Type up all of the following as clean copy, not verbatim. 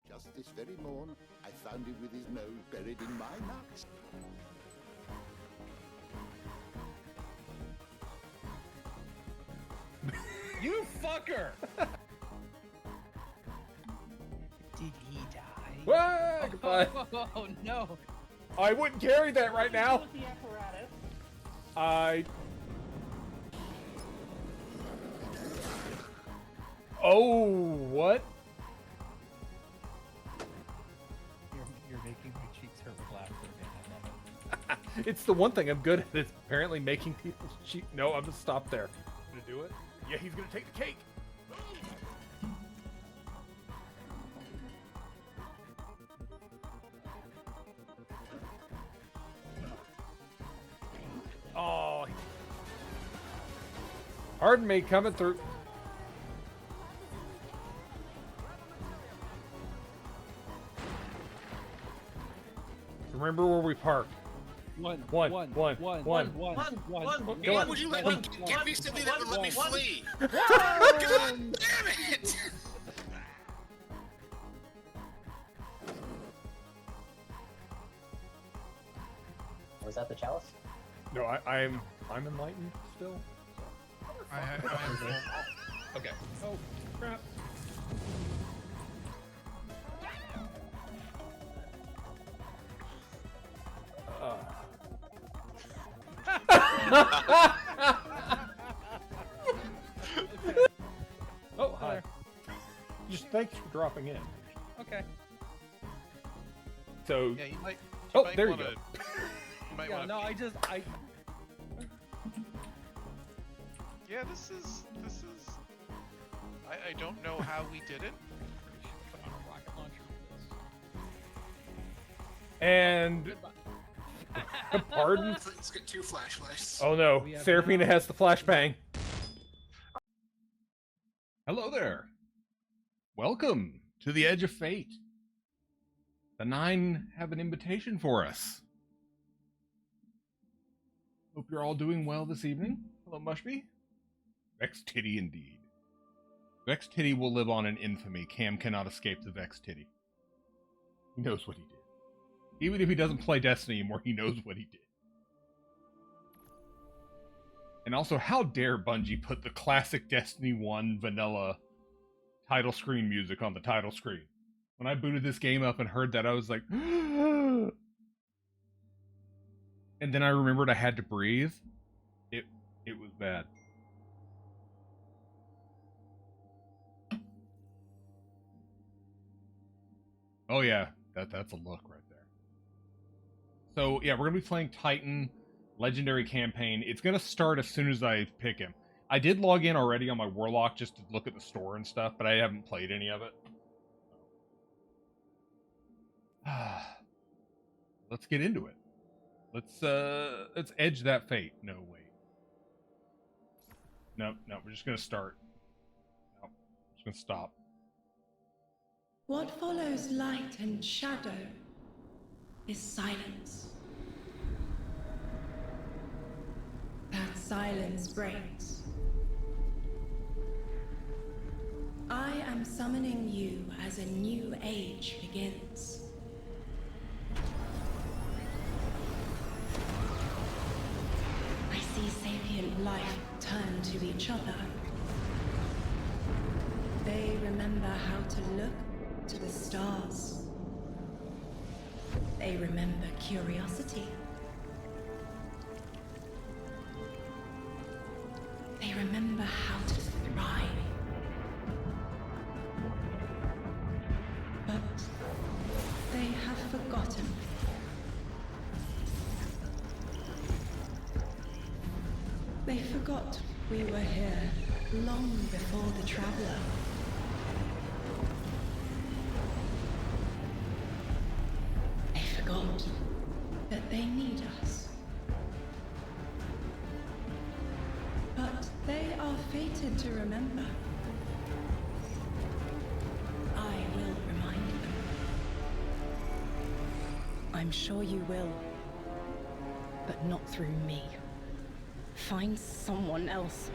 Just this very morn, I found him with his nose buried in my nuts. You fucker! Did he die? Wah, goodbye. Oh no! I wouldn't carry that right now. With the apparatus. Oh, what? You're making my cheeks hurt with laughter, man. I love it. It's the one thing I'm good at. It's apparently making people's cheek. No, I'm gonna stop there. Gonna do it. Yeah, he's gonna take the cake. Oh. Pardon me, coming through. Remember where we parked. One. Go on. Would you let me give me something that would let me flee? God damn it! Was that the chalice? No, I'm enlightened still. Okay. Oh crap! Oh hi. Just thanks for dropping in. Okay. So Yeah, you might. oh, might there you wanna, go. You might Yeah, wanna no, peek. Yeah, this is. I don't know how we did it. Put on a rocket launcher for this. And pardon? Let's get 2 flashlights. Oh no, We have Serafina now- has the flashbang. Hello there. Welcome to the Edge of Fate. The Nine have an invitation for us. Hope you're all doing well this evening. Hello, Mushby. Vex Titty indeed. Vex Titty will live on in infamy. Cam cannot escape the Vex Titty. He knows what he did. Even if he doesn't play Destiny anymore, he knows what he did. And also, how dare Bungie put the classic Destiny 1 vanilla title screen music on the title screen? When I booted this game up and heard that, I was like, and then I remembered I had to breathe. It was bad. Oh yeah, that's a look right there. So yeah, we're gonna be playing Titan Legendary Campaign. It's gonna start as soon as I pick him. I did log in already on my Warlock just to look at the store and stuff, but I haven't played any of it. Let's get into it. Let's edge that fate. No, wait. No, we're just gonna start. No, we're just gonna stop. What follows light and shadow is silence. That silence breaks. I am summoning you as a new age begins. I see sapient life turn to each other. They remember how to look to the stars. They remember curiosity. They remember how to thrive. But they have forgotten. They forgot we were here long before the Traveler. They forgot that they need us. But they are fated to remember. I will remind them. I'm sure you will. But not through me. Find someone else.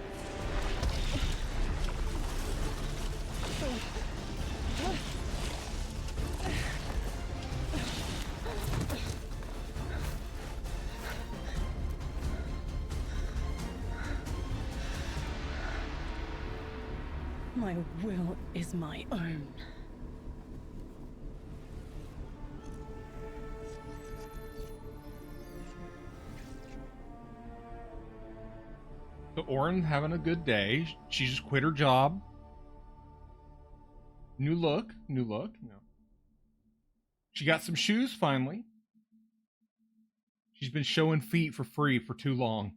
My will is my own. So Orin having a good day. She just quit her job. New look. No. She got some shoes finally. She's been showing feet for free for too long.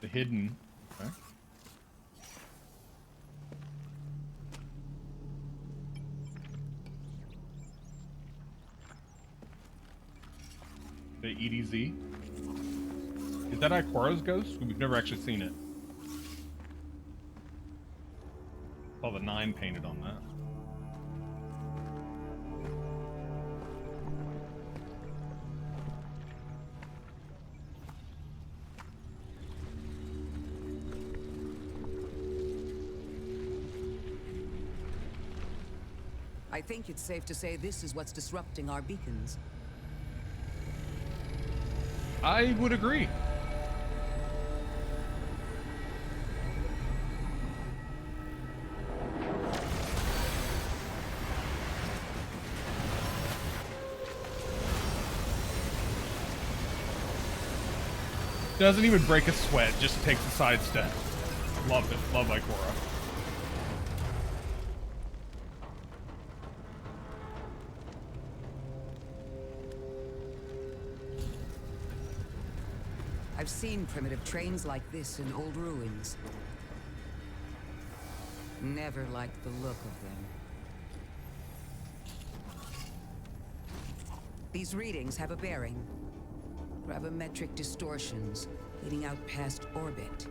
The hidden. Okay. The EDZ. Is that Ikora's ghost? We've never actually seen it. Saw the 9 painted on that. I think it's safe to say this is what's disrupting our beacons. I would agree. Doesn't even break a sweat, just takes a sidestep. Love it. Love Ikora. I've seen primitive trains like this in old ruins. Never liked the look of them. These readings have a bearing. Gravimetric distortions leading out past orbit.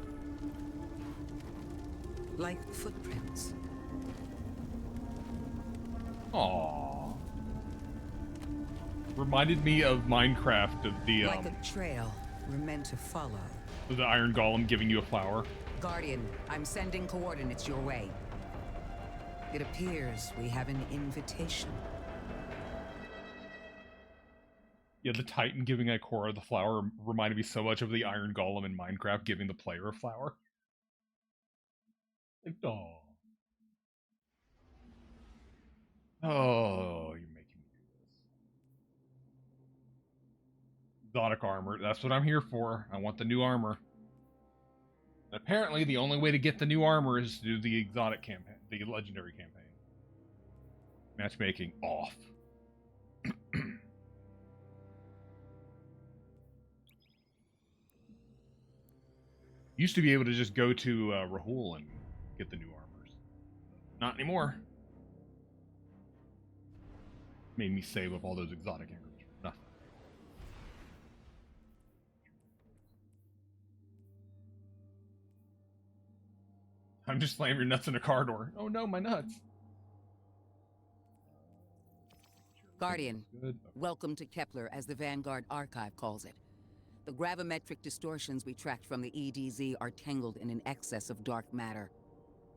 Like footprints. Aww. Reminded me of Minecraft, of the Like a trail we're meant to follow. the Iron Golem giving you a flower. Guardian, I'm sending coordinates your way. It appears we have an invitation. Yeah, the Titan giving Ikora the flower reminded me so much of the Iron Golem in Minecraft giving the player a flower. Like, oh. Oh, you're making me do this. Exotic armor. That's what I'm here for. I want the new armor. And apparently, the only way to get the new armor is to do the exotic campaign, the legendary campaign. Matchmaking off. Used to be able to just go to Rahul and get the new armors. Not anymore. Made me save up all those exotic armors for nothing. I'm just slamming your nuts in a car door. Oh no, my nuts. Guardian, Good. welcome to Kepler, as the Vanguard Archive calls it. The gravimetric distortions we tracked from the EDZ are tangled in an excess of dark matter.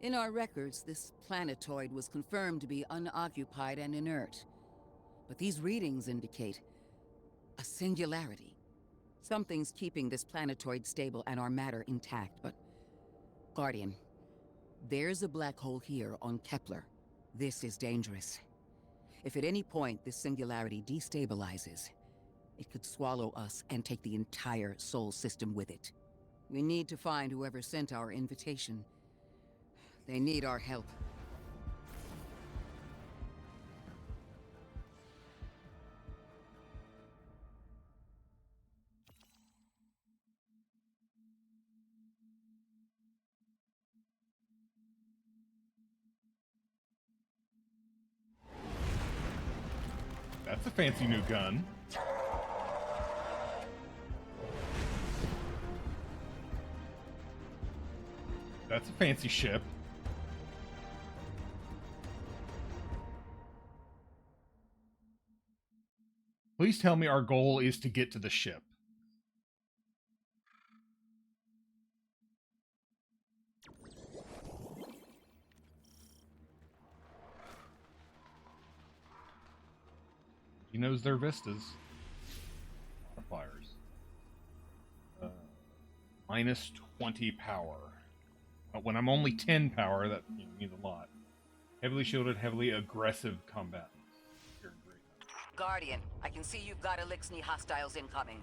In our records, this planetoid was confirmed to be unoccupied and inert. But these readings indicate a singularity. Something's keeping this planetoid stable and our matter intact, but... Guardian, there's a black hole here on Kepler. This is dangerous. If at any point this singularity destabilizes, it could swallow us and take the entire Sol system with it. We need to find whoever sent our invitation. They need our help. That's a fancy new gun. That's a fancy ship. Please tell me our goal is to get to the ship. He knows their vistas. Fires. minus 20 power. But when I'm only 10 power, that means a lot. Heavily shielded, heavily aggressive combatants. You're great. Guardian, I can see you've got Elixni hostiles incoming.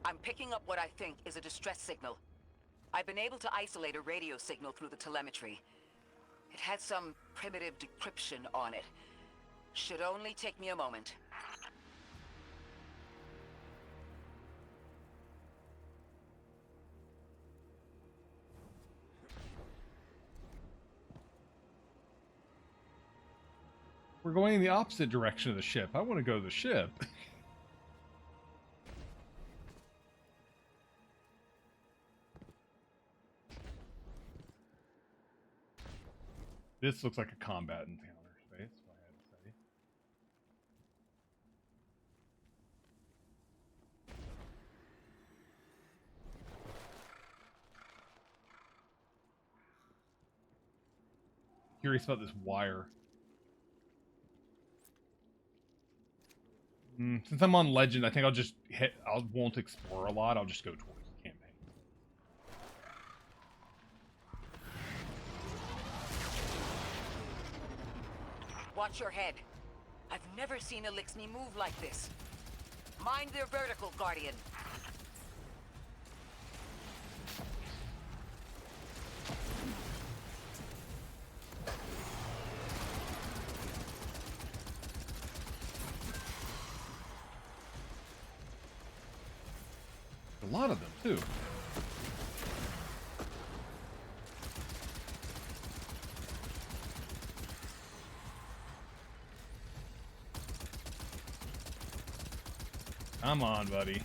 I'm picking up what I think is a distress signal. I've been able to isolate a radio signal through the telemetry. It had some primitive decryption on it. Should only take me a moment. We're going in the opposite direction of the ship. I want to go to the ship. This looks like a combat encounter space, if I had to say. Curious about this wire. Since I'm on Legend, I think I'll just hit. I won't explore a lot. I'll just go towards the campaign. Watch your head. I've never seen Elixni move like this. Mind their vertical, Guardian. A lot of them, too. Come on, buddy.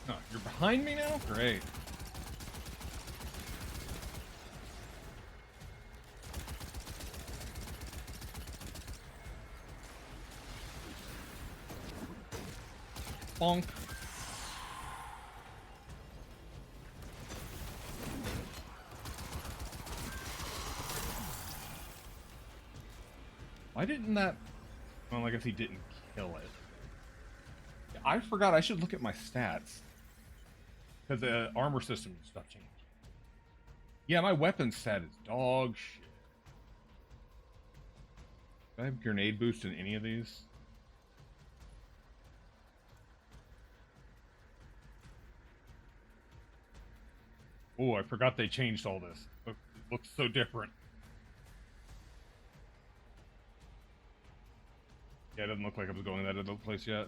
Oh, you're behind me now? Great. Bonk. Why didn't that... Well, I guess he didn't kill it. I forgot I should look at my stats. Because the armor system and stuff changed. Yeah, my weapon stat is dog shit. Do I have grenade boost in any of these? Oh, I forgot they changed all this. It looks so different. Yeah, it doesn't look like I was going to that other place yet.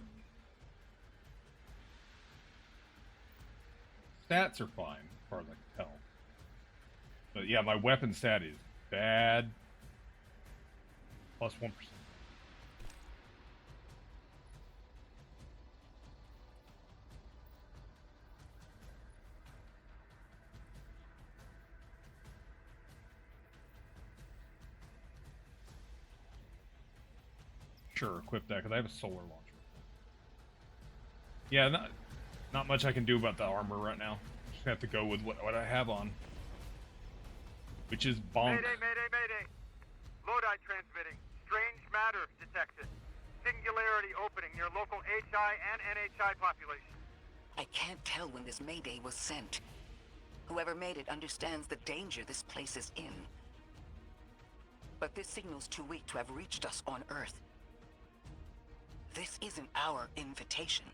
Stats are fine, as far as I can tell. But yeah, my weapon stat is bad. Plus 1%. Sure, equip that, because I have a solar launcher. Yeah, not much I can do about the armor right now. Just have to go with what I have on. Which is bonk. Mayday, mayday, mayday. Lodi transmitting. Strange matter detected. Singularity opening near local HI and NHI population. I can't tell when this Mayday was sent. Whoever made it understands the danger this place is in. But this signal's too weak to have reached us on Earth. This isn't our invitation.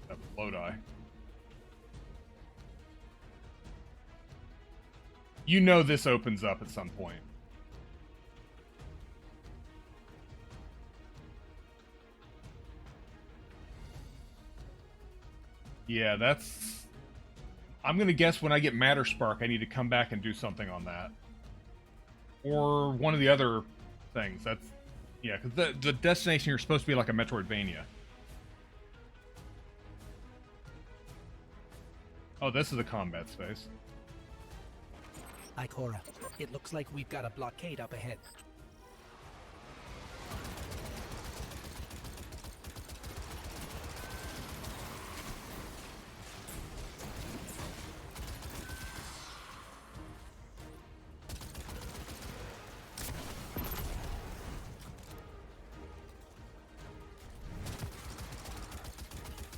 That was Lodi. You know this opens up at some point. Yeah, that's... I'm gonna guess when I get Matter Spark, I need to come back and do something on that. Or one of the other things. That's... Yeah, because the destination here is supposed to be like a Metroidvania. Oh, this is a combat space. Ikora, it looks like we've got a blockade up ahead.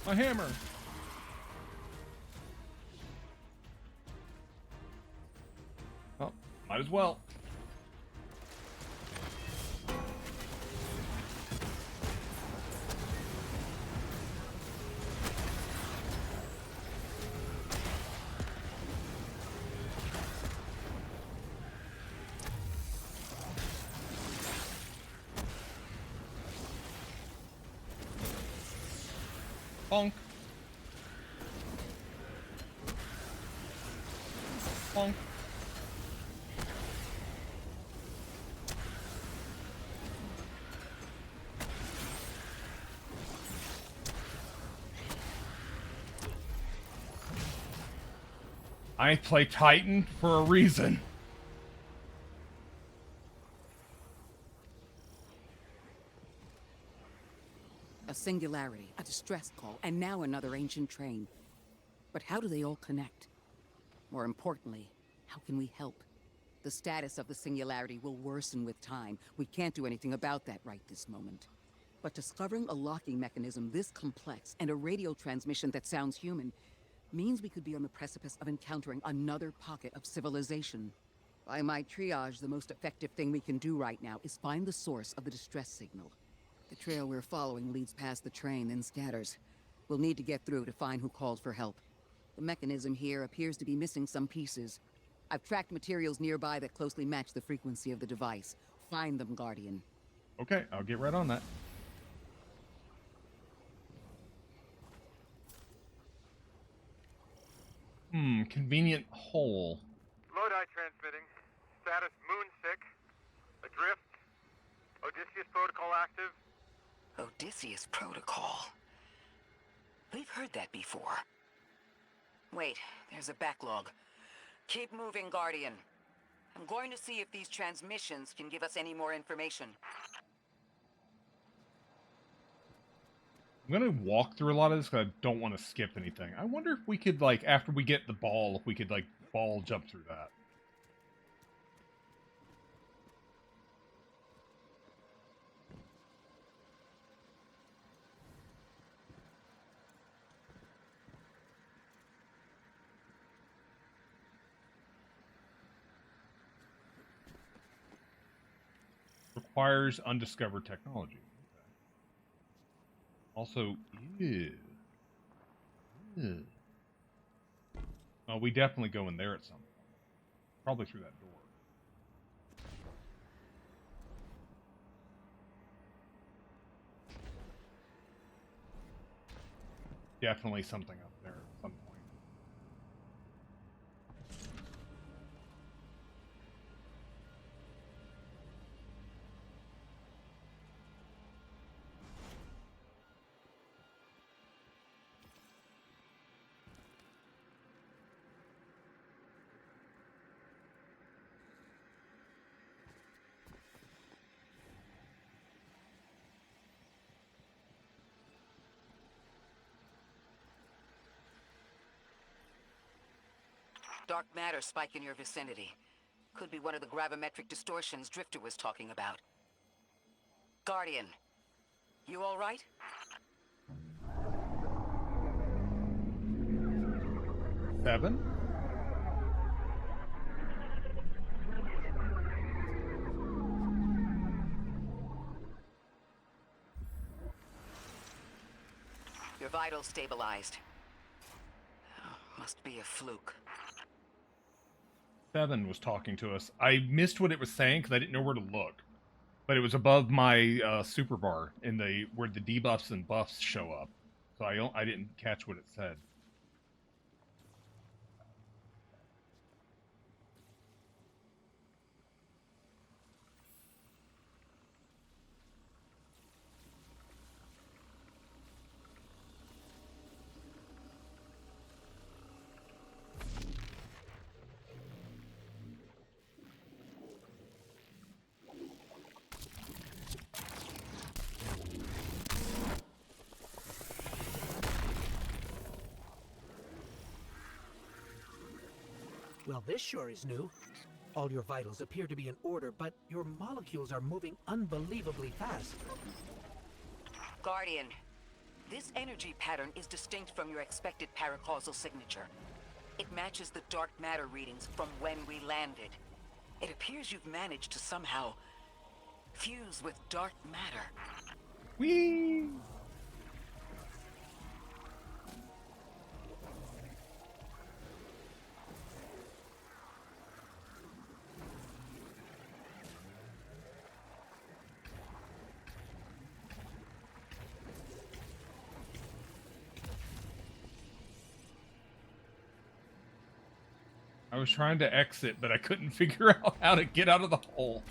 My hammer. Oh, might as well. Bonk. Bonk. I play Titan for a reason. A singularity, a distress call, and now another ancient train. But how do they all connect? More importantly, how can we help? The status of the singularity will worsen with time. We can't do anything about that right this moment. But discovering a locking mechanism this complex and a radio transmission that sounds human means we could be on the precipice of encountering another pocket of civilization. By my triage, the most effective thing we can do right now is find the source of the distress signal. The trail we're following leads past the train, then scatters. We'll need to get through to find who called for help. The mechanism here appears to be missing some pieces. I've tracked materials nearby that closely match the frequency of the device. Find them, Guardian. Okay, I'll get right on that. Convenient hole. Lodi transmitting. Status moonsick. Adrift. Odysseus protocol active. Odysseus Protocol. We've heard that before. Wait, there's a backlog. Keep moving, Guardian. I'm going to see if these transmissions can give us any more information. I'm gonna walk through a lot of this because I don't want to skip anything. I wonder if we could, like, after we get the ball, if we could, like, ball jump through that. Requires undiscovered technology. Okay. Also, ew. Ew. Well, we definitely go in there at some point. Probably through that door. Definitely something up there at some point. Dark matter spike in your vicinity. Could be one of the gravimetric distortions Drifter was talking about. Guardian, you all right? Seven? Your vitals stabilized. Oh, must be a fluke. Seven was talking to us. I missed what it was saying because I didn't know where to look. But it was above my super bar in the where the debuffs and buffs show up. So I didn't catch what it said. Well, this sure is new. All your vitals appear to be in order, but your molecules are moving unbelievably fast. Guardian, This energy pattern is distinct from your expected paracausal signature. It matches the dark matter readings from when we landed. It appears you've managed to somehow fuse with dark matter. Whee! I was trying to exit, but I couldn't figure out how to get out of the hole.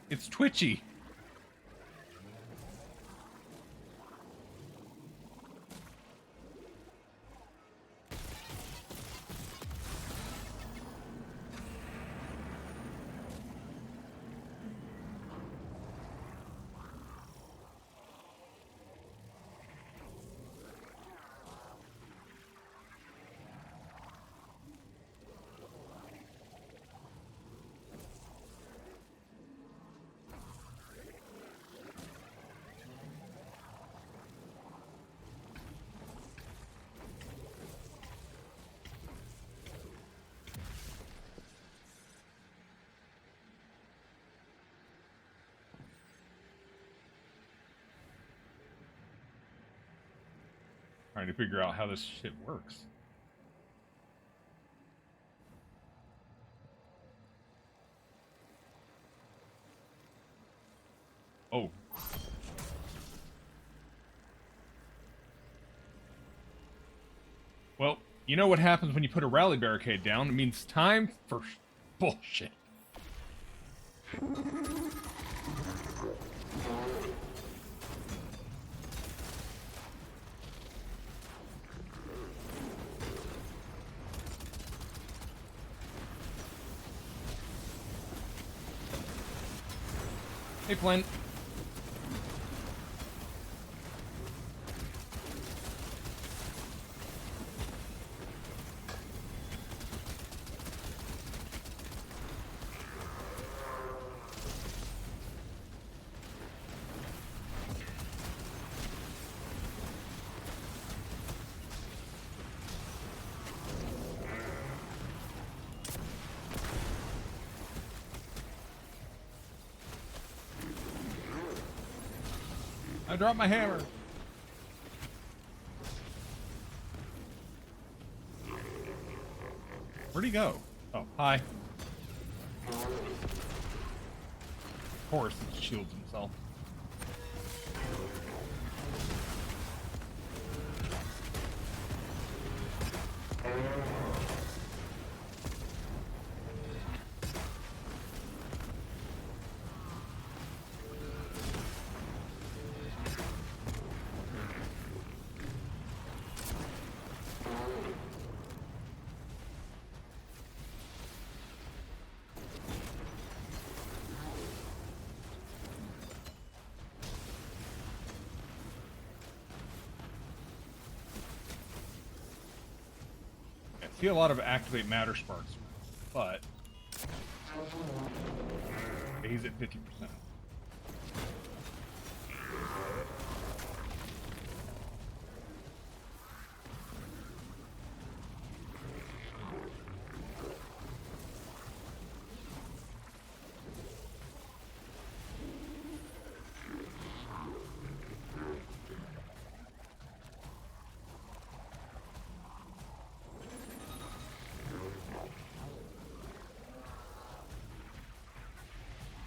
It's twitchy. Trying to figure out how this shit works. Oh. Well, you know what happens when you put a rally barricade down? It means time for bullshit. Hey, Flint. I dropped my hammer. Where'd he go? Oh, hi. Of course, he shields himself. I see a lot of activate matter sparks, but he's at 50%.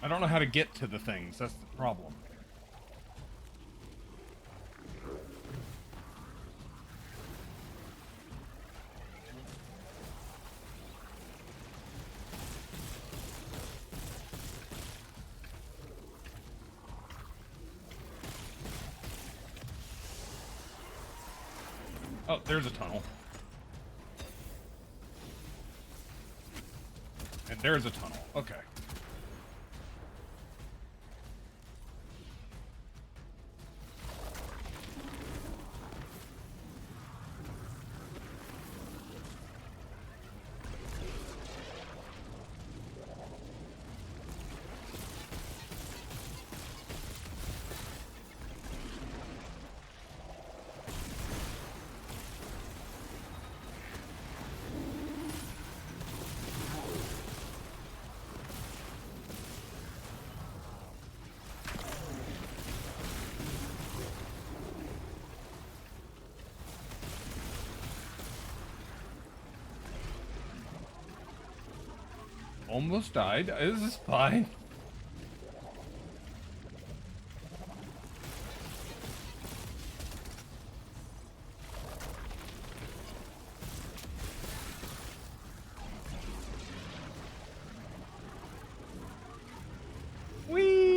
I don't know how to get to the things, that's the problem. Oh, there's a tunnel. And there's a tunnel, okay. almost died. This is fine. Whee!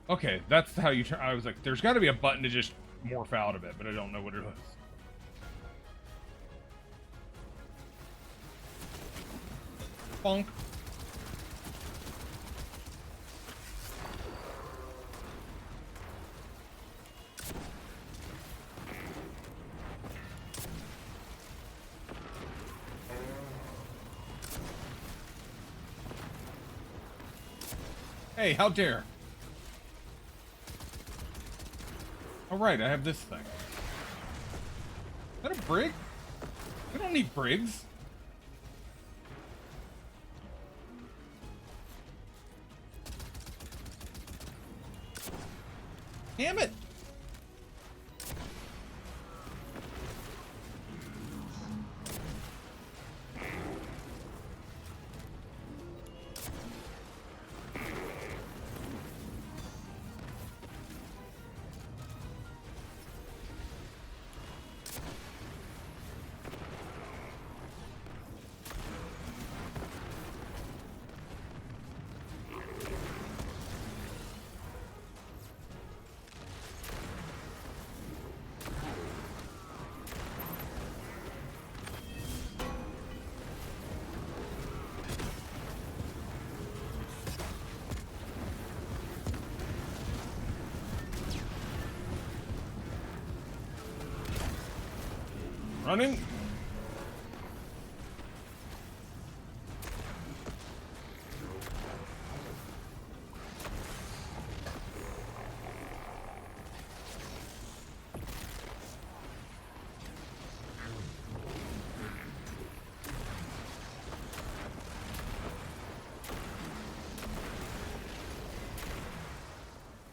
Okay, that's how you turn. I was like, there's got to be a button to just morph out of it, but I don't know what it is. Bonk. Hey, how dare! Alright, I have this thing. Is that a brig? We don't need brigs. Damn it! Running.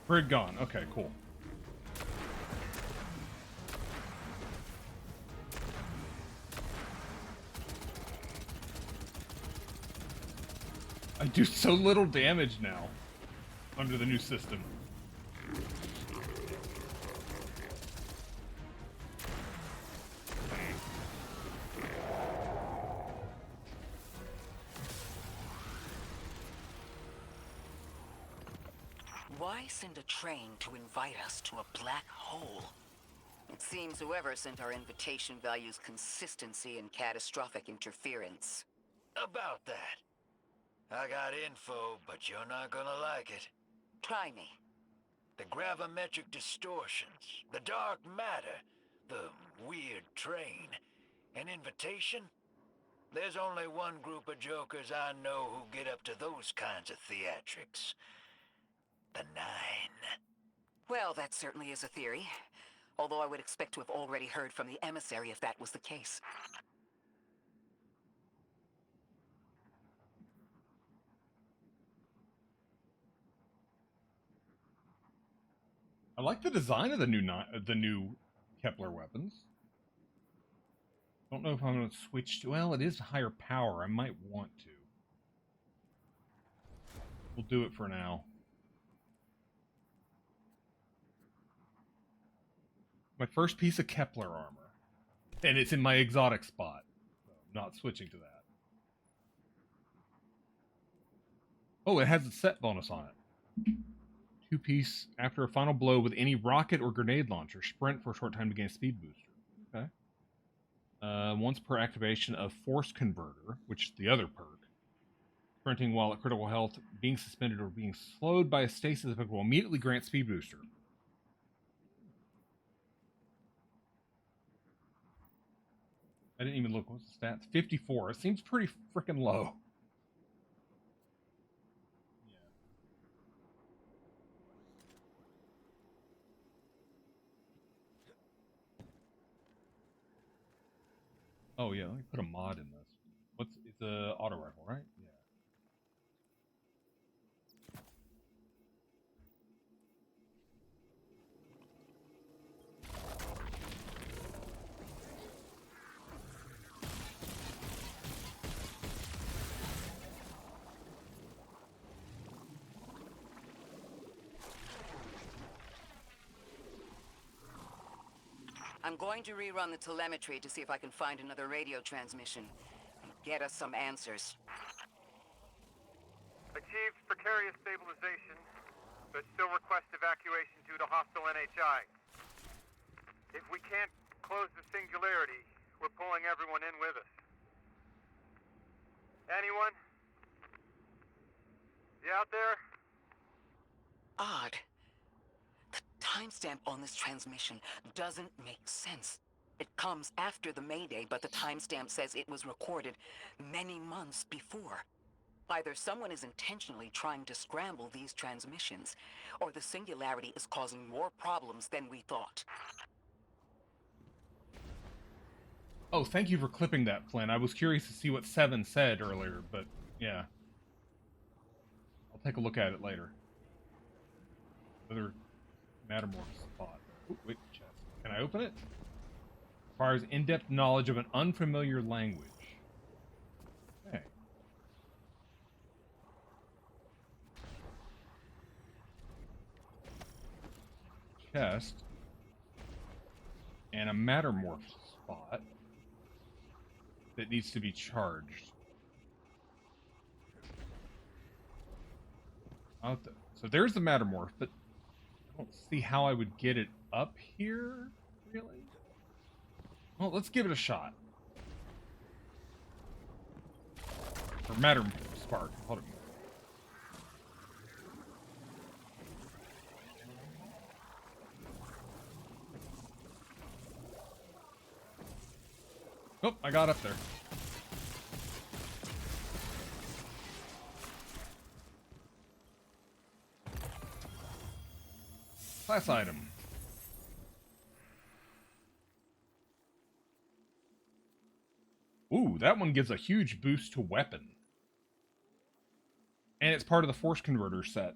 Brig gone. Okay, cool. I do so little damage now under the new system. Why send a train to invite us to a black hole? It seems whoever sent our invitation values consistency and catastrophic interference. About that. I got info, but you're not gonna like it. Try me. The gravimetric distortions, the dark matter, the weird train, an invitation? There's only one group of jokers I know who get up to those kinds of theatrics. The Nine. Well, that certainly is a theory. Although I would expect to have already heard from the emissary if that was the case. I like the design of the new Kepler weapons. Don't know if I'm going to switch to... Well, it is higher power. I might want to. We'll do it for now. My first piece of Kepler armor. And it's in my exotic spot. So I'm not switching to that. Oh, it has a set bonus on it. 2-piece after a final blow with any rocket or grenade launcher. Sprint for a short time to gain a speed booster. Okay. Once per activation of Force Converter, which is the other perk. Sprinting while at critical health, being suspended or being slowed by a stasis effect will immediately grant speed booster. I didn't even look. What's the stats? 54. It seems pretty freaking low. Oh yeah, let me put a mod in this. It's a auto rifle, right? Yeah. I'm going to rerun the telemetry to see if I can find another radio transmission and get us some answers. Achieved precarious stabilization, but still request evacuation due to hostile NHI. If we can't close the singularity, we're pulling everyone in with us. Anyone? You out there? Odd. The timestamp on this transmission doesn't make sense. It comes after the Mayday, but the timestamp says it was recorded many months before. Either someone is intentionally trying to scramble these transmissions, or the singularity is causing more problems than we thought. Oh, thank you for clipping that, Flynn. I was curious to see what Seven said earlier, but yeah. I'll take a look at it later. Another Mattermorph spot. Ooh, wait, chest. Can I open it? Requires in-depth knowledge of an unfamiliar language. Okay. Chest. And a Mattermorph spot that needs to be charged. So there's the Mattermorph, but I don't see how I would get it up here, really. Well, let's give it a shot. Or Mattermorph Spark. Hold it. Oh, I got up there. Class item. Ooh, that one gives a huge boost to weapon. And it's part of the Force Converter set.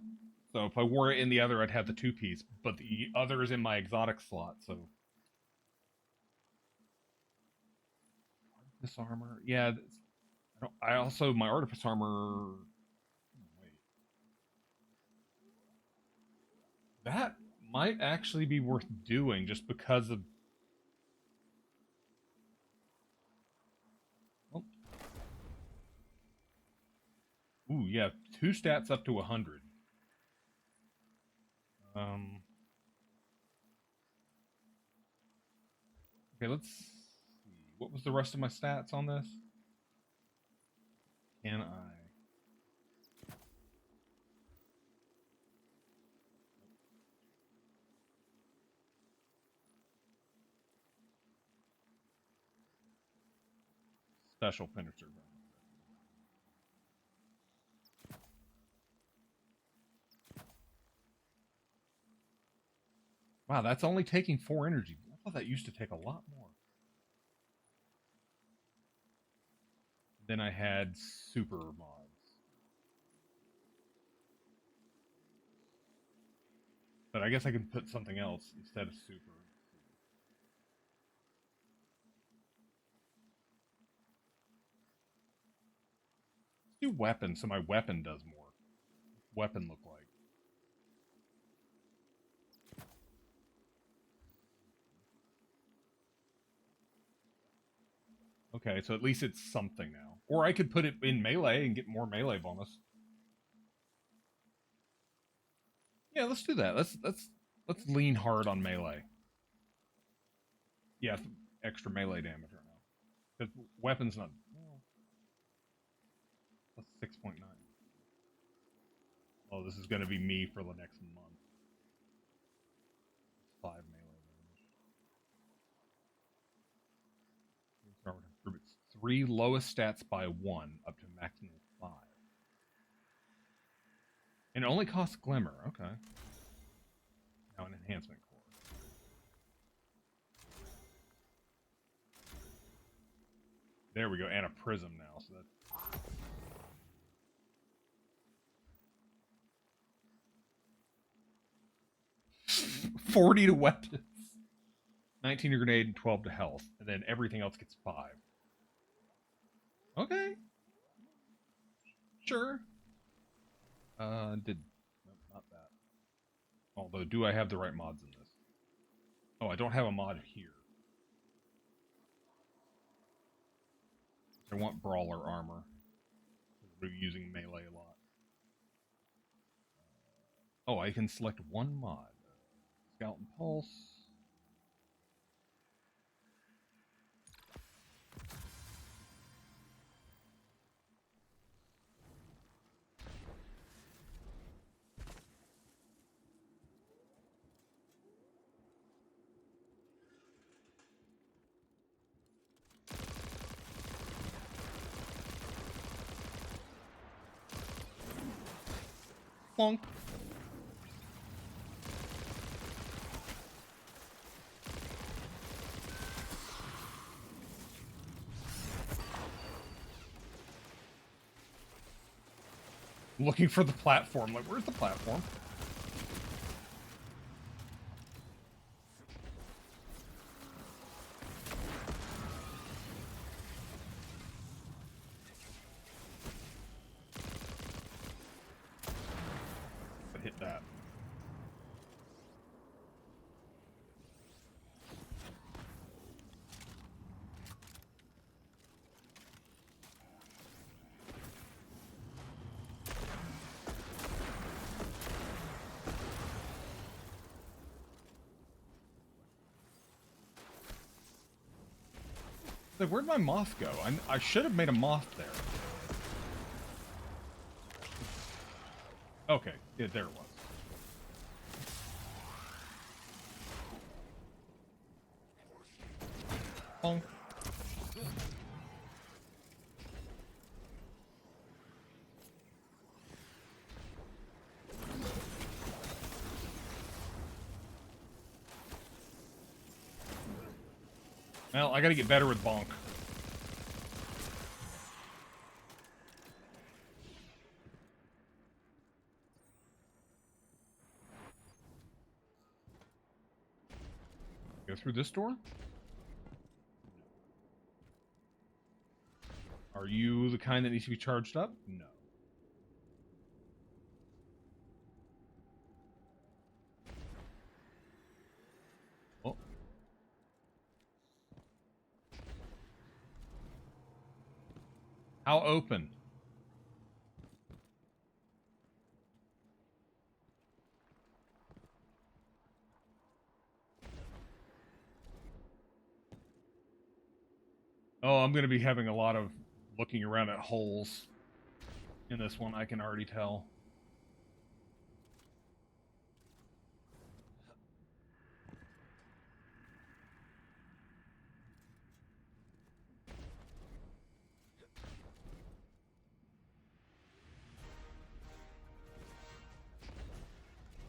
So if I wore it in the other, I'd have the 2-piece. But the other is in my exotic slot, so... This armor, yeah. I also my artifice armor. Wait, that might actually be worth doing just because of. Oh. Ooh, yeah, 2 stats up to 100. Okay, let's. What was the rest of my stats on this? Can I? Special penetrator. Wow, that's only taking 4 energy. I thought that used to take a lot more. Then I had super mods. But I guess I can put something else instead of super. Let's do weapon so my weapon does more. Weapon look like. Okay, so at least it's something now. Or I could put it in melee and get more melee bonus. Yeah, let's do that. Let's lean hard on melee. Yeah, extra melee damage right now. Because weapon's not. Well, that's 6.9. Oh, this is going to be me for the next month. 5 melee damage. 3 lowest stats by 1 up to maximum 5. And it only costs Glimmer. Okay. Now an enhancement core. There we go, and a prism now. So that's 40 to weapons, 19 to grenade, and 12 to health, and then everything else gets 5. Okay. Sure. Nope, not that. Although, do I have the right mods in this? Oh, I don't have a mod here. I want brawler armor. We're using melee a lot. Oh, I can select one mod. Scout and Pulse. Bonk. Looking for the platform. Like, where's the platform? Hit that. Like, where'd my moth go? I should have made a moth there. Okay, yeah, there it was. Bonk. Well, I gotta get better with bonk. Go through this door? Are you the kind that needs to be charged up? No. Oh. How open? Oh, I'm going to be having a lot of looking around at holes in this one, I can already tell.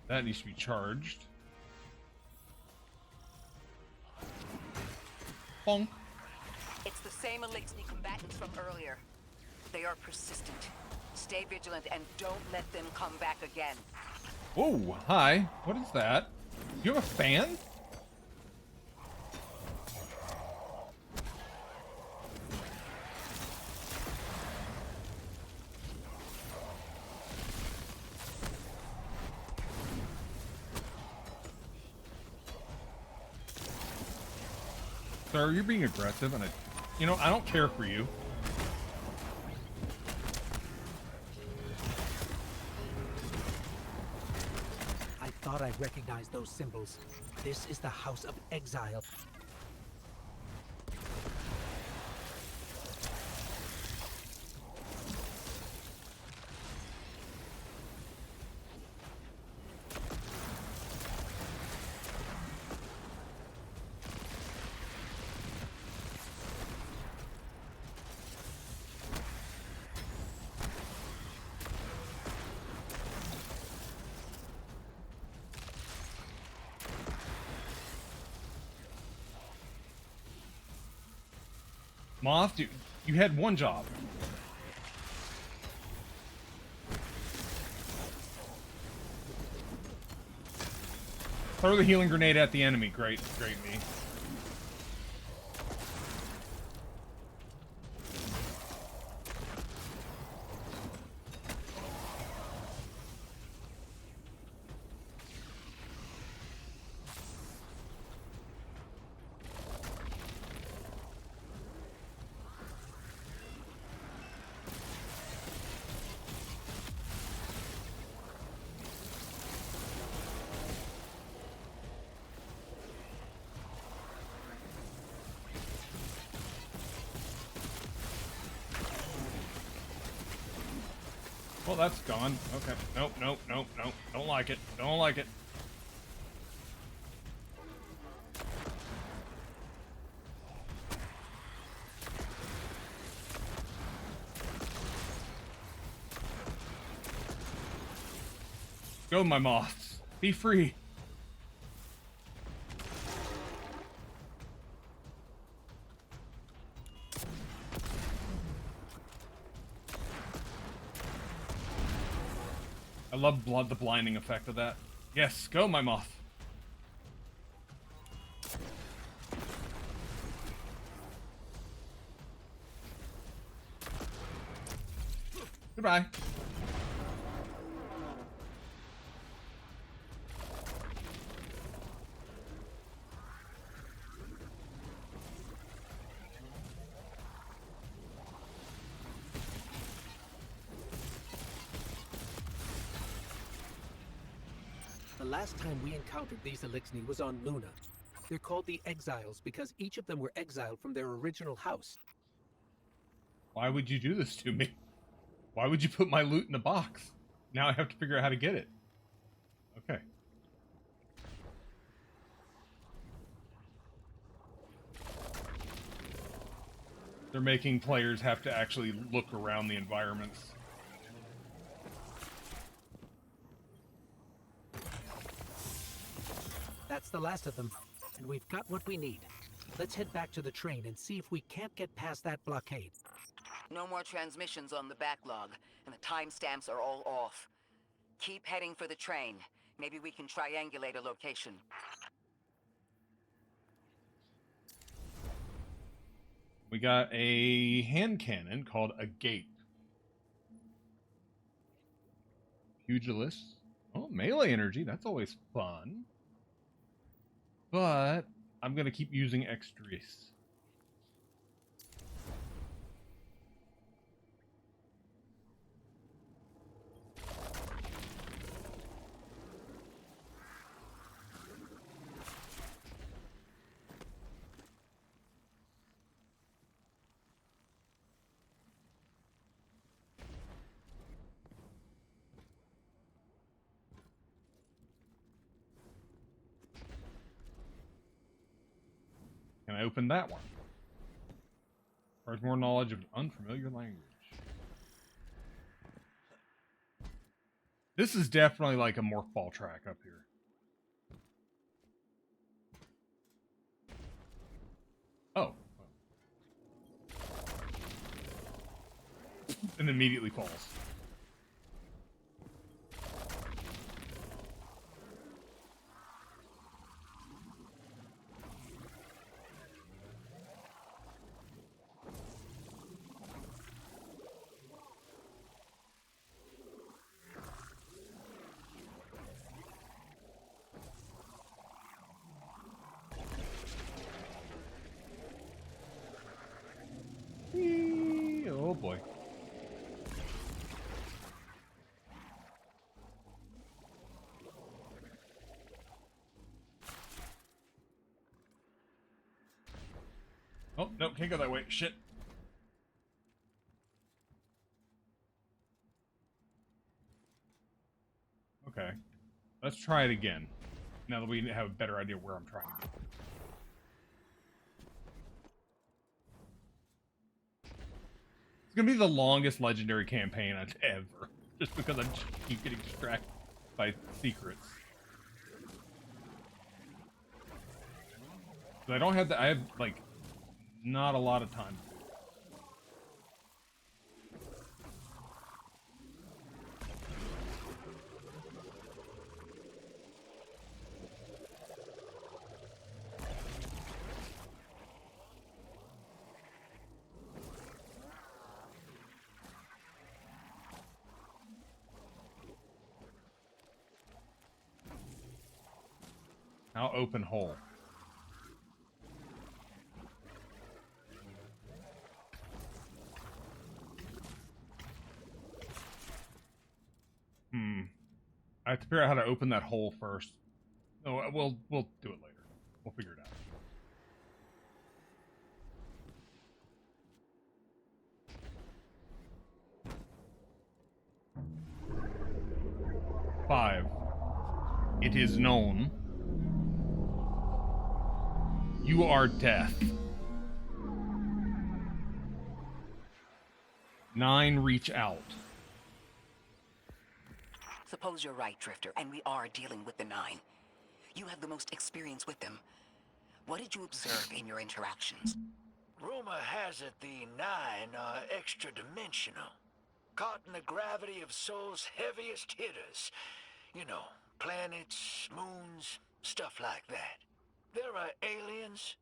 That needs to be charged. Bonk. It's the same Elixni combatants from earlier. They are persistent. Stay vigilant and don't let them come back again. Whoa, hi. What is that? You have a fan? Sir, you're being aggressive, and you know, I don't care for you. I thought I recognized those symbols. This is the House of Exile. Moth, dude, You had one job. Throw the healing grenade at the enemy. Great, great me. Well, that's gone. Okay. Nope, nope, nope, nope. Don't like it. Don't like it. Go, my moths. Be free. I love the blinding effect of that. Yes, go, my moth. Goodbye. The last time we encountered these Elixni was on Luna. They're called the Exiles because each of them were exiled from their original house. Why would you do this to me? Why would you put my loot in a box? Now I have to figure out how to get it. Okay. They're making players have to actually look around the environments. That's the last of them, and we've got what we need. Let's head back to the train and see if we can't get past that blockade. No more transmissions on the backlog, and the timestamps are all off. Keep heading for the train. Maybe we can triangulate a location. We got a hand cannon called a Gape. Pugilist. Oh, melee energy. That's always fun. But I'm going to keep using Extris. Can I open that one? Requires more knowledge of an unfamiliar language. This is definitely like a morph ball track up here. Oh. And immediately falls. Oh boy. Oh, no, can't go that way. Shit. Okay. Let's try it again. Now that we have a better idea where I'm trying to go. It's gonna be the longest legendary campaign I've ever. Just because I keep getting distracted by secrets. But I don't have I have, like, not a lot of time. Now open hole. I have to figure out how to open that hole first. No, we'll do it later. We'll figure it out. Five. It is known. You are death. 9, reach out. Suppose you're right, Drifter, and we are dealing with the Nine. You have the most experience with them. What did you observe in your interactions? Rumor has it the Nine are extra-dimensional. Caught in the gravity of Sol's heaviest hitters. You know, planets, moons, stuff like that. There are aliens,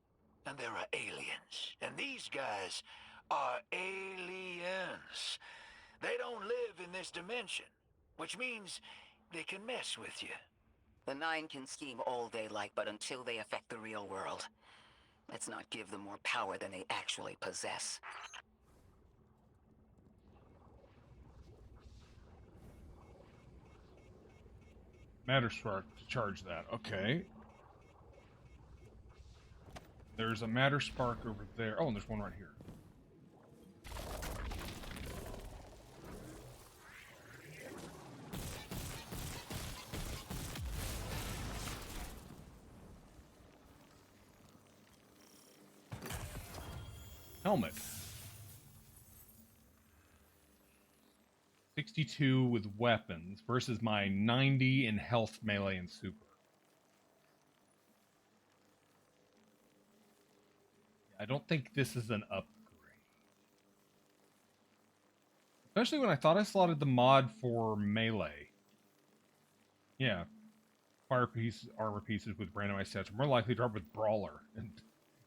and there are aliens. And these guys are aliens. They don't live in this dimension, which means they can mess with you. The Nine can scheme all they like, but until they affect the real world, let's not give them more power than they actually possess. Matter spark to charge that. Okay. There's a matter spark over there. Oh, and there's one right here. Helmet. 62 with weapons versus my 90 in health, melee, and super. I don't think this is an upgrade. Especially when I thought I slotted the mod for melee. Yeah. Fire pieces, armor pieces with randomized stats are more likely to drop with Brawler. And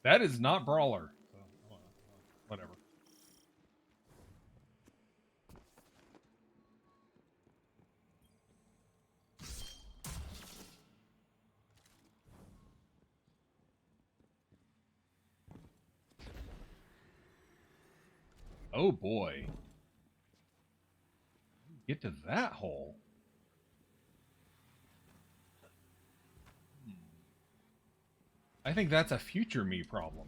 that is not Brawler. So, whatever. Oh boy. Get to that hole. I think that's a future me problem.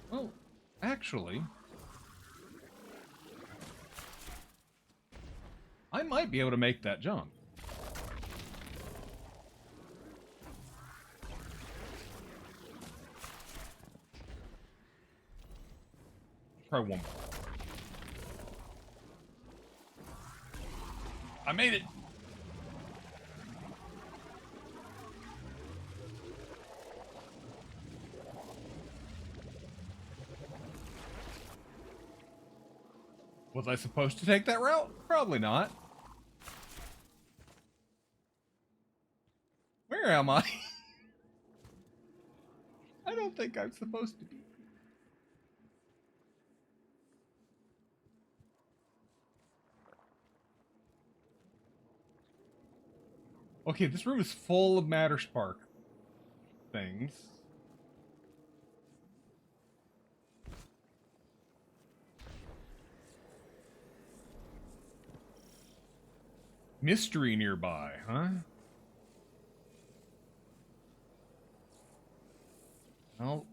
Well, actually, I might be able to make that jump. Try one more. I made it. Was I supposed to take that route? Probably not. Where am I? I don't think I'm supposed to be. Okay, this room is full of Matter Spark things. Mystery nearby, huh? Well,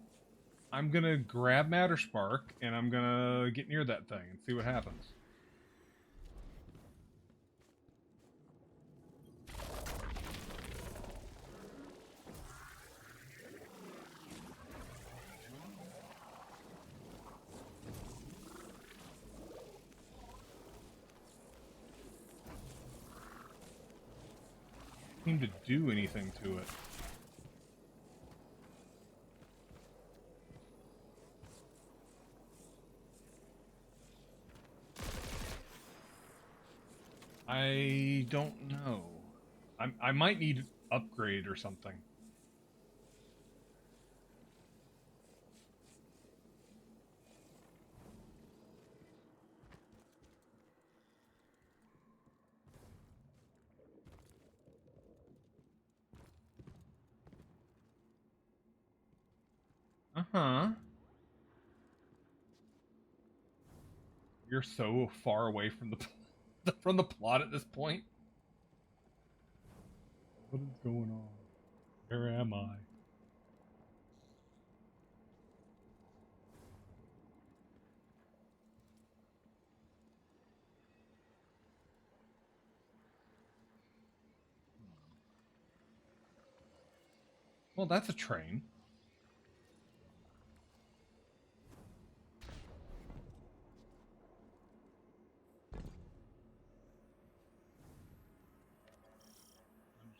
I'm gonna grab Matter Spark and I'm gonna get near that thing and see what happens. Seem to do anything to it. I don't know. I might need upgrade or something. Huh? You're so far away from the plot at this point. What is going on? Where am I? Well, that's a train.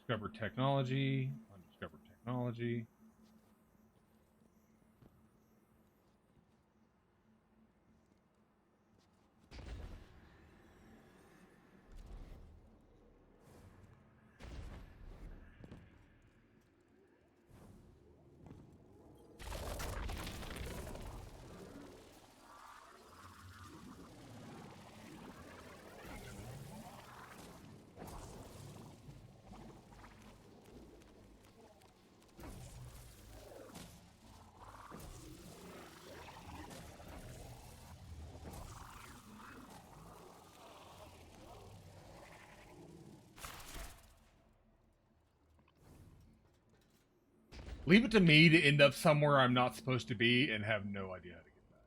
Undiscovered technology. Undiscovered technology. Leave it to me to end up somewhere I'm not supposed to be and have no idea how to get back.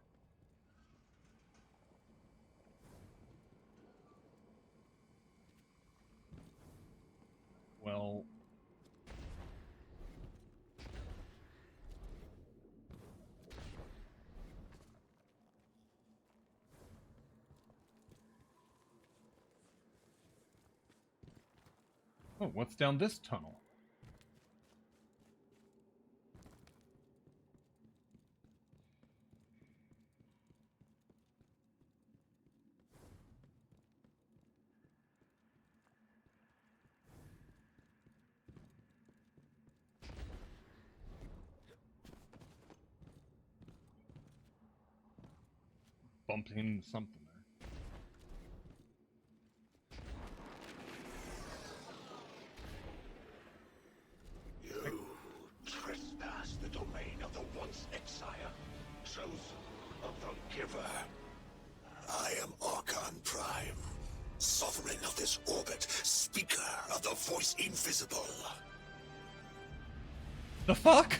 Well... Oh, what's down this tunnel? Bumped into something there. You trespass the domain of the once exile, chosen of the giver. I am Archon Prime, sovereign of this orbit, speaker of the voice invisible. The fuck?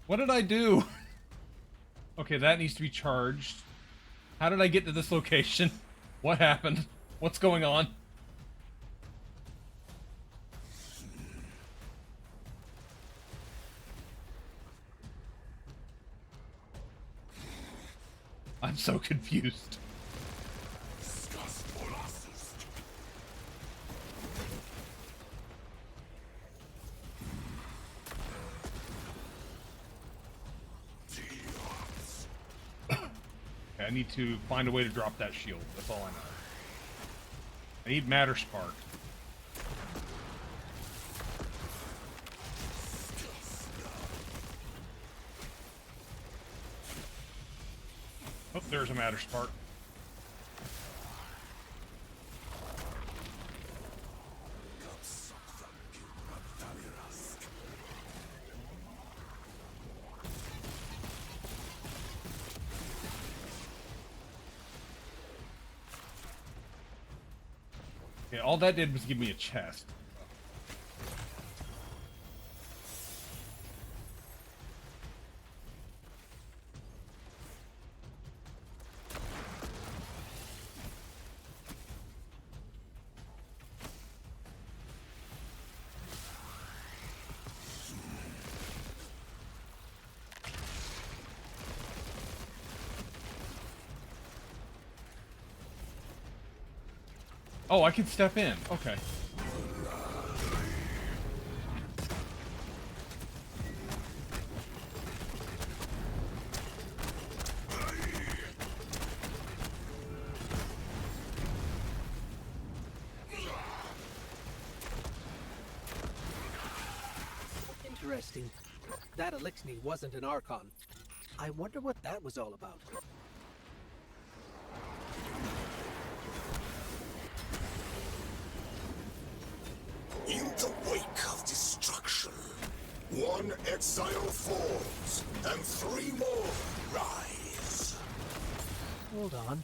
What did I do? Okay, that needs to be charged. How did I get to this location? What happened? What's going on? I'm so confused. I need to find a way to drop that shield. That's all I know. I need Matter Spark. Oh, there's a Matter Spark. Okay, all that did was give me a chest. Oh, I can step in. Okay. Interesting. That Elixni wasn't an Archon. I wonder what that was all about. In the wake of destruction, one exile falls, and 3 more rise. Hold on.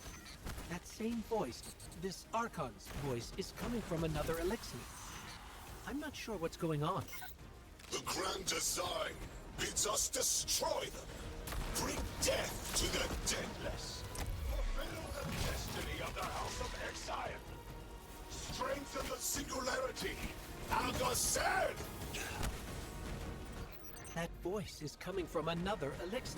That same voice, this Archon's voice, is coming from another Elixni. I'm not sure what's going on. The grand design bids us destroy them. Bring death to the deadless. Fulfill the destiny of the House of Exile. Strengthen the singularity. Agassad! That voice is coming from another Elixni.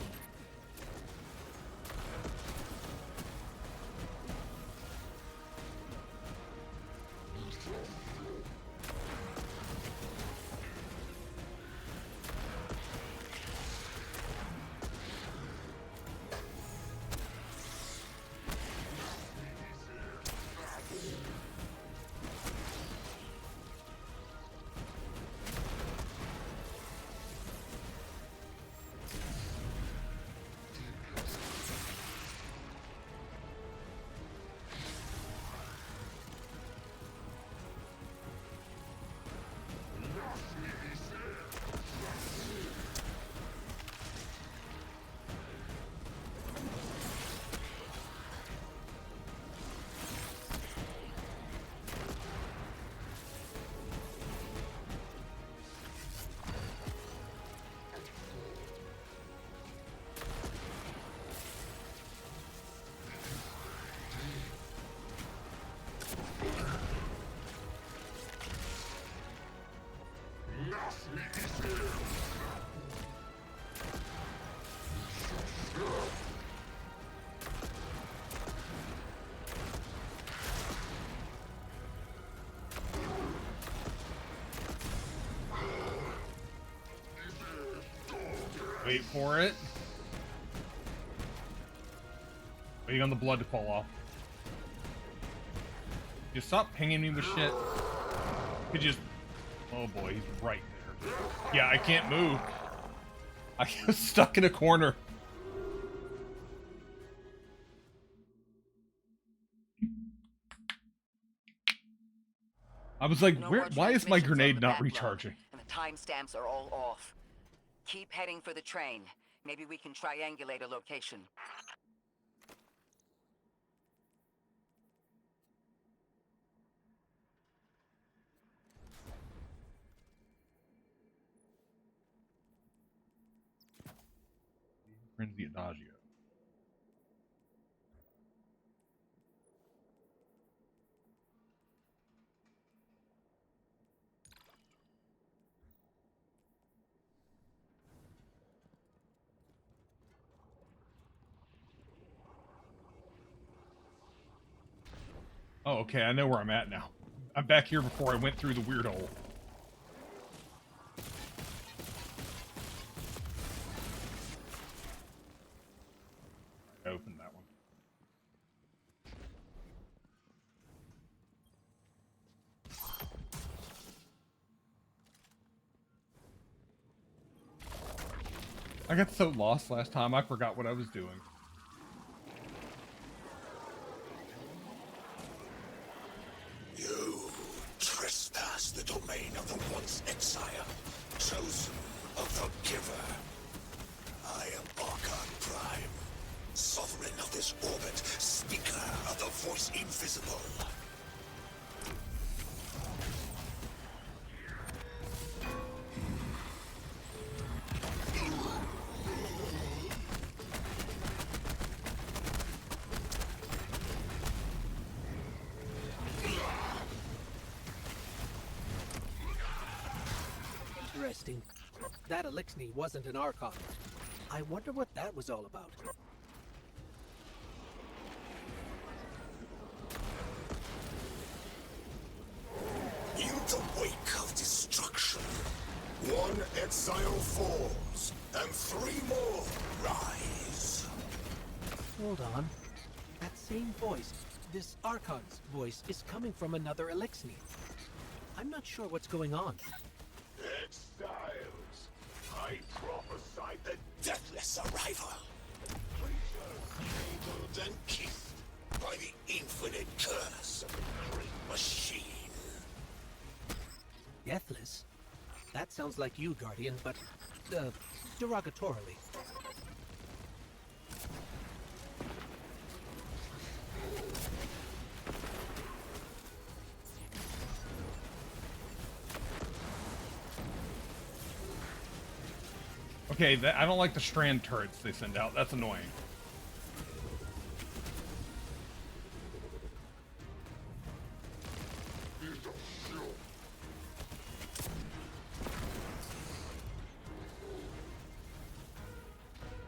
Wait for it. Waiting on the blood to fall off. Just stop pinging me with shit. Could just... Oh boy, he's right there. Yeah, I can't move. I get stuck in a corner. I was like, why is my grenade not recharging? And the timestamps are all off. Keep heading for the train. Maybe we can triangulate a location. Frenzy Adagio. Oh, okay, I know where I'm at now. I'm back here before I went through the weird hole. I opened that one. I got so lost last time, I forgot what I was doing. You trespass the domain of the once exile, chosen of the giver. I am Archon Prime, sovereign of this orbit, speaker of the voice invisible. Interesting. That Elixni wasn't an Archon. I wonder what that was all about. In the wake of destruction, one exile falls, and 3 more rise. Hold on. That same voice, this Archon's voice, is coming from another Elixni. I'm not sure what's going on. Exiles, I I prophesied the deathless arrival. Cradled and kissed by the infinite curse of the great machine. Deathless? That sounds like you, Guardian, but, derogatorily. Okay, I don't like the strand turrets they send out. That's annoying.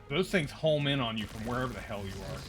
Those things home in on you from wherever the hell you are.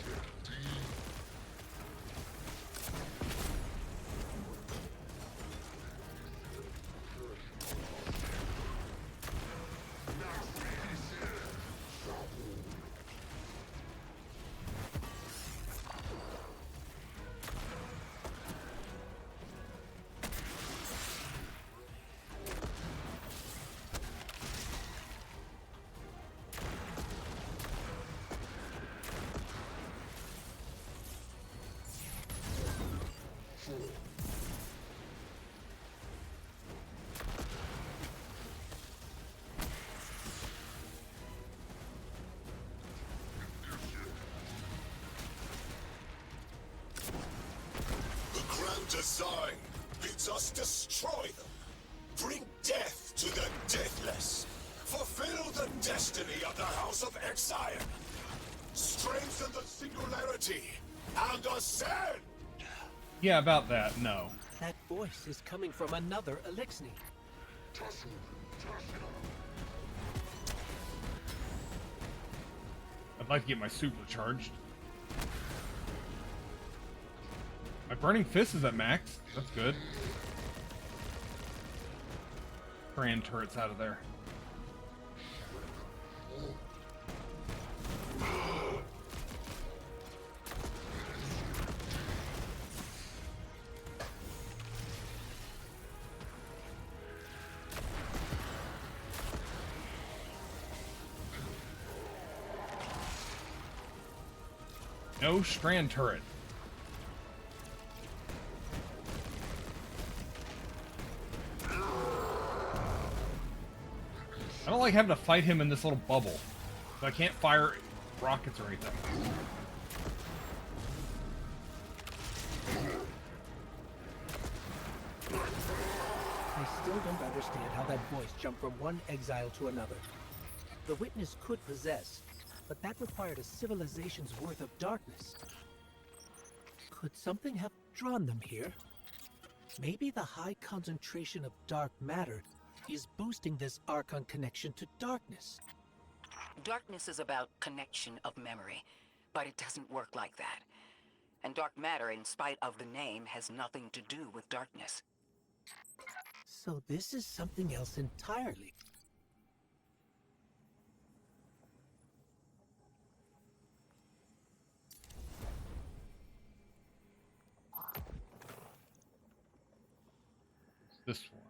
Design bids us destroy them, bring death to the deathless, fulfill the destiny of the House of Exile, strengthen the singularity, and ascend! Yeah, about that, no. That voice is coming from another Elixni. I'd like to get my supercharged. My Burning Fist is at max. That's good. Strand turrets out of there. No strand turret. I don't like having to fight him in this little bubble. So I can't fire rockets or anything. I still don't understand how that voice jumped from one exile to another. The Witness could possess, but that required a civilization's worth of darkness. Could something have drawn them here? Maybe the high concentration of dark matter is boosting this Archon connection to darkness. Darkness is about connection of memory, but it doesn't work like that. And dark matter, in spite of the name, has nothing to do with darkness. So this is something else entirely. This one.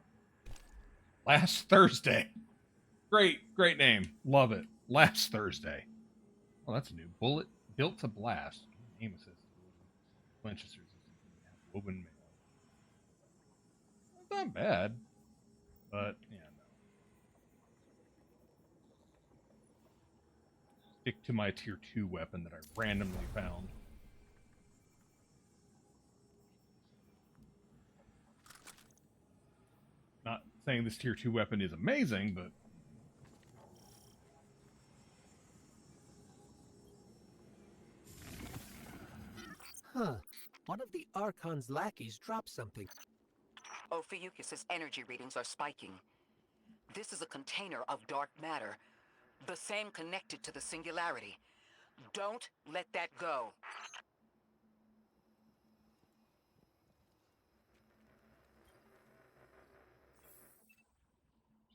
Last Thursday. Great name. Love it. Last Thursday. Oh, that's new. Bullet built to blast. Aim assist. Winchester woven mail. That's not bad. But yeah, no. Stick to my tier 2 weapon that I randomly found. Not saying this tier 2 weapon is amazing, but Huh. One of the Archon's lackeys dropped something. Ophiuchus's energy readings are spiking. This is a container of dark matter, the same connected to the Singularity. Don't let that go.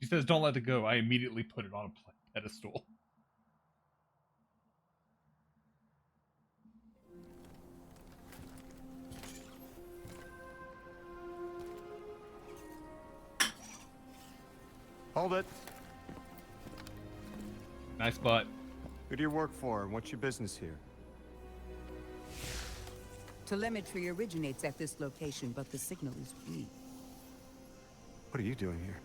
she says don't let it go. I immediately put it on a pedestal. Hold it. Nice butt. Who do you work for, and what's your business here? Telemetry originates at this location, but the signal is weak. What are you doing here?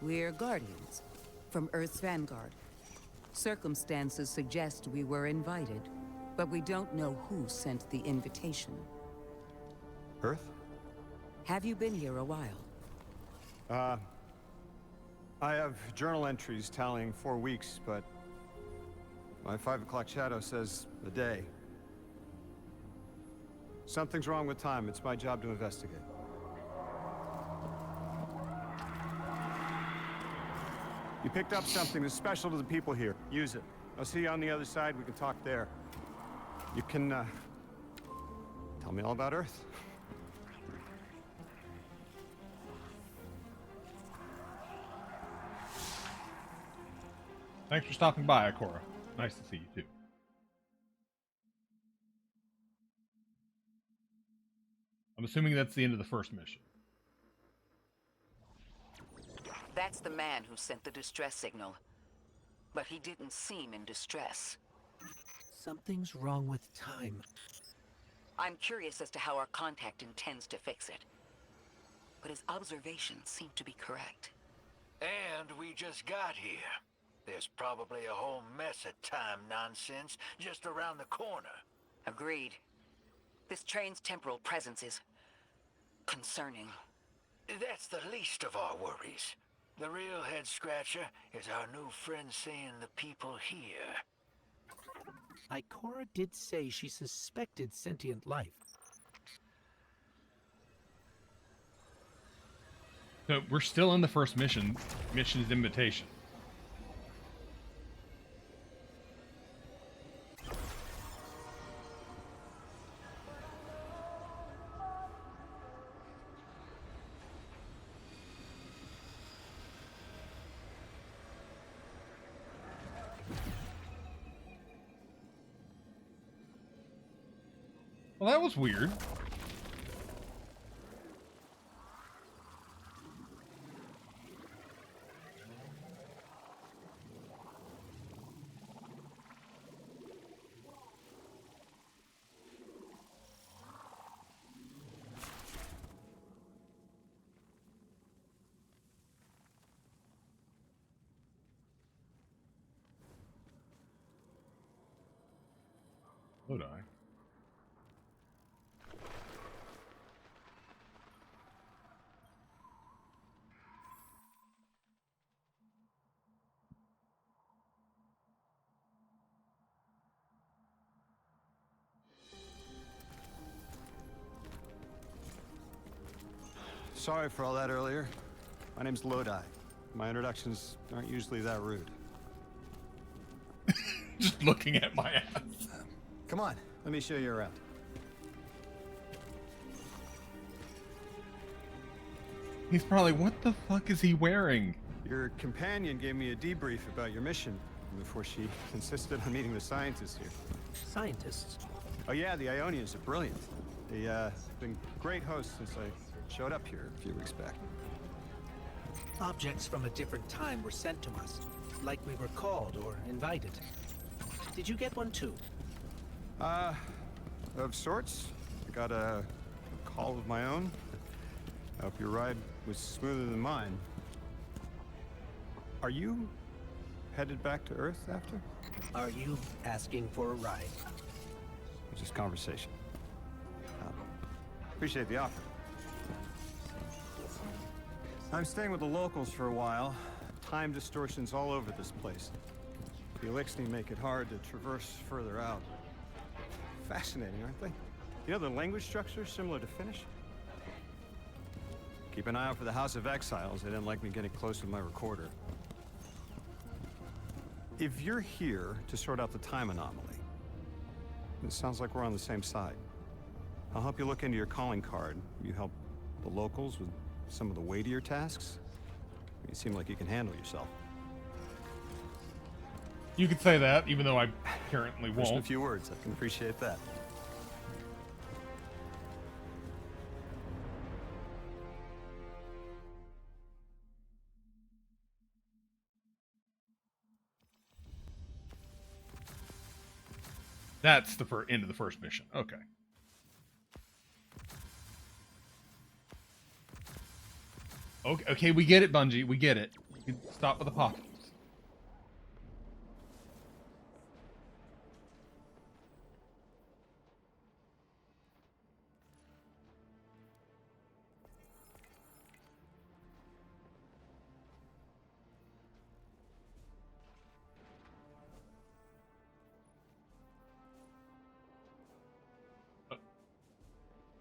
We're Guardians, from Earth's Vanguard. Circumstances suggest we were invited, but we don't know who sent the invitation. Earth? Have you been here a while? I have journal entries tallying 4 weeks, but my 5 o'clock shadow says a day. Something's wrong with time. It's my job to investigate. You picked up something that's special to the people here. Use it. I'll see you on the other side. We can talk there. You can, tell me all about Earth. Thanks for stopping by, Ikora. Nice to see you too. I'm assuming that's the end of the first mission. That's the man who sent the distress signal. But he didn't seem in distress. Something's wrong with time. I'm curious as to how our contact intends to fix it. But his observations seem to be correct. And we just got here. There's probably a whole mess of time nonsense just around the corner. Agreed. This train's temporal presence is concerning. That's the least of our worries. The real head-scratcher is our new friend seeing the people here. Ikora did say she suspected sentient life. So we're still in the first mission. Mission's invitation. Well, that was weird. Lodi. Sorry for all that earlier. My name's Lodi. My introductions aren't usually that rude. Just looking at my ass. Come on, let me show you around. He's probably, what the fuck is he wearing? Your companion gave me a debrief about your mission before she insisted on meeting the scientists here. Scientists? Oh yeah, the Ionians are brilliant. They've been great hosts since I showed up here a few weeks back. Objects from a different time were sent to us, like we were called or invited. Did you get one too? Of sorts. I got a call of my own. I hope your ride was smoother than mine. Are you headed back to Earth after? Are you asking for a ride? Just conversation. Appreciate the offer. I'm staying with the locals for a while. Time distortions all over this place. The Elixni make it hard to traverse further out. Fascinating, aren't they? You know, the language structure is similar to Finnish. Keep an eye out for the House of Exiles. They didn't like me getting close with my recorder. If you're here to sort out the time anomaly, it sounds like we're on the same side. I'll help you look into your calling card. You help the locals with some of the weightier tasks. You seem like you can handle yourself. You could say that, even though I currently Just a won't. few words. I can appreciate that. That's the end of the first mission. Okay. Okay, we get it, Bungie. We get it. You can stop with the pockets.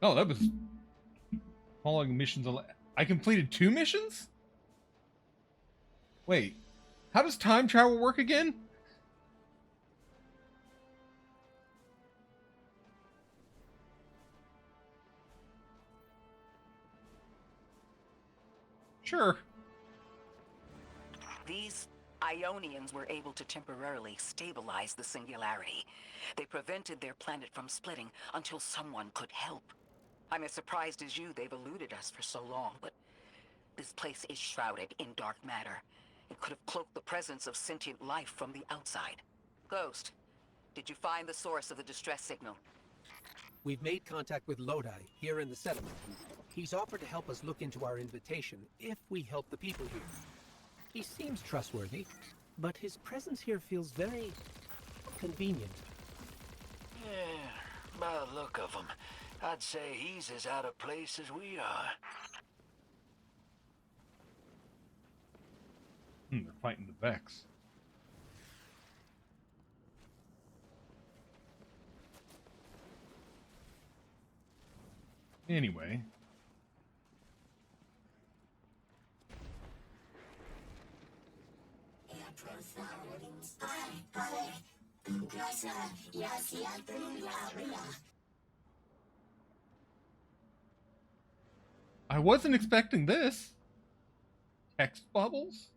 Oh, that was following missions. I completed 2 missions? Wait, how does time travel work again? Sure. These Ionians were able to temporarily stabilize the singularity. They prevented their planet from splitting until someone could help. I'm as surprised as you they've eluded us for so long, but this place is shrouded in dark matter. It could have cloaked the presence of sentient life from the outside. Ghost, did you find the source of the distress signal? We've made contact with Lodi, here in the settlement. He's offered to help us look into our invitation, if we help the people here. He seems trustworthy, but his presence here feels very convenient. Yeah, by the look of him, I'd say he's as out of place as we are. They're fighting the Vex. Anyway. I wasn't expecting this. Text bubbles?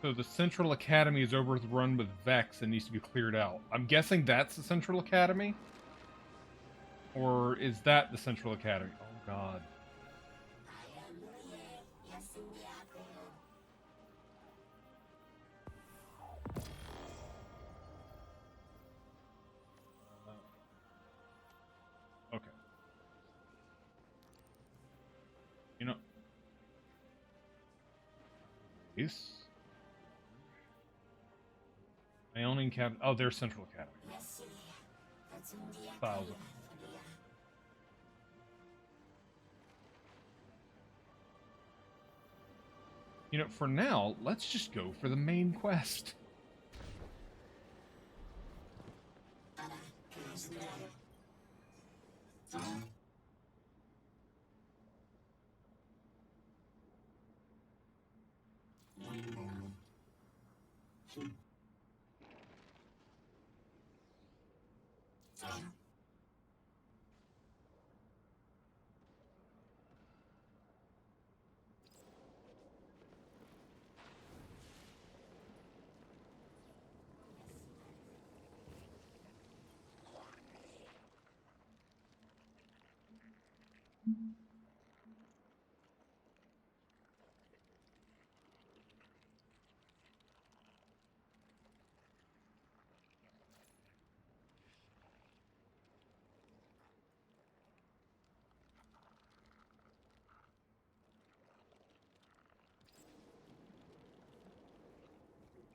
So the Central Academy is overrun with Vex and needs to be cleared out. I'm guessing that's the Central Academy? Or is that the Central Academy? Oh god. Okay. You know... Is... Ionian Academy. Oh, there's Central Academy. 1,000. You know, for now, let's just go for the main quest.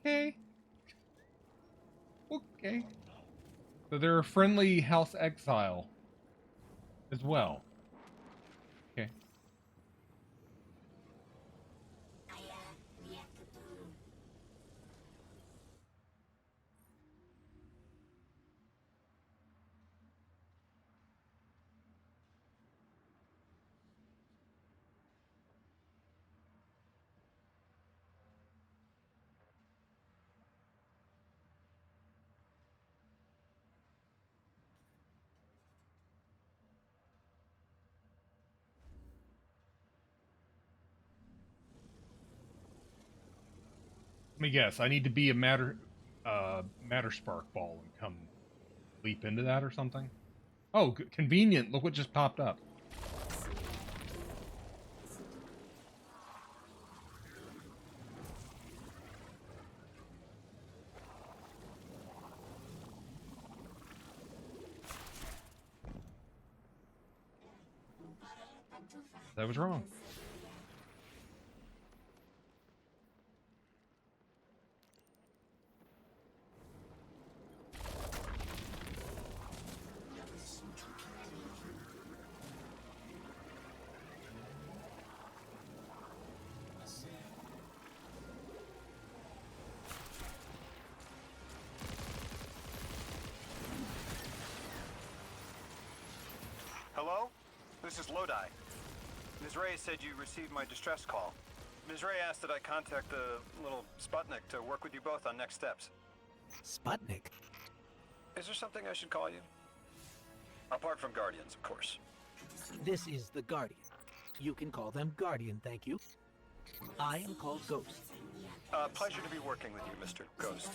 Okay. Okay. So they're a friendly House Exile as well. Okay. Let me guess. I need to be a matter spark ball and come leap into that or something. Oh, convenient. Look what just popped up. That was wrong. Hello? This is Lodi. Ms. Ray said you received my distress call. Ms. Ray asked that I contact the little Sputnik to work with you both on next steps. Sputnik? Is there something I should call you? Apart from Guardians, of course. This is the Guardian. You can call them Guardian, thank you. I am called Ghost. Pleasure to be working with you, Mr. Ghost.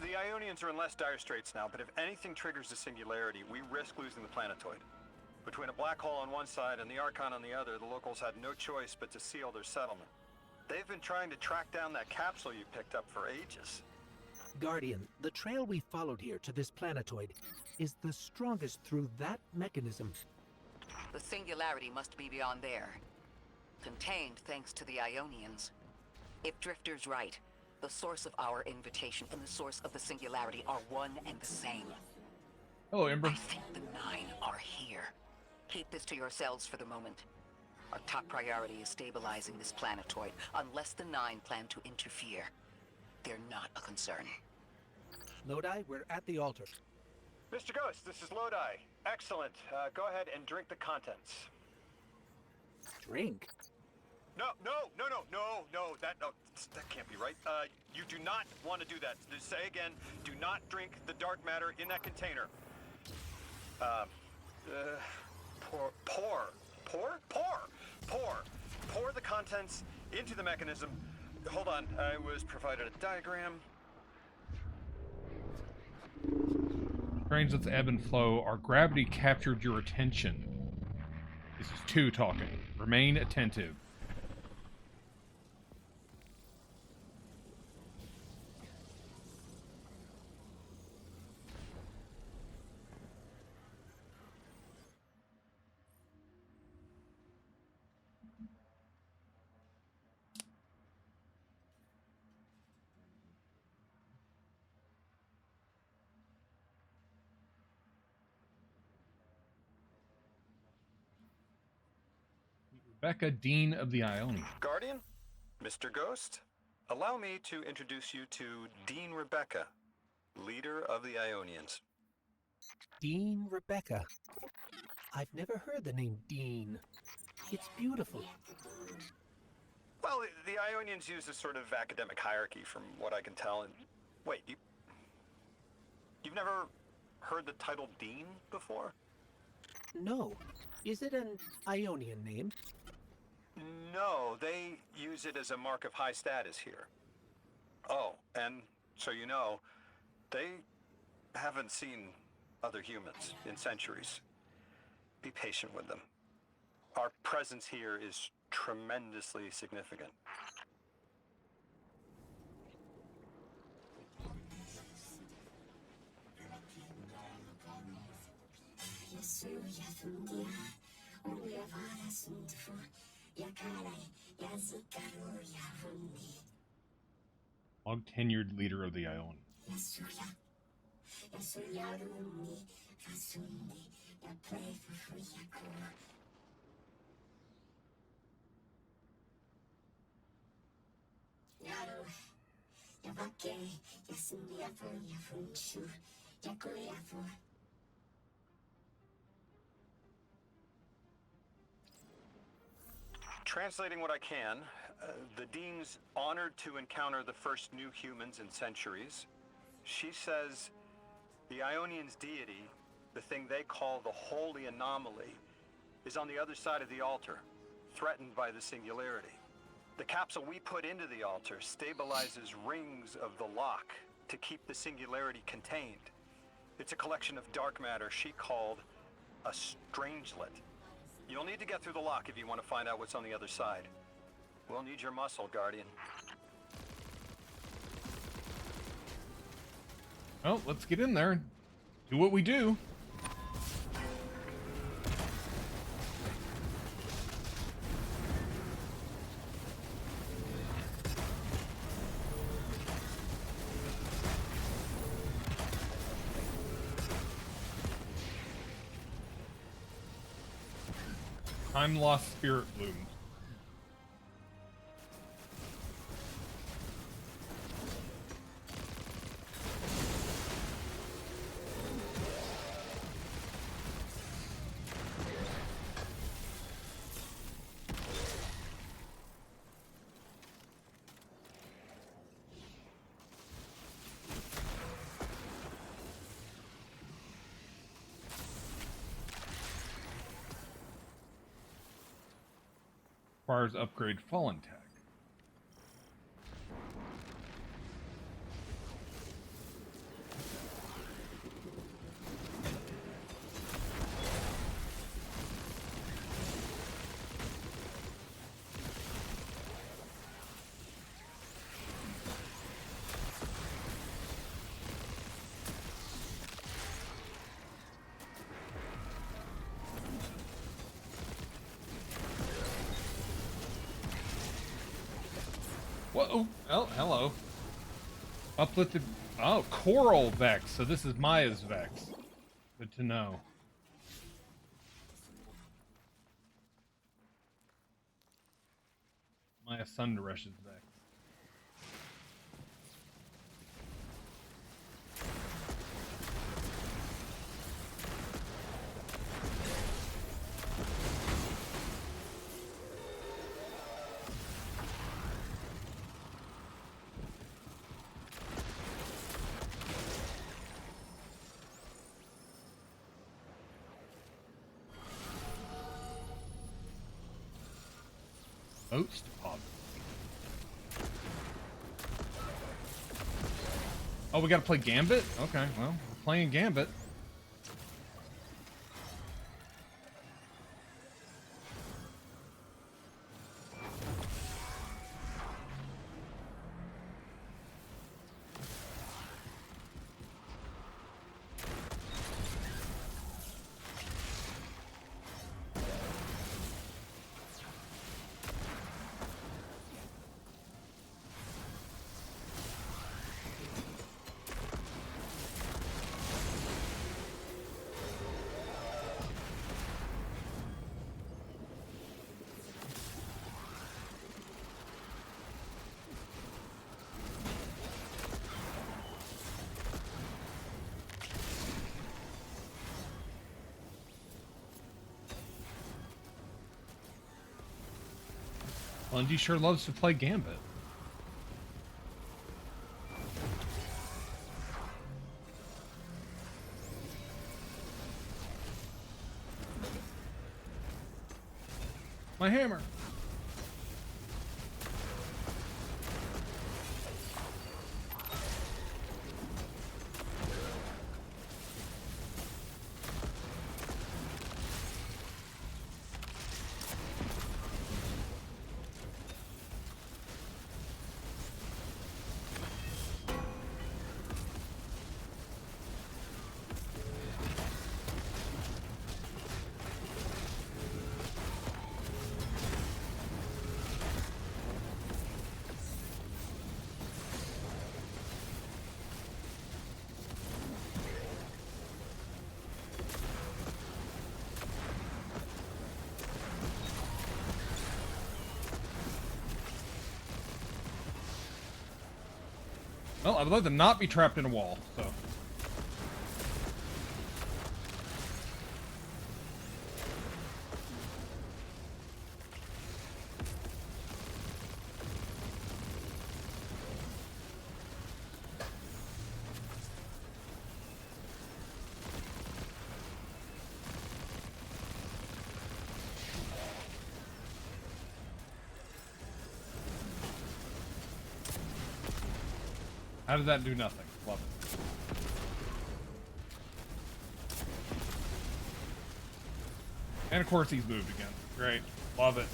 The Ionians are in less dire straits now, but if anything triggers the singularity, we risk losing the planetoid. Between a black hole on one side and the Archon on the other, the locals had no choice but to seal their settlement. They've been trying to track down that capsule you picked up for ages. Guardian, the trail we followed here to this planetoid is the strongest through that mechanism. The singularity must be beyond there. Contained thanks to the Ionians. If Drifter's right, the source of our invitation and the source of the singularity are one and the same. Hello, Ember. I think the Nine are here. Keep this to yourselves for the moment. Our top priority is stabilizing this planetoid, unless the Nine plan to interfere. They're not a concern. Lodi, we're at the altar. Mr. Ghost, this is Lodi. Excellent. Go ahead and drink the contents. Drink? No, that can't be right. You do not want to do that. Just say again, do not drink the dark matter in that container. Pour the contents into the mechanism. Hold on, I was provided a diagram. Trains with ebb and flow. Our gravity captured your attention. This is 2 talking. Remain attentive. Rebecca, Dean of the Ionians. Guardian, Mr. Ghost, allow me to introduce you to Dean Rebecca, leader of the Ionians. Dean Rebecca. I've never heard the name Dean. It's beautiful. Well, the Ionians use a sort of academic hierarchy from what I can tell. And wait, you've never heard the title Dean before? No. Is it an Ionian name? No, they use it as a mark of high status here. Oh, and so you know, they haven't seen other humans in centuries. Be patient with them. Our presence here is tremendously significant. Long tenured leader of the Ionians. Translating what I can, the Dean's honored to encounter the first new humans in centuries. She says the Ionians' deity, the thing they call the Holy Anomaly, is on the other side of the altar, threatened by the singularity. The capsule we put into the altar stabilizes rings of the lock to keep the singularity contained. It's a collection of dark matter she called a strangelet. You'll need to get through the lock if you want to find out what's on the other side. We'll need your muscle, Guardian. Well, let's get in there and do what we do. Time lost spirit blooms. Requires upgrade fallen tag. Whoa! Oh, hello. Uplifted. Oh, Coral Vex. So this is Maya's Vex. Good to know. Maya Sunderesh's Vex. Oats deposit. Oh, we gotta play Gambit? Okay, well, we're playing Gambit. Bungie sure loves to play Gambit. My hammer. Well, I would like to not be trapped in a wall, so. How did that do nothing? Love it. And of course he's moved again. Great. Love it.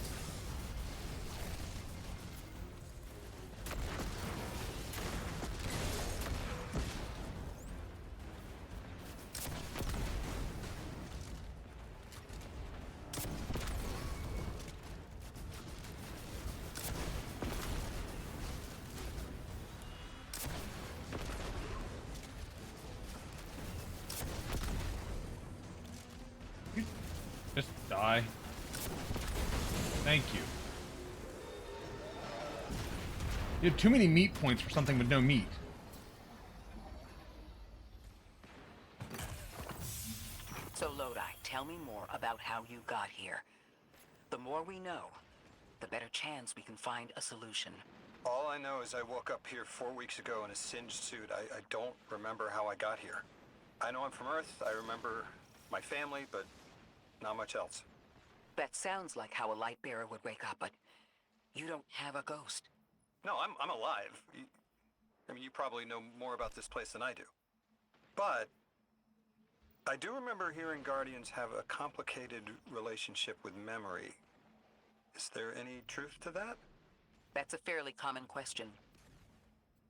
Just die. Thank you. You had too many meat points for something with no meat. So Lodi, tell me more about how you got here. The more we know, the better chance we can find a solution. All I know is I woke up here 4 weeks ago in a singed suit. I don't remember how I got here. I know I'm from Earth. I remember my family, but not much else. That sounds like how a light bearer would wake up, but you don't have a ghost. No, I'm alive. I mean, you probably know more about this place than I do. But I do remember hearing Guardians have a complicated relationship with memory. Is there any truth to that? That's a fairly common question.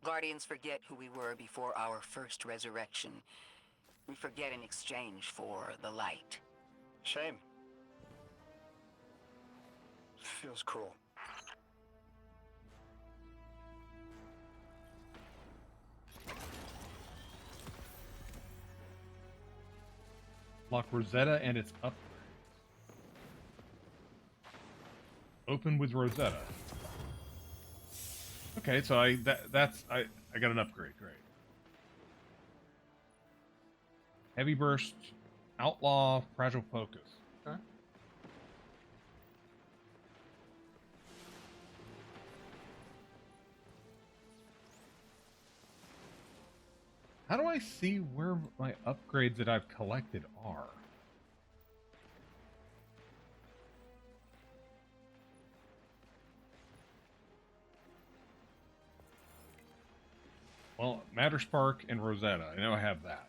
Guardians forget who we were before our first resurrection. We forget in exchange for the light. Shame. Feels cruel. Lock Rosetta and its upgrades. Open with Rosetta. Okay, so I got an upgrade. Great. Heavy burst, outlaw, fragile focus. Okay. How do I see where my upgrades that I've collected are? Well, Matter Spark and Rosetta. I know I have that.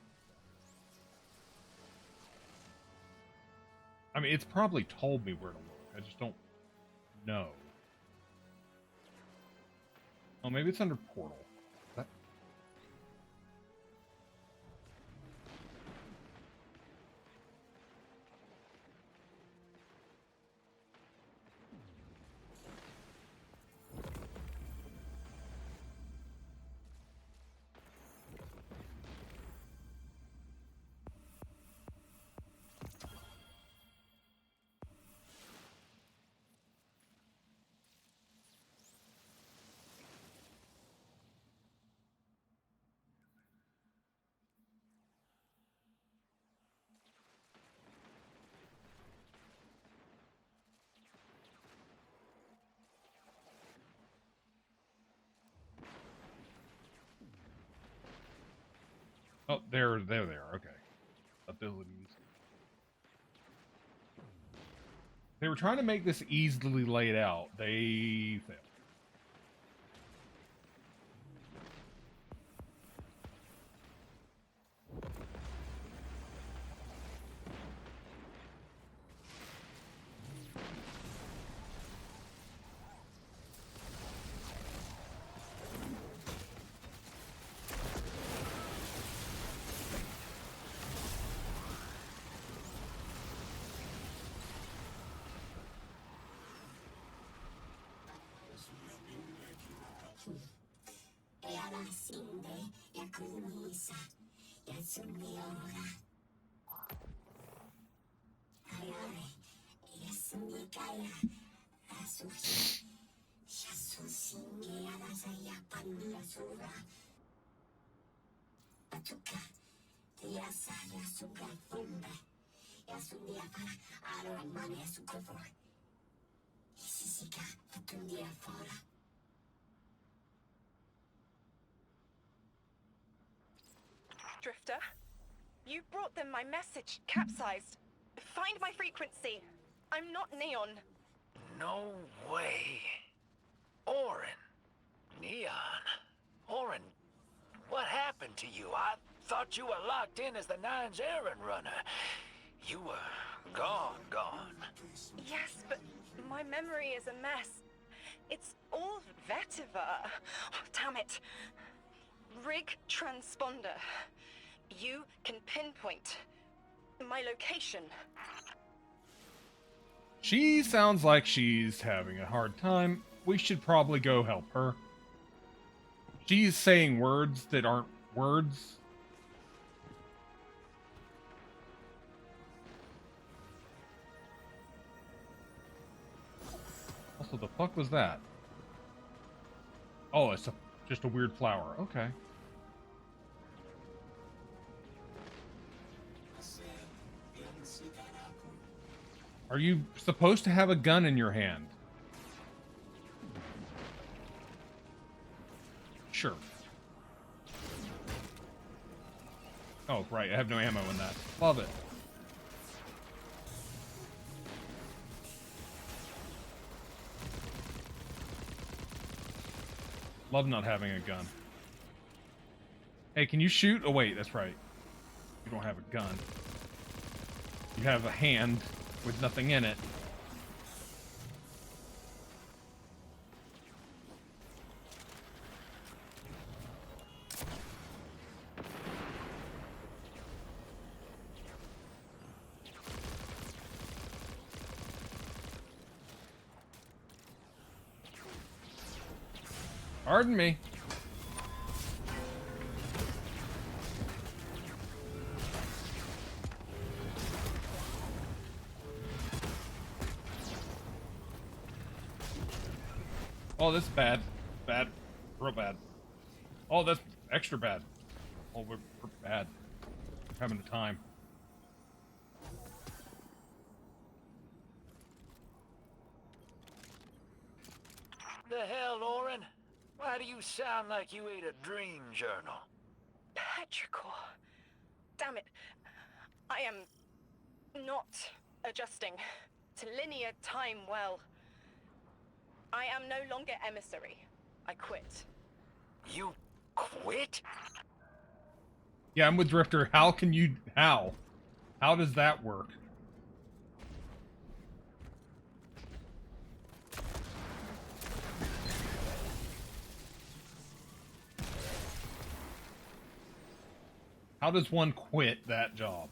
I mean, it's probably told me where to look. I just don't know. Oh, maybe it's under Portal. That... Oh, there they are. Okay. Abilities. They were trying to make this easily laid out. They failed. Drifter, you brought them my message, capsized. Find my frequency. I'm not Neon. No way. Orin. Neon. Orin. happened to you? I thought you were locked in as the Nine's errand runner. You were gone. Yes, but my memory is a mess. It's all vetiver. Oh, damn it. Rig transponder. You can pinpoint my location. She sounds like she's having a hard time. We should probably go help her. She's saying words that aren't words. Also, the fuck was that? Oh, it's just a weird flower. Okay. Are you supposed to have a gun in your hand? Sure. Oh, right. I have no ammo in that. Love it. Love not having a gun. Hey, can you shoot? Oh, wait. That's right. You don't have a gun. You have a hand with nothing in it. Pardon me. Oh, this is bad. Bad. Real bad. Oh, that's extra bad. Oh, we're bad. We're having a time. The hell, Orin? Why do you sound like you ate a dream journal? Petrichor. Damn it. I am not adjusting to linear time well. I am no longer emissary. I quit. You quit? Yeah, I'm with Drifter. How can you... How? How does that work? How does one quit that job?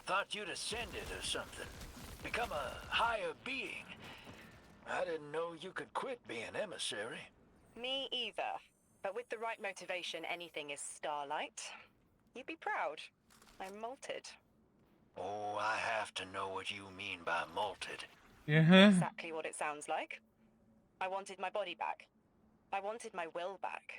Thought you'd ascended or something. Become a higher being. I didn't know you could quit being emissary. Me either. But with the right motivation, anything is Starlight. You'd be proud. I'm molted. Oh, I have to know what you mean by molted. Yeah. Exactly what it sounds like. I wanted my body back. I wanted my will back.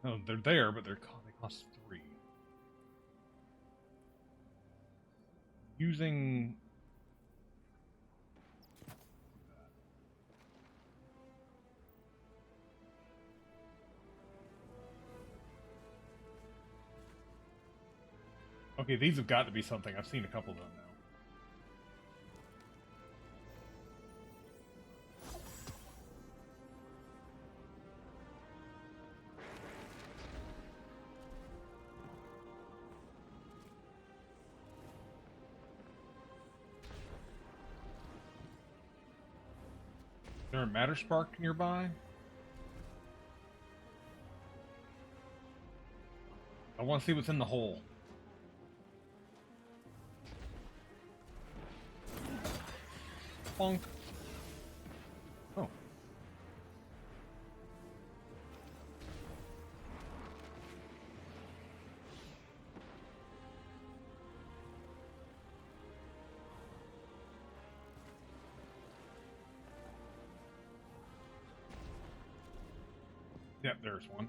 Oh, they're there, but they cost 3. Using... Okay, these have got to be something. I've seen a couple of them now. Is there a Matter Spark nearby? I want to see what's in the hole. Bonk. Oh. Yep, there's one.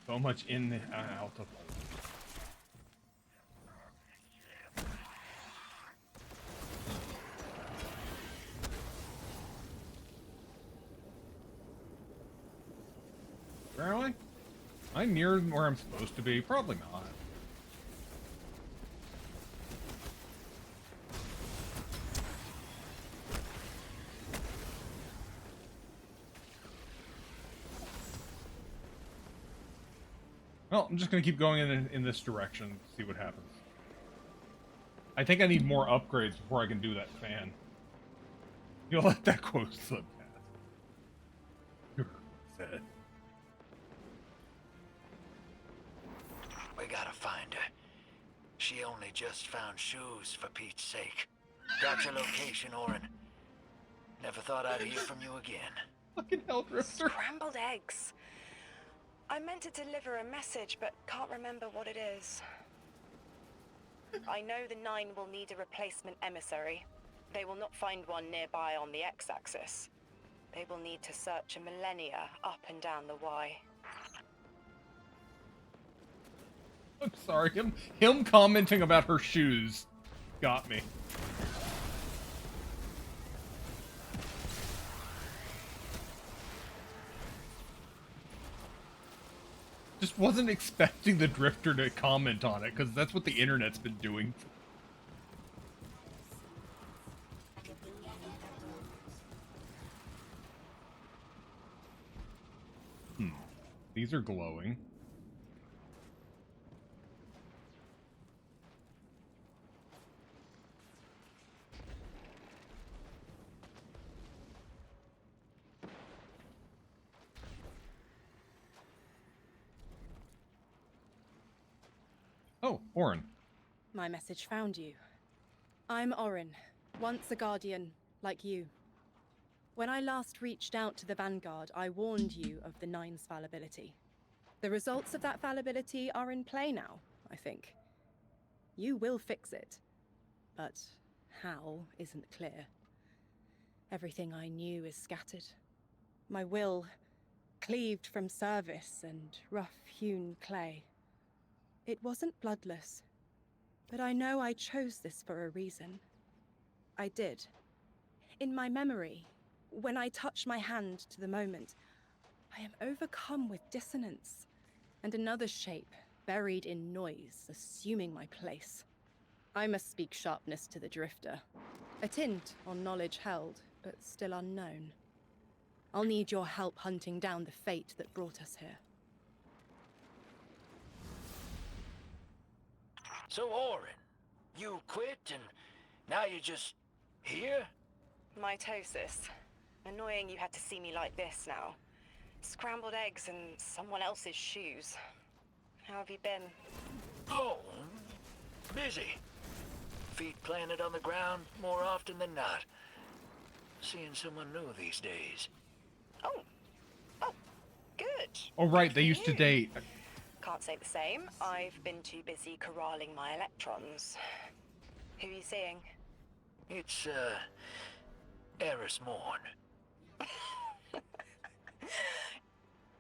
So much in the out of. Where am I? Am I near where I'm supposed to be? Probably not. Well, I'm just gonna keep going in this direction, see what happens. I think I need more upgrades before I can do that fan. You'll let that quote slip past. Said. We gotta find her. She only just found shoes, for Pete's sake. Got your location, Orin. Never thought I'd hear from you again. Fucking hell, Drifter. Scrambled eggs. I meant to deliver a message, but can't remember what it is. I know the Nine will need a replacement emissary. They will not find one nearby on the X-axis. They will need to search a millennia up and down the Y. I'm sorry, him commenting about her shoes got me. Just wasn't expecting the Drifter to comment on it, because that's what the internet's been doing. These are glowing. Oh, Orin. My message found you. I'm Orin, once a Guardian, like you. When I last reached out to the Vanguard, I warned you of the Nine's fallibility. The results of that fallibility are in play now, I think. You will fix it, but how isn't clear. Everything I knew is scattered. My will cleaved from service and rough-hewn clay. It wasn't bloodless, but I know I chose this for a reason. I did. In my memory, when I touched my hand to the moment, I am overcome with dissonance, and another shape, buried in noise, assuming my place. I must speak sharpness to the drifter. A tint on knowledge held, but still unknown. I'll need your help hunting down the fate that brought us here. So, Orin, you quit and now you're just here? Mitosis. Annoying you had to see me like this now. Scrambled eggs in someone else's shoes. How have you been? Oh, busy. Feet planted on the ground more often than not. Seeing someone new these days. Oh, good. Oh, right, they used to date. Can't say the same. I've been too busy corralling my electrons. Who are you seeing? It's, Eris Morn.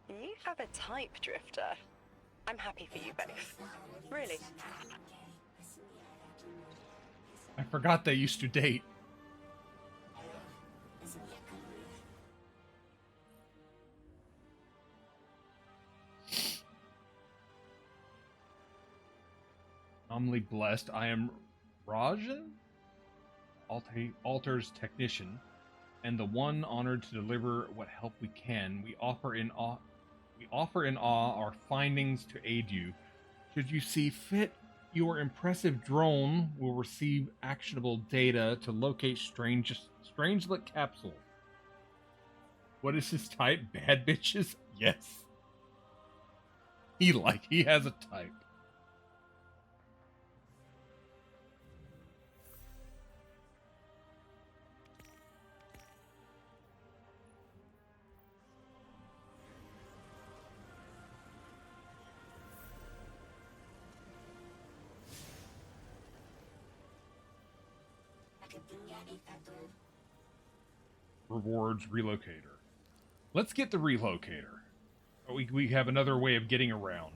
You have a type, Drifter. I'm happy for you both. Really. I forgot they used to date. Anomaly blessed. I am Rajan, Altar's technician, and the one honored to deliver what help we can. We offer in awe our findings to aid you. Should you see fit, your impressive drone will receive actionable data to locate Strangelet capsule. What is his type? Bad bitches? Yes. He has a type. Rewards relocator. Let's get the relocator. We have another way of getting around.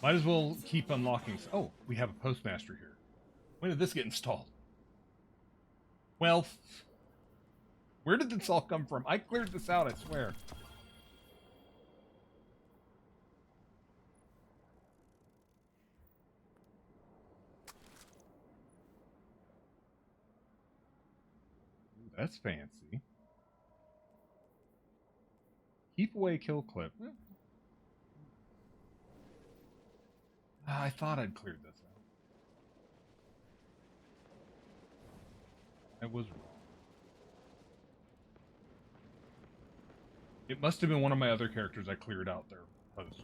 Might as well keep unlocking. Oh, we have a postmaster here. When did this get installed? Well, where did this all come from? I cleared this out, I swear. That's fancy. Keep away kill clip. I thought I'd cleared this out. I was wrong. It must have been one of my other characters I cleared out there post.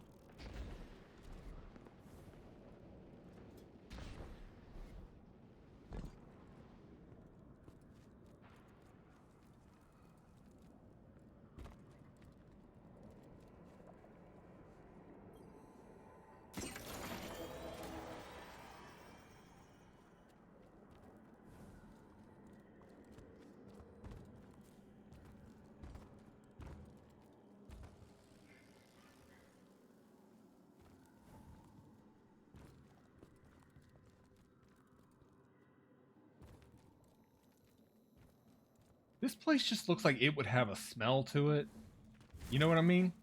This place just looks like it would have a smell to it. You know what I mean?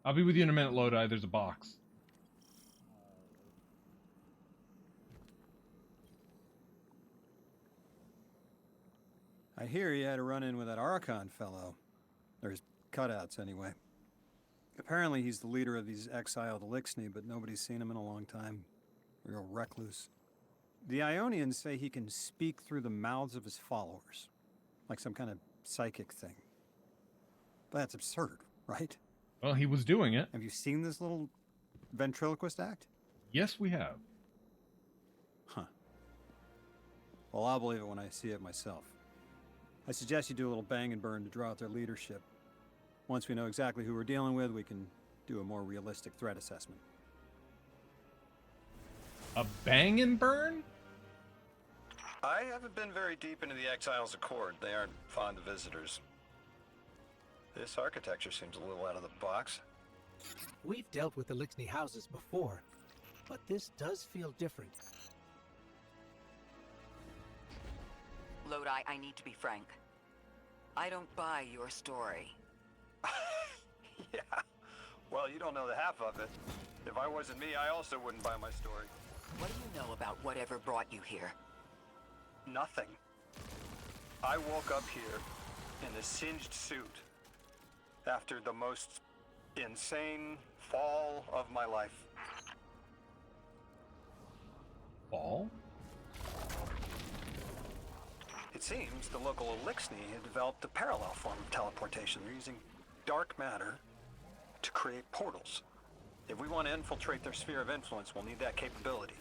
I'll be with you in a minute, Lodi. There's a box. I hear you had a run-in with that Archon fellow. Or his cutouts, anyway. Apparently he's the leader of these exiled Elixni, but nobody's seen him in a long time. Real recluse. The Ionians say he can speak through the mouths of his followers. Like some kind of psychic thing. But that's absurd, right? Well, he was doing it. Have you seen this little ventriloquist act? Yes, we have. Huh. Well, I'll believe it when I see it myself. I suggest you do a little bang and burn to draw out their leadership. Once we know exactly who we're dealing with, we can do a more realistic threat assessment. A bang and burn? I haven't been very deep into the Exiles Accord. They aren't fond of visitors. This architecture seems a little out of the box. We've dealt with Elixni houses before. but this does feel different. Lodi, I need to be frank. I don't buy your story. Yeah. Well, you don't know the half of it. If I wasn't me, I also wouldn't buy my story. What do you know about whatever brought you here? Nothing. I woke up here in a singed suit after the most insane fall of my life. Fall? It seems the local Elixni had developed a parallel form of teleportation. They're using dark matter to create portals. If we want to infiltrate their sphere of influence, we'll need that capability.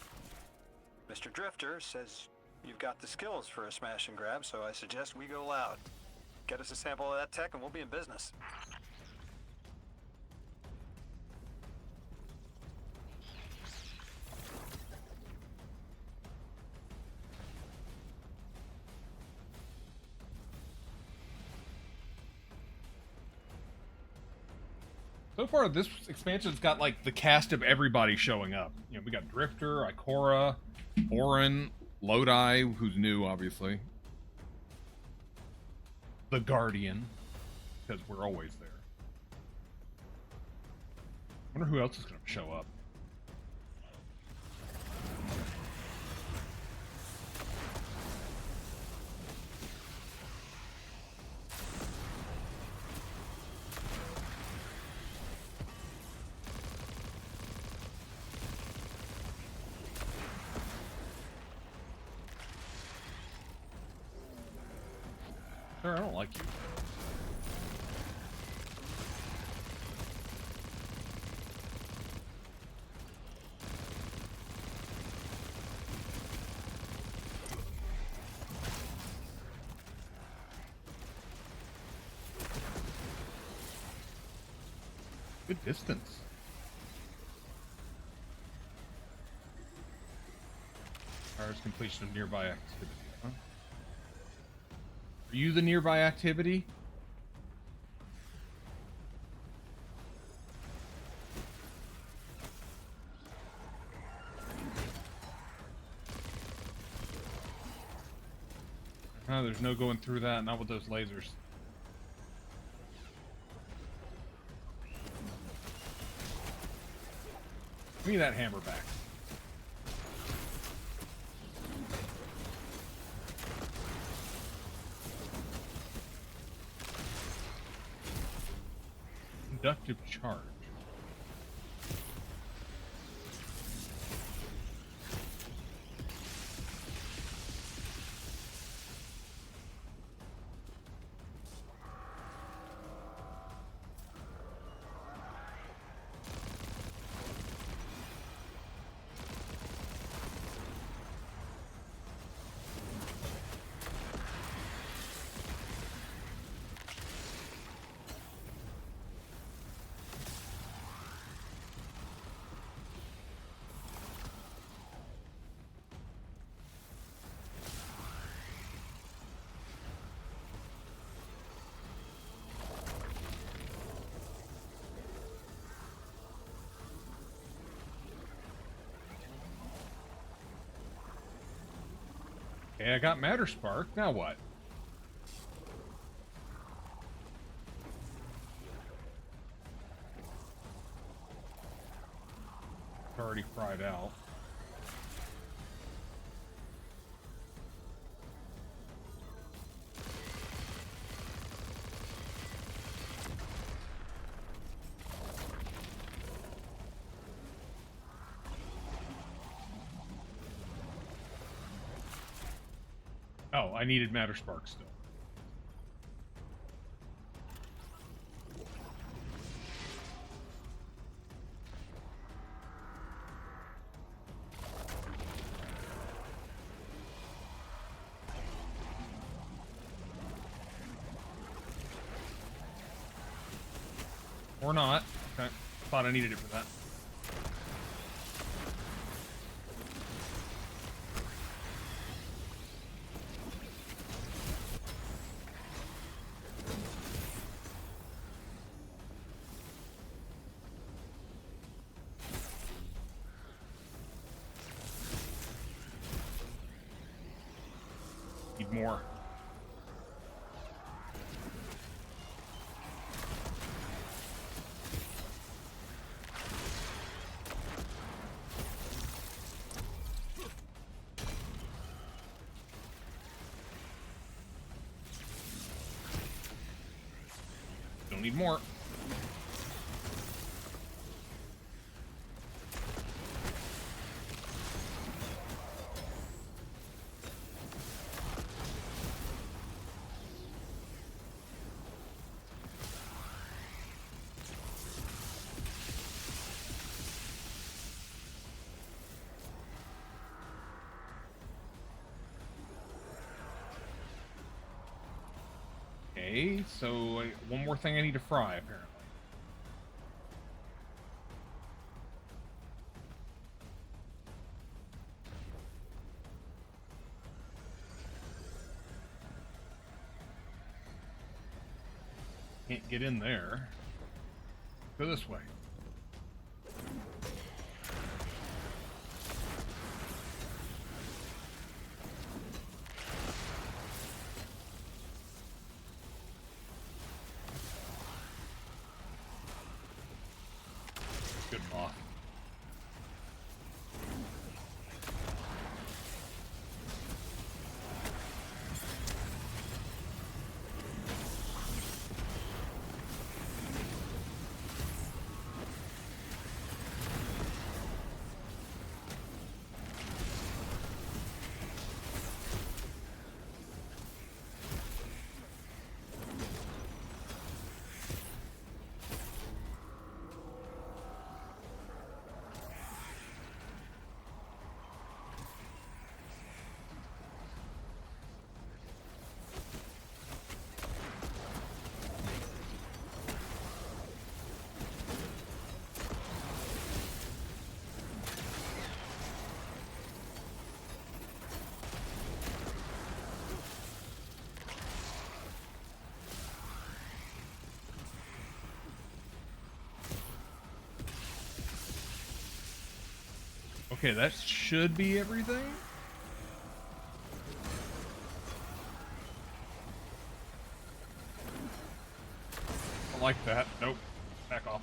Mr. Drifter says you've got the skills for a smash and grab, so I suggest we go loud. Get us a sample of that tech and we'll be in business. So far, this expansion's got like the cast of everybody showing up. You know, we got Drifter, Ikora, Orin, Lodi, who's new, obviously. The Guardian, because we're always there. I wonder who else is going to show up. Sir, I don't like you. Good distance. Requires completion of nearby activity, huh? Are you the nearby activity? No, there's no going through that, not with those lasers. Give me that hammer back. Conductive charge. Okay, I got Matter Spark. Now what? It's already fried out. Oh, I needed Matter Spark still. Or not. Okay. Thought I needed it for that. more. Don't need more. Okay, so one more thing I need to fry, apparently. Can't get in there. Go this way. Good moth. Okay, that should be everything. I like that. Nope. Back off.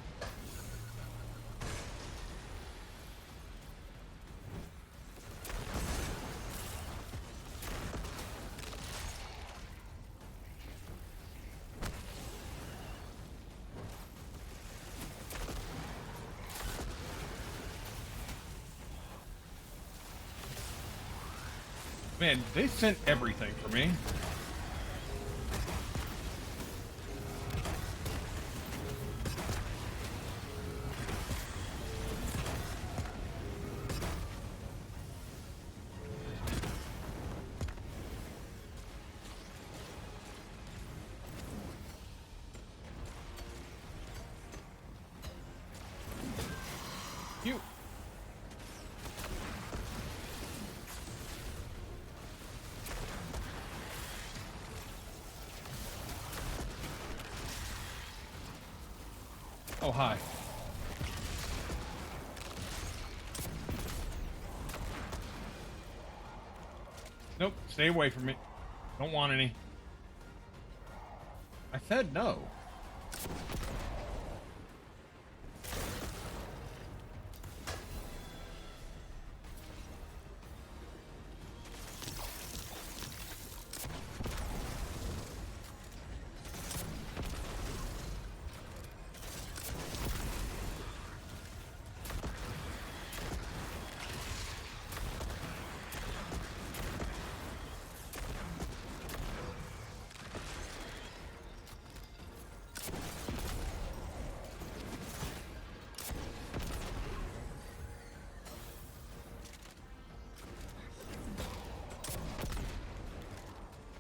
Man, they sent everything for me. You. Oh, hi. Nope, stay away from me. Don't want any. I said no.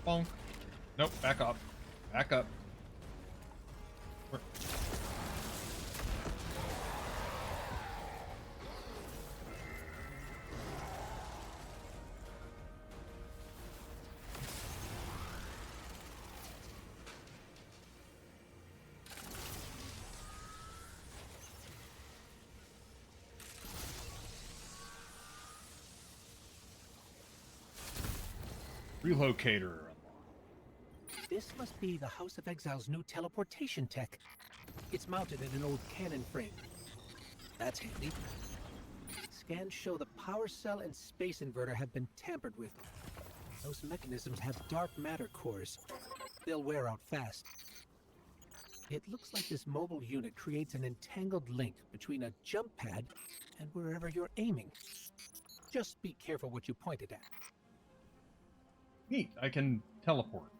Bonk. Nope, back up. Back up. Where- Relocator. This must be the House of Exile's new teleportation tech. It's mounted in an old cannon frame. That's handy. Scans show the power cell and space inverter have been tampered with. Those mechanisms have dark matter cores. They'll wear out fast. It looks like this mobile unit creates an entangled link between a jump pad and wherever you're aiming. Just be careful what you point it at. Neat, I can teleport.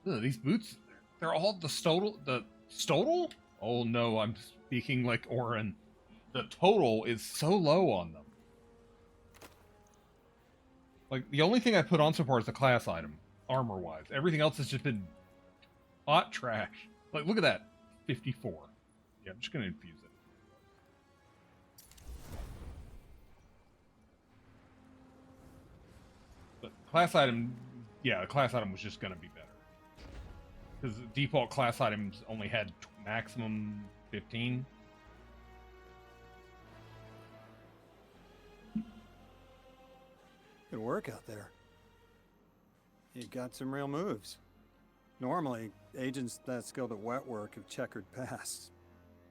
Ugh, these boots, they're all the Stodal? Oh no, I'm speaking like Orin. The total is so low on them. Like, the only thing I put on so far is the class item, armor-wise. Everything else has just been hot trash. Like, look at that. 54. Yeah, I'm just going to infuse it. But class item, yeah, the class item was just going to be better. Because the default class items only had maximum 15. Good work out there. You got some real moves. Normally, agents that skilled at wet work have checkered pasts.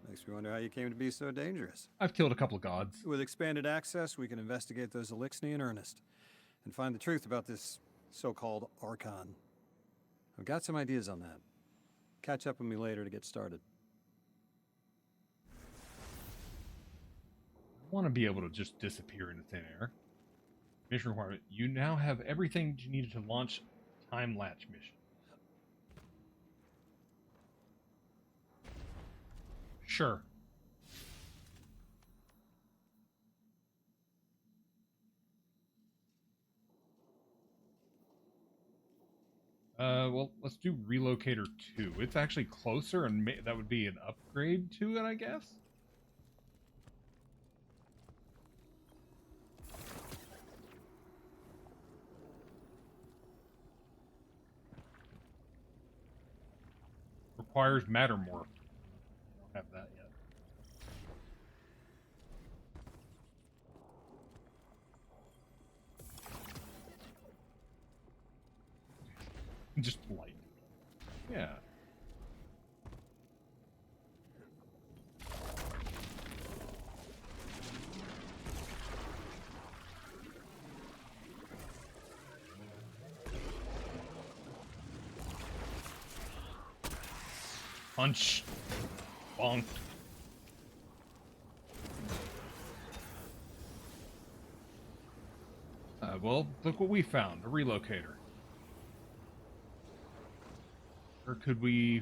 Makes me wonder how you came to be so dangerous. I've killed a couple of gods. With expanded access, we can investigate those Elixni in earnest and find the truth about this so-called Archon. I've got some ideas on that. Catch up with me later to get started. I want to be able to just disappear into thin air. Mission requirement. You now have everything you needed to launch Time Latch mission. Sure. Well, let's do Relocator 2. It's actually closer, and that would be an upgrade to it, I guess? Requires Mattermorph. Don't have that yet. Just light. Yeah. Punch. Bonk. Well, look what we found. A relocator. Or could we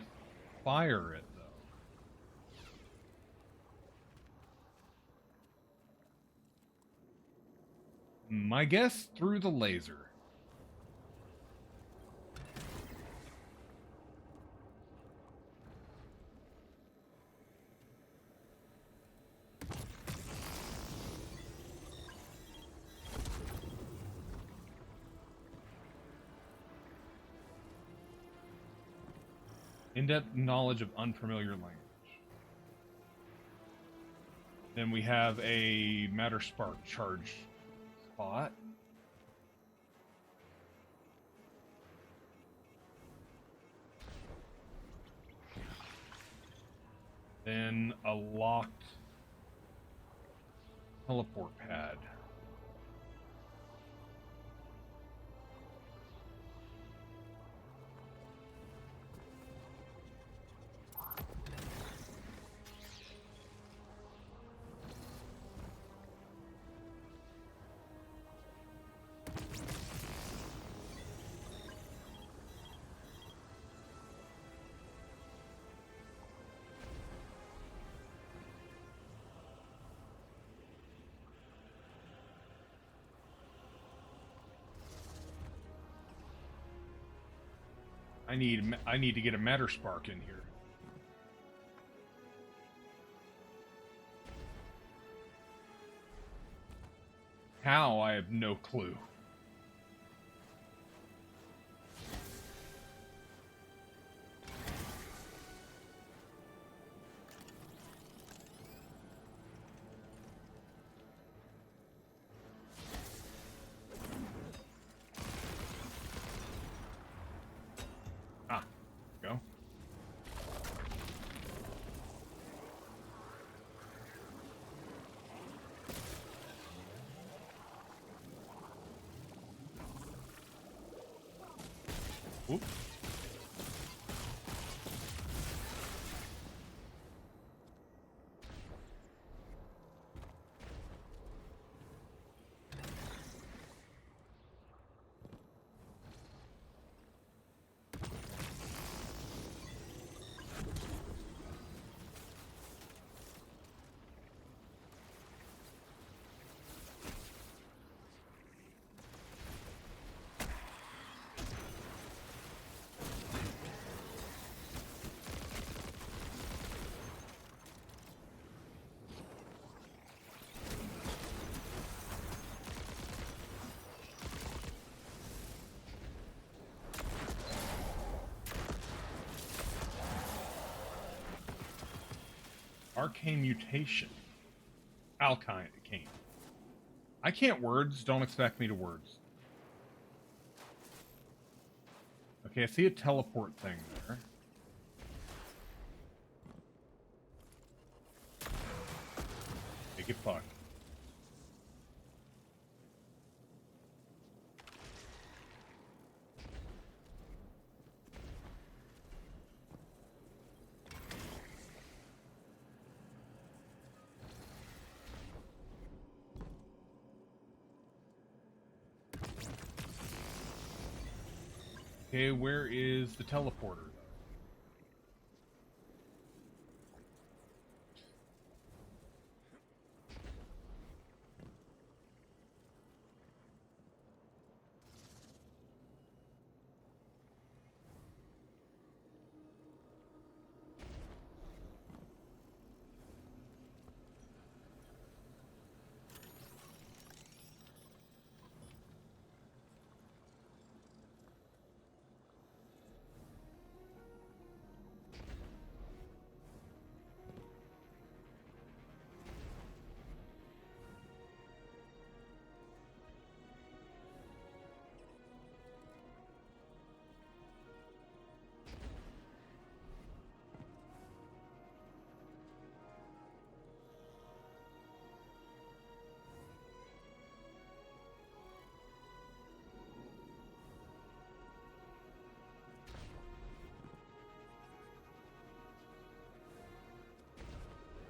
fire it, though? My guess, through the laser. In-depth knowledge of unfamiliar language. Then we have a Matter Spark charge spot. Then a locked teleport pad. I need to get a Matter Spark in here. How? I have no clue. Whoop. Arcane mutation. Alkine cane. I can't words, don't expect me to words. Okay, I see a teleport thing there. Okay, get fucked. Okay, where is the teleporter?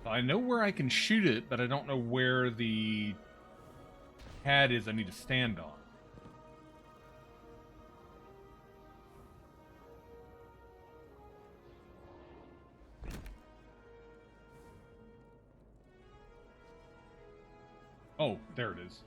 I know where I can shoot it, but I don't know where the pad is I need to stand on. Oh, there it is.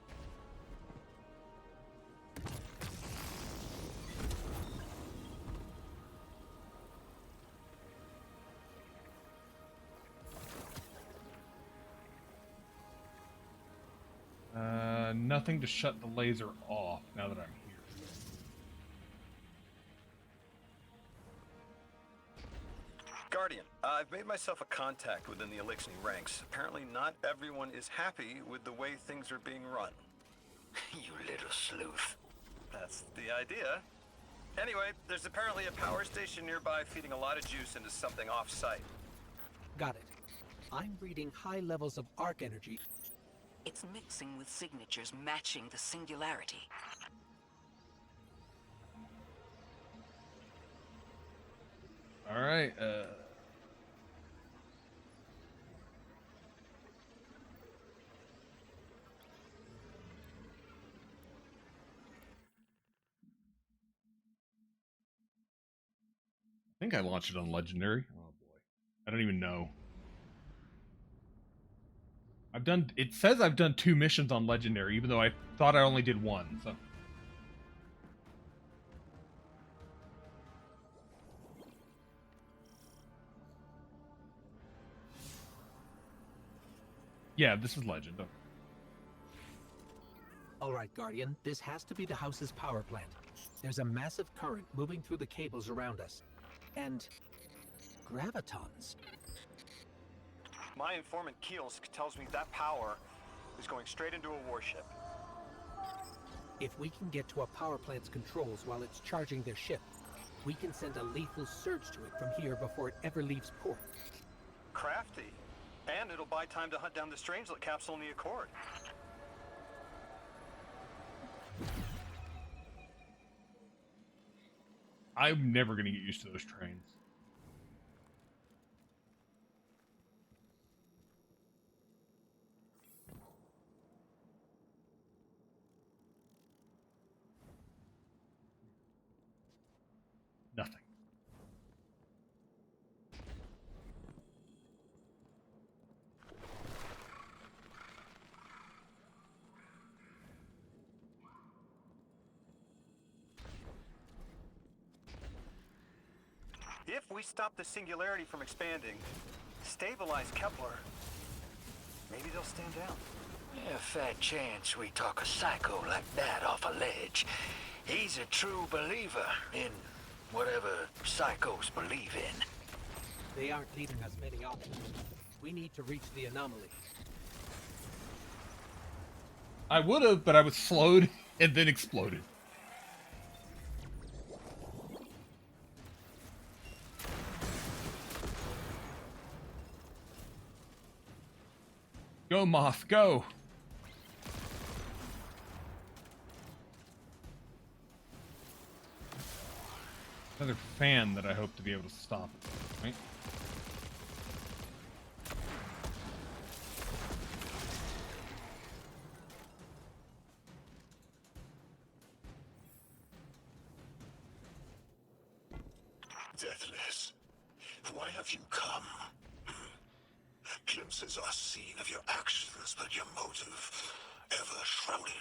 Nothing to shut the laser off now that I'm here. Guardian, I've made myself a contact within the Elixni ranks. Apparently not everyone is happy with the way things are being run. You little sleuth. That's the idea. Anyway, there's apparently a power station nearby feeding a lot of juice into something off-site. Got it. I'm reading high levels of arc energy. It's mixing with signatures matching the singularity. All right. I think I launched it on Legendary. Oh boy. I don't even know. It says I've done 2 missions on Legendary, even though I thought I only did 1, so. Yeah, this is Legend. Okay. All right, Guardian, this has to be the house's power plant. There's a massive current moving through the cables around us. And gravitons. My informant Kielsk tells me that power is going straight into a warship. If we can get to a power plant's controls while it's charging their ship, we can send a lethal surge to it from here before it ever leaves port. Crafty. And it'll buy time to hunt down the Strangelet capsule in the Accord. I'm never gonna get used to those trains. Nothing. If we stop the singularity from expanding, stabilize Kepler, maybe they'll stand down. A fat chance we talk a psycho like that off a ledge. He's a true believer in whatever psychos believe in. They aren't leaving us many options. We need to reach the anomaly. I would have, but I was slowed and then exploded. Go, Moth, go! Another fan that I hope to be able to stop at this point. Deathless, why have you come? Glimpses are seen of your actions, but your motive ever shrouded.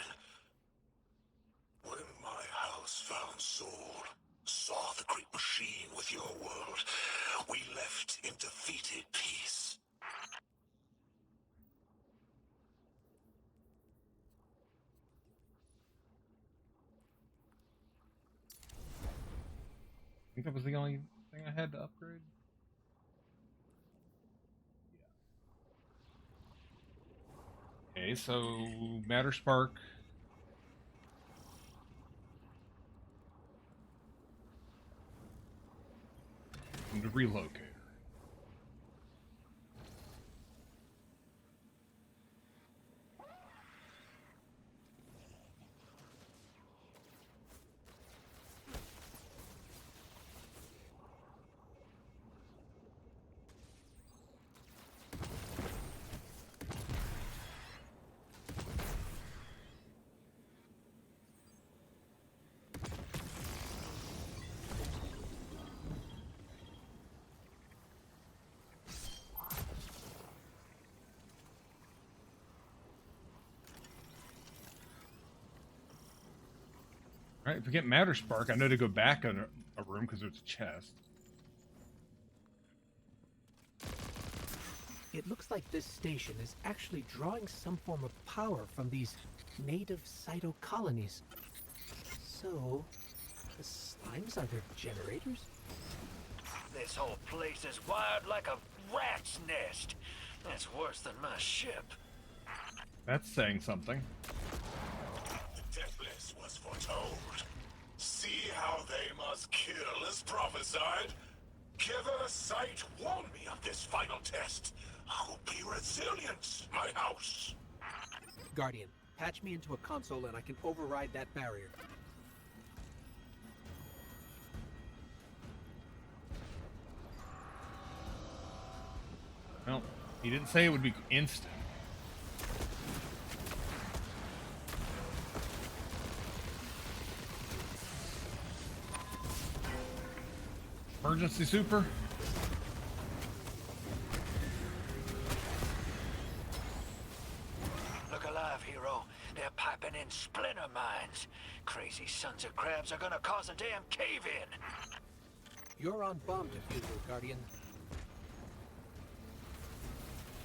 When my house found Soul, saw the great machine with your world, we left in defeated peace. I think that was the only thing I had to upgrade. Okay, so Matter Spark. And the relocator. Alright, if we get Matter Spark, I know to go back in a room because there's a chest. It looks like this station is actually drawing some form of power from these native cytocolonies. So, the slimes are their generators? This whole place is wired like a rat's nest. That's worse than my ship. That's saying something. The Deathless was foretold. See how they must kill as prophesied. Kiver Sight warned me of this final test. I'll be resilient, my house. Guardian, patch me into a console and I can override that barrier. Well, he didn't say it would be instant. Emergency super. Look alive, hero. They're piping in splinter mines. Crazy sons of crabs are gonna cause a damn cave-in. You're on bomb defusal, Guardian.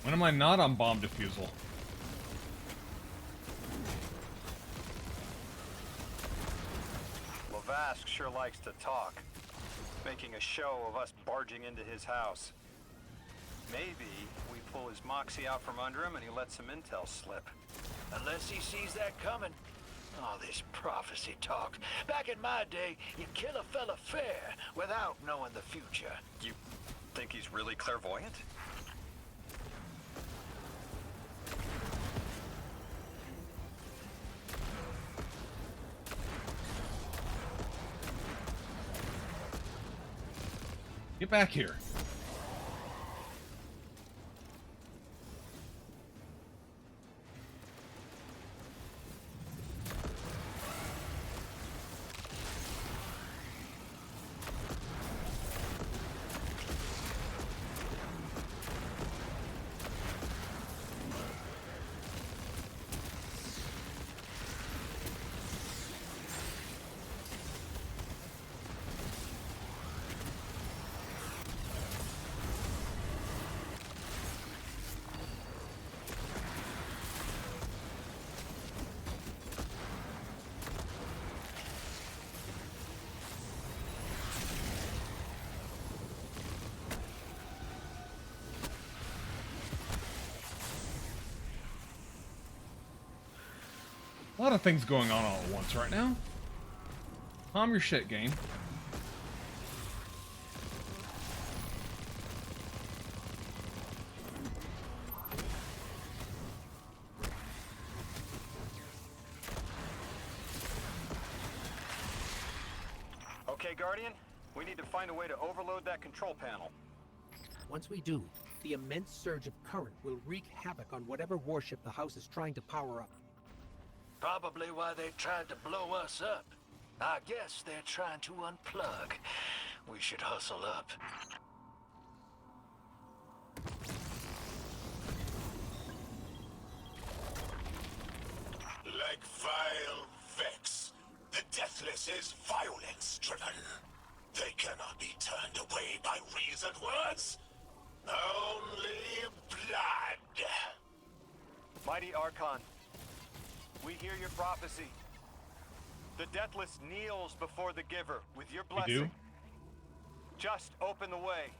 When am I not on bomb defusal? Lavask sure likes to talk, making a show of us barging into his house. Maybe we pull his moxie out from under him and he lets some intel slip. Unless he sees that coming. All this prophecy talk. Back in my day, you kill a fella fair without knowing the future. You think he's really clairvoyant? Get back here. A lot of things going on all at once right now. Calm your shit, game. Okay, Guardian, we need to find a way to overload that control panel. Once we do, the immense surge of current will wreak havoc on whatever warship the house is trying to power up. Probably why they tried to blow us up. I guess they're trying to unplug. We should hustle up. Like vile Vex, the Deathless is violence-driven. They cannot be turned away by reasoned words. Only blood. Mighty Archon, we hear your prophecy. The Deathless kneels before the Giver with your blessing. do? Just open the way.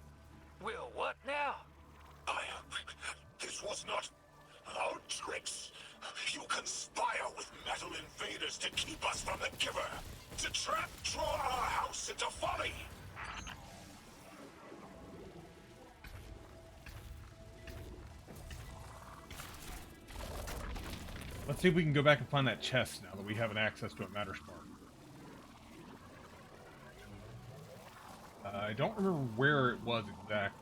Will what now? This was not our tricks. You conspire with metal invaders to keep us from the Giver. To draw our house into folly. Let's see if we can go back and find that chest now that we have an access to a matter spark. I don't remember where it was exactly.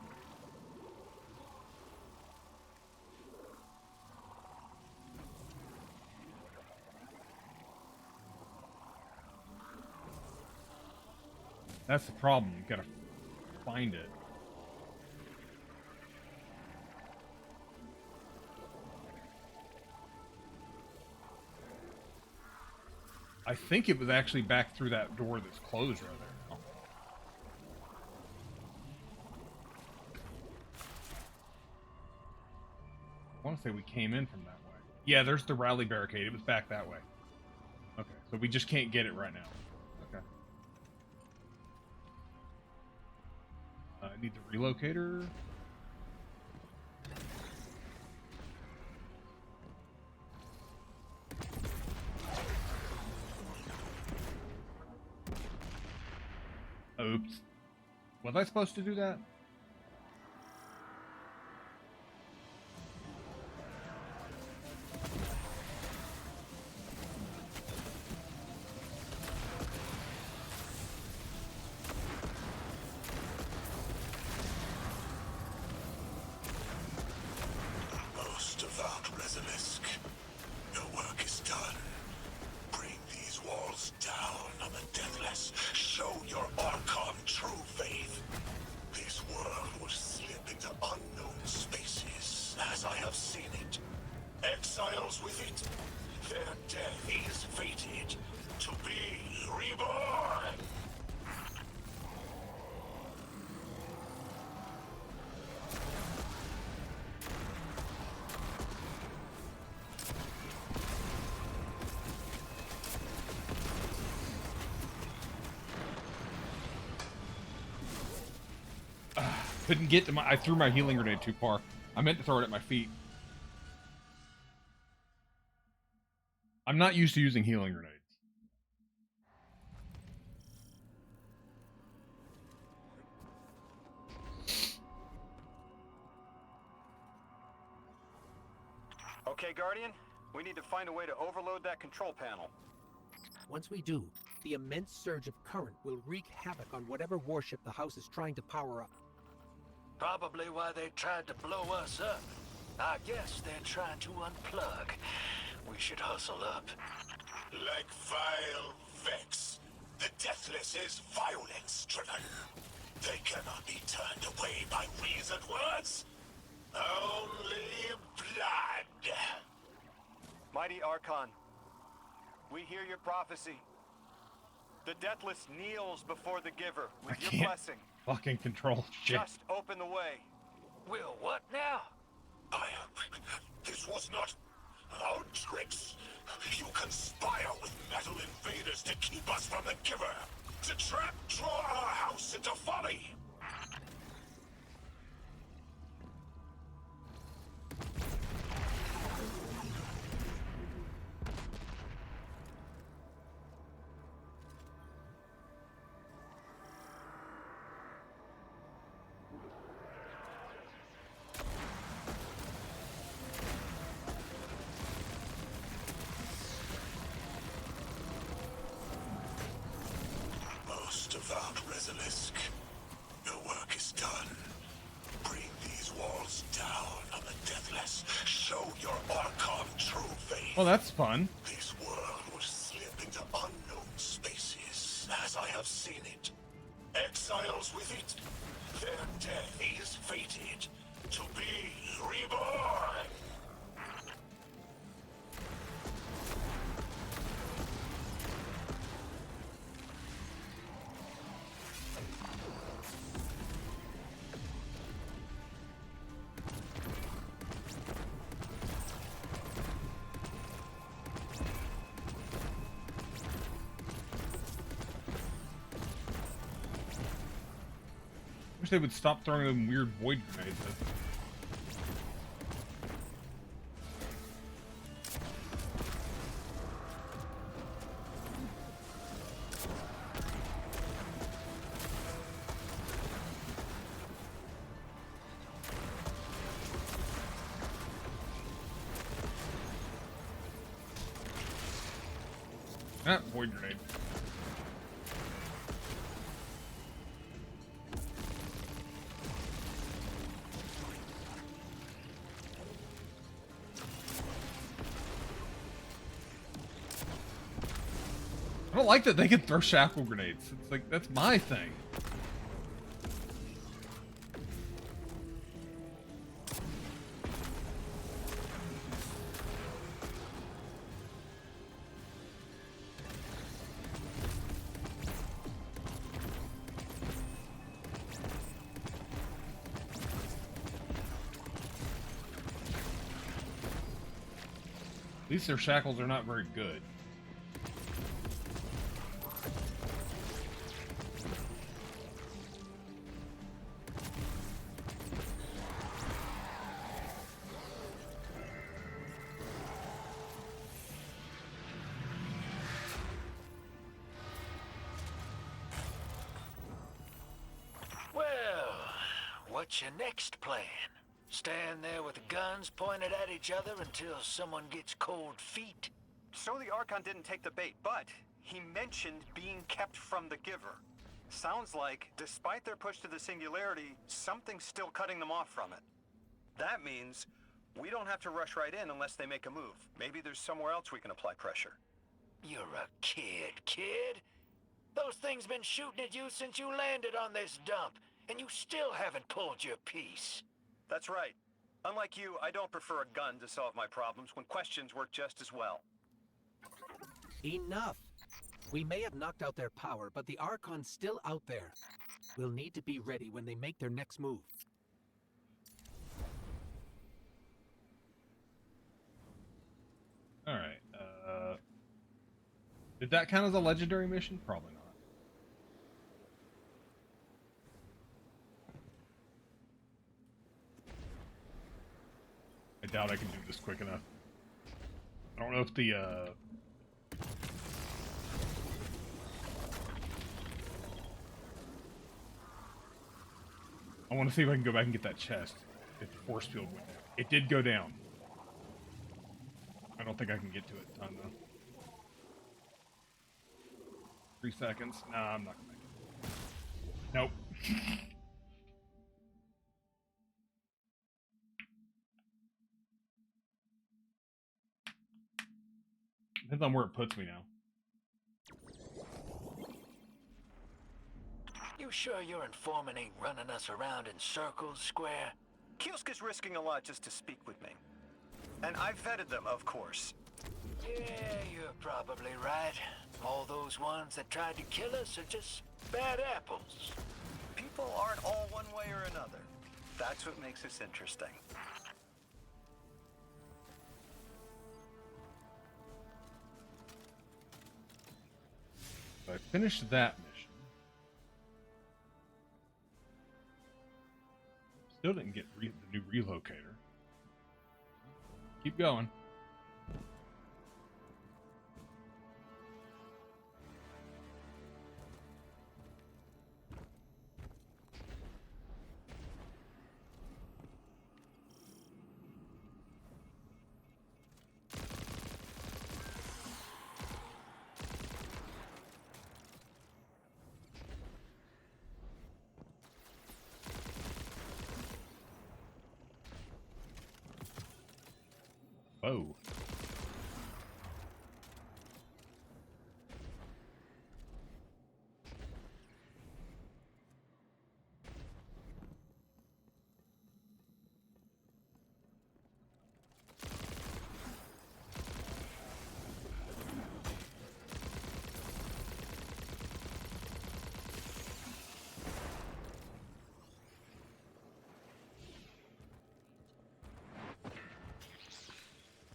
That's the problem. You gotta find it. I think it was actually back through that door that's closed right there. Oh. I want to say we came in from that way. Yeah, there's the rally barricade. It was back that way. Okay, so we just can't get it right now. Okay. I need the relocator. Oops. Was I supposed to do that? Most devout Resilisk, your work is done. Bring these walls down on the Deathless. Show your Archon true faith. This world will slip into unknown spaces, as I have seen it. Exiles with it. Their death is fated to be reborn. Couldn't get to my... I threw my healing grenade too far. I meant to throw it at my feet. I'm not used to using healing grenades. Okay, Guardian, we need to find a way to overload that control panel. Once we do, the immense surge of current will wreak havoc on whatever warship the house is trying to power up. Probably why they tried to blow us up. I guess they're trying to unplug. We should hustle up. Like vile Vex, the Deathless is violence-driven. They cannot be turned away by reasoned words. Only blood. Mighty Archon, we hear your prophecy. The Deathless kneels before the Giver with I your can't blessing. fucking control shit. Just open the way. Will what now? This was not our tricks. You conspire with metal invaders to keep us from the Giver. To draw our house into folly. Most devout Resilisk, your work is done. Bring these walls down on the Deathless. Show your Archon true faith. Well, that's fun. This world will slip into unknown spaces, as I have seen it. Exiles with it. Their death is fated to be reborn. Wish they would stop throwing them weird void grenades. Ah, void grenade. I don't like that they can throw shackle grenades. It's like, that's my thing. At least their shackles are not very good. Well, what's your next plan? Stand there with the guns pointed at each other until someone gets cold feet? So the Archon didn't take the bait, but he mentioned being kept from the Giver. Sounds like, despite their push to the Singularity, something's still cutting them off from it. That means we don't have to rush right in unless they make a move. Maybe there's somewhere else we can apply pressure. You're a kid. Those things been shooting at you since you landed on this dump, and you still haven't pulled your piece. That's right. Unlike you, I don't prefer a gun to solve my problems when questions work just as well. Enough! We may have knocked out their power, but the Archon's still out there. We'll need to be ready when they make their next move. Alright, did that count as a legendary mission? Probably not. I doubt I can do this quick enough. I don't know if the, I want to see if I can go back and get that chest. If the force field went down. It did go down. I don't think I can get to it in time, though. 3 seconds. Nah, I'm not gonna make it. Nope. Depends on where it puts me now. You sure your informant ain't running us around in circles, Square? Kiosk is risking a lot just to speak with me. And I vetted them, of course. Yeah, you're probably right. All those ones that tried to kill us are just bad apples. People aren't all one way or another. That's what makes us interesting. So I finished that mission. Still didn't get the new relocator. Keep going. Whoa.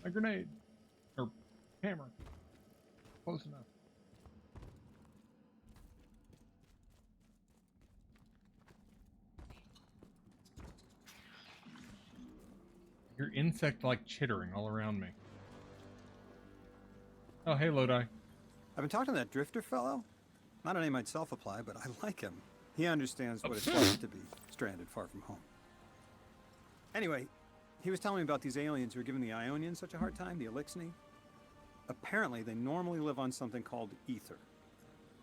A grenade. Or hammer. Close enough. Your insect-like chittering all around me. Oh, hey, Lodi. I've been talking to that drifter fellow. Not a name I'd self-apply, but I like him. He understands what it's like to be stranded far from home. Anyway, he was telling me about these aliens who are giving the Ionians such a hard time, the Elixni. Apparently, they normally live on something called ether.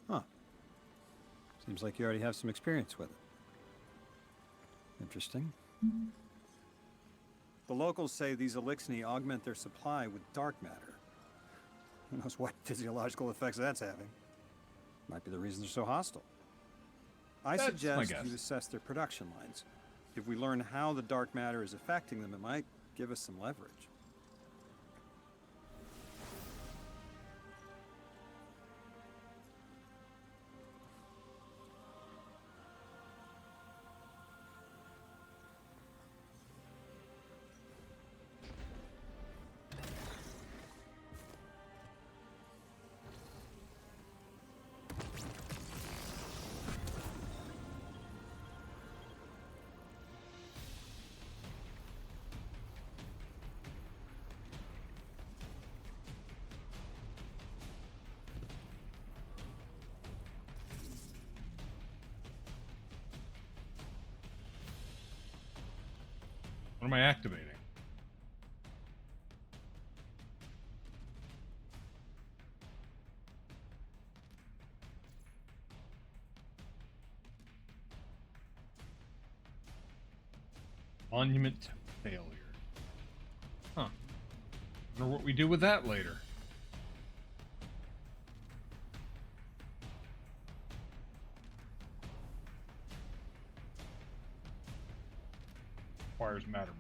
Huh. Seems like you already have some experience with it. Interesting. The locals say these Elixni augment their supply with dark matter. Who knows what physiological effects that's having. Might be the reason they're so hostile. I That's my suggest guess. you assess their production lines. If we learn how the dark matter is affecting them, it might give us some leverage. What am I activating? Monument failure. Huh. Wonder what we do with that later. Requires Mattermore.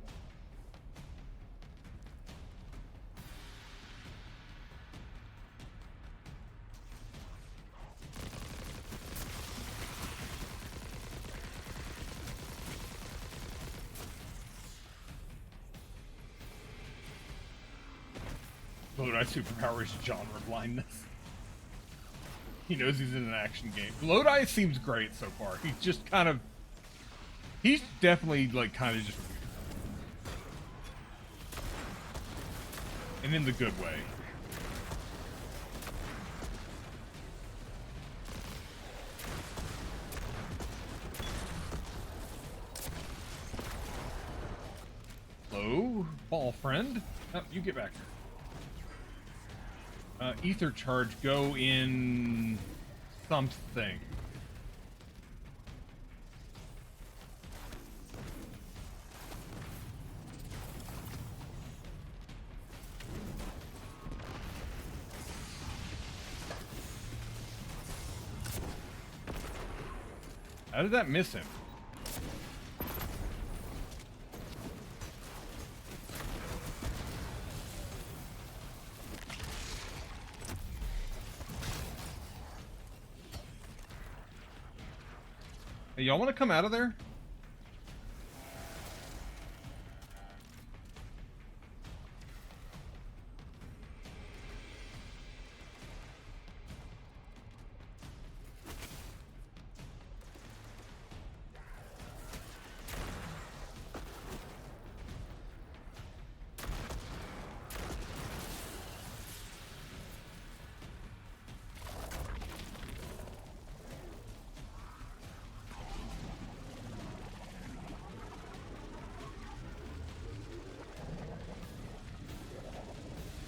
Lodi's superpower is genre blindness. He knows he's in an action game. Lodi seems great so far. He's just kind of... He's definitely, like, kind of just weird. And in the good way. Hello, ball friend. Oh, you get back here. Ether charge, go in something. How did that miss him? Hey, y'all want to come out of there?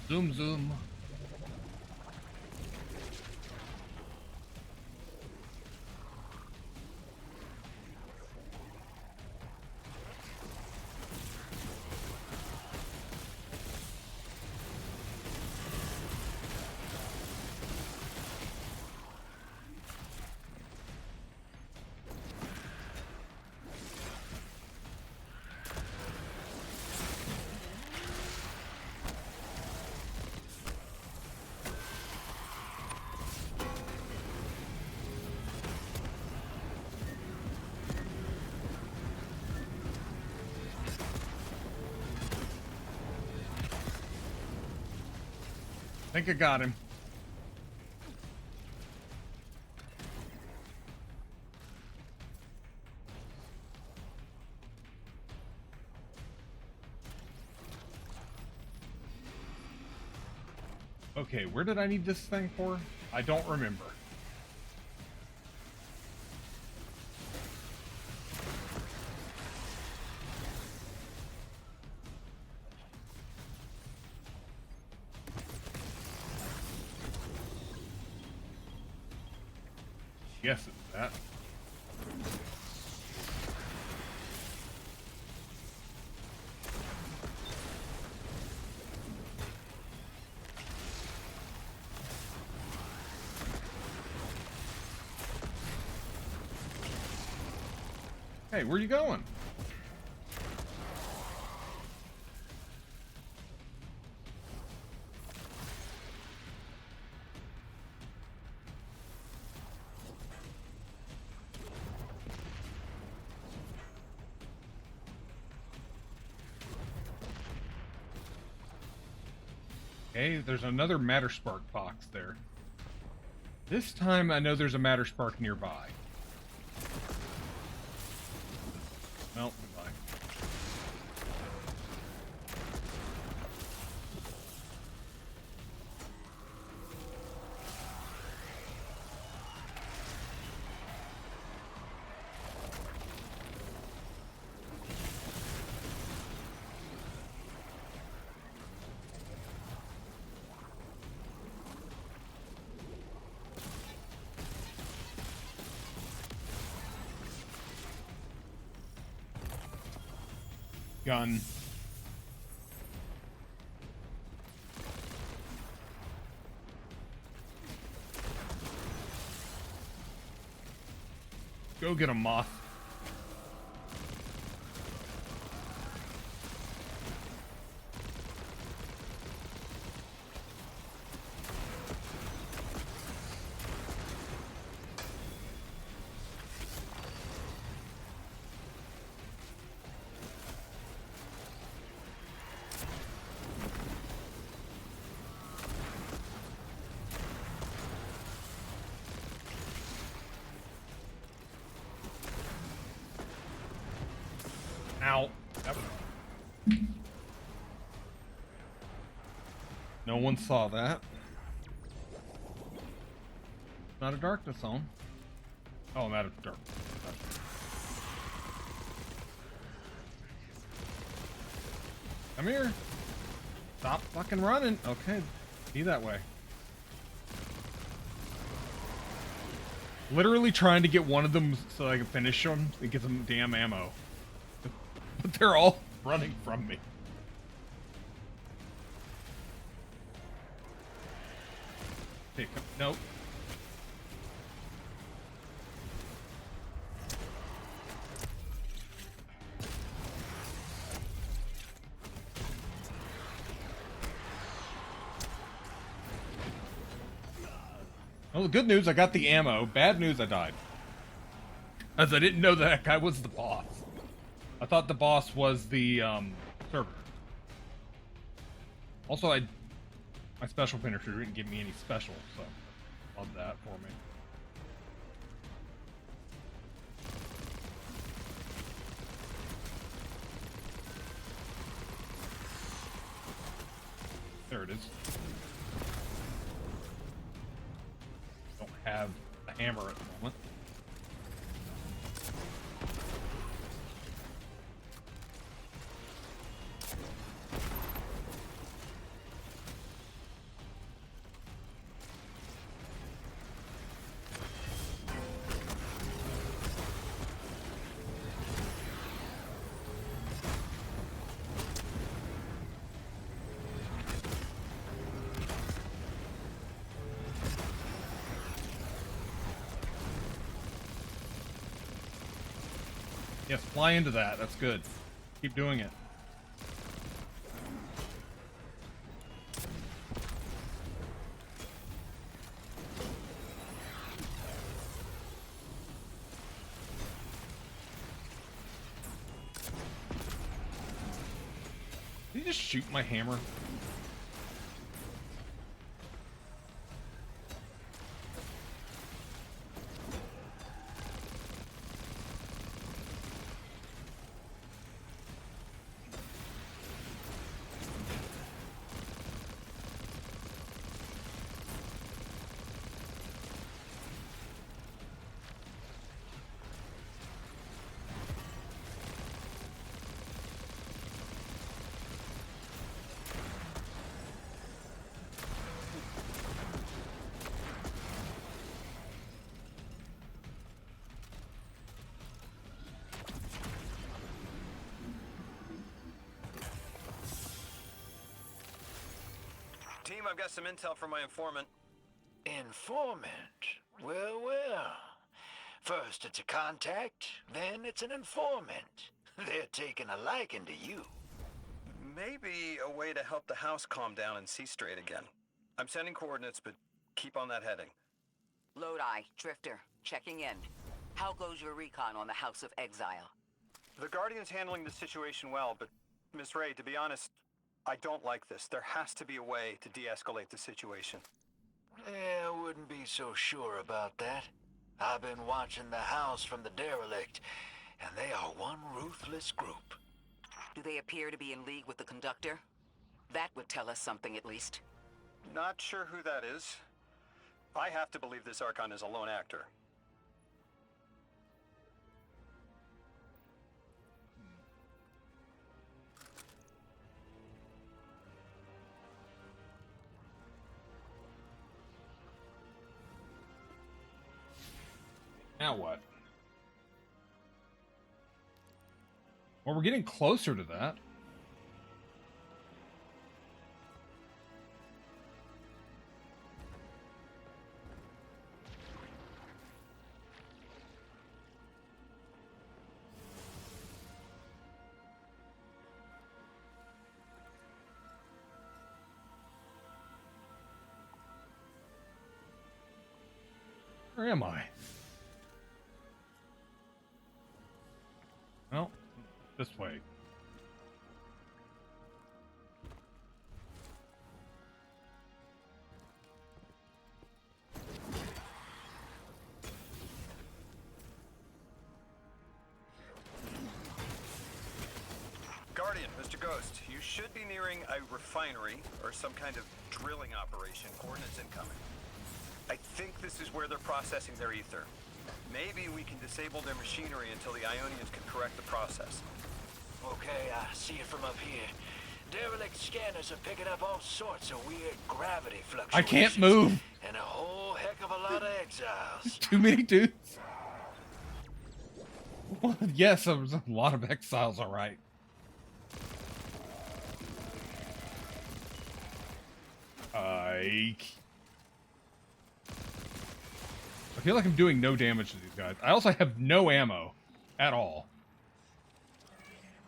Zoom, zoom. I think I got him. Okay, where did I need this thing for? I don't remember. Yes, it's that. Hey, where are you going? Okay, there's another Matter Spark box there. This time I know there's a Matter Spark nearby. Well, goodbye. Gun. Go get a moth. Ow. No one saw that. Not a darkness on. Oh, I'm out of dark. Come here. Stop fucking running. Okay, be that way. Literally trying to get one of them so I can finish them and get some damn ammo. But they're all running from me. Hey, come, nope. Well, the good news, I got the ammo. Bad news, I died. As I didn't know that guy was the boss. I thought the boss was the, server. Also, my special finisher didn't give me any special, so love that for me. There it is. Don't have a hammer at the moment. Yes, fly into that. That's good. Keep doing it. Did he just shoot my hammer? Team, I've got some intel from my informant. Informant? Well, well. First it's a contact, then it's an informant. They're taking a liking to you. Maybe a way to help the house calm down and see straight again. I'm sending coordinates, but keep on that heading. Lodi, Drifter, checking in. How goes your recon on the House of Exile? The Guardian's handling the situation well, but Miss Ray, to be honest, I don't like this. There has to be a way to de-escalate the situation. I wouldn't be so sure about that. I've been watching the house from the derelict, and they are one ruthless group. Do they appear to be in league with the Conductor? That would tell us something, at least. Not sure who that is. I have to believe this Archon is a lone actor. Now what? Well, we're getting closer to that. Where am I? Well, this way. Guardian, Mr. Ghost, you should be nearing a refinery or some kind of drilling operation. Coordinates incoming. I think this is where they're processing their ether. Maybe we can disable their machinery until the Ionians can correct the process. Okay, I see it from up here. Derelict scanners are picking up all sorts of weird gravity fluctuations. I can't move. And a whole heck of a lot of exiles. Too many dudes. Well, yes, there was a lot of exiles, all right. I feel like I'm doing no damage to these guys. I also have no ammo at all.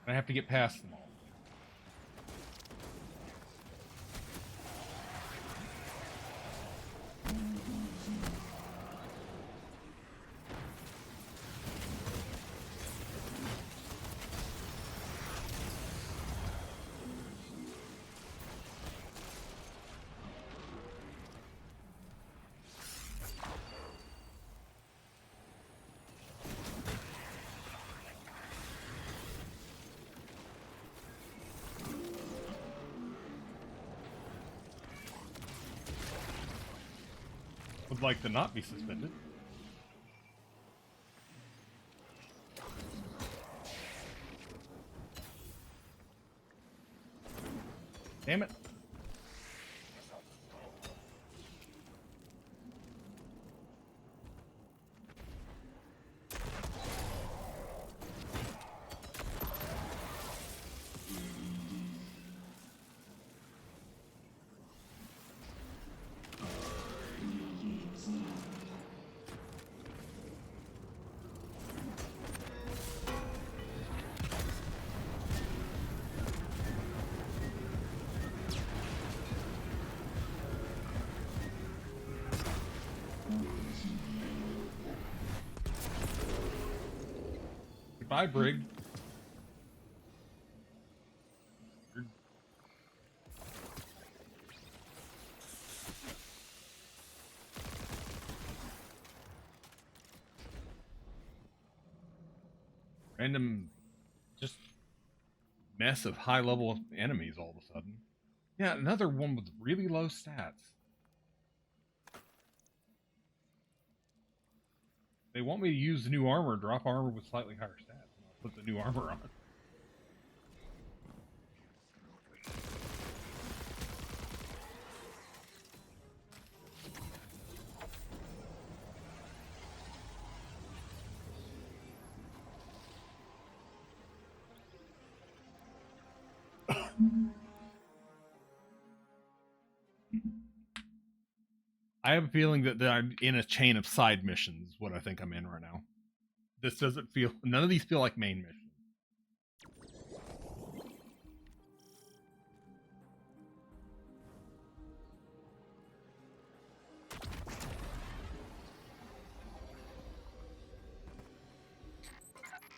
I have to get past them all. would like to not be suspended. Damn it. Goodbye, Brig. Random, just mess of high-level enemies all of a sudden. Yeah, another one with really low stats. They want me to use the new armor, drop armor with slightly higher stats, and I'll put the new armor on. I have a feeling that I'm in a chain of side missions, is what I think I'm in right now. This doesn't feel... None of these feel like main missions.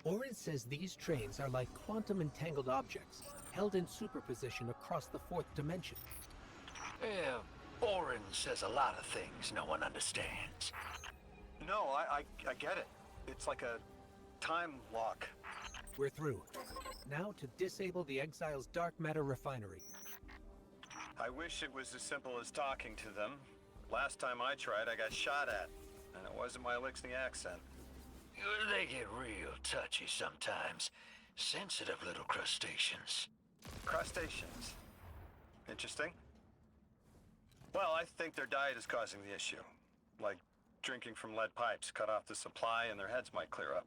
Orin says these trains are like quantum entangled objects, held in superposition across the fourth dimension. Yeah, Orin says a lot of things no one understands. No, I get it. It's like a time lock. We're through. Now to disable the Exile's dark matter refinery. I wish it was as simple as talking to them. Last time I tried, I got shot at. And it wasn't my Elixni accent. They get real touchy sometimes. Sensitive little crustaceans. Crustaceans? Interesting. Well, I think their diet is causing the issue. Like drinking from lead pipes, cut off the supply, and their heads might clear up.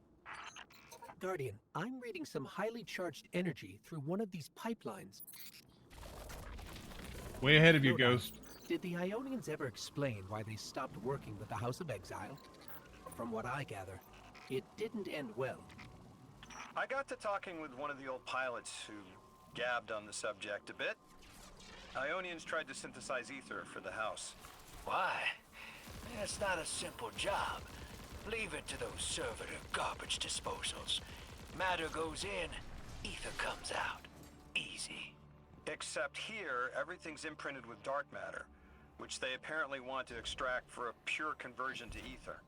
Guardian, I'm reading some highly charged energy through one of these pipelines. Way ahead of you, Ghost. Did the Ionians ever explain why they stopped working with the House of Exile? From what I gather, it didn't end well. I got to talking with one of the old pilots who gabbed on the subject a bit. Ionians tried to synthesize ether for the house. Why? It's not a simple job. Leave it to those servitor garbage disposals. Matter goes in, ether comes out. Easy. Except here, everything's imprinted with dark matter, which they apparently want to extract for a pure conversion to ether.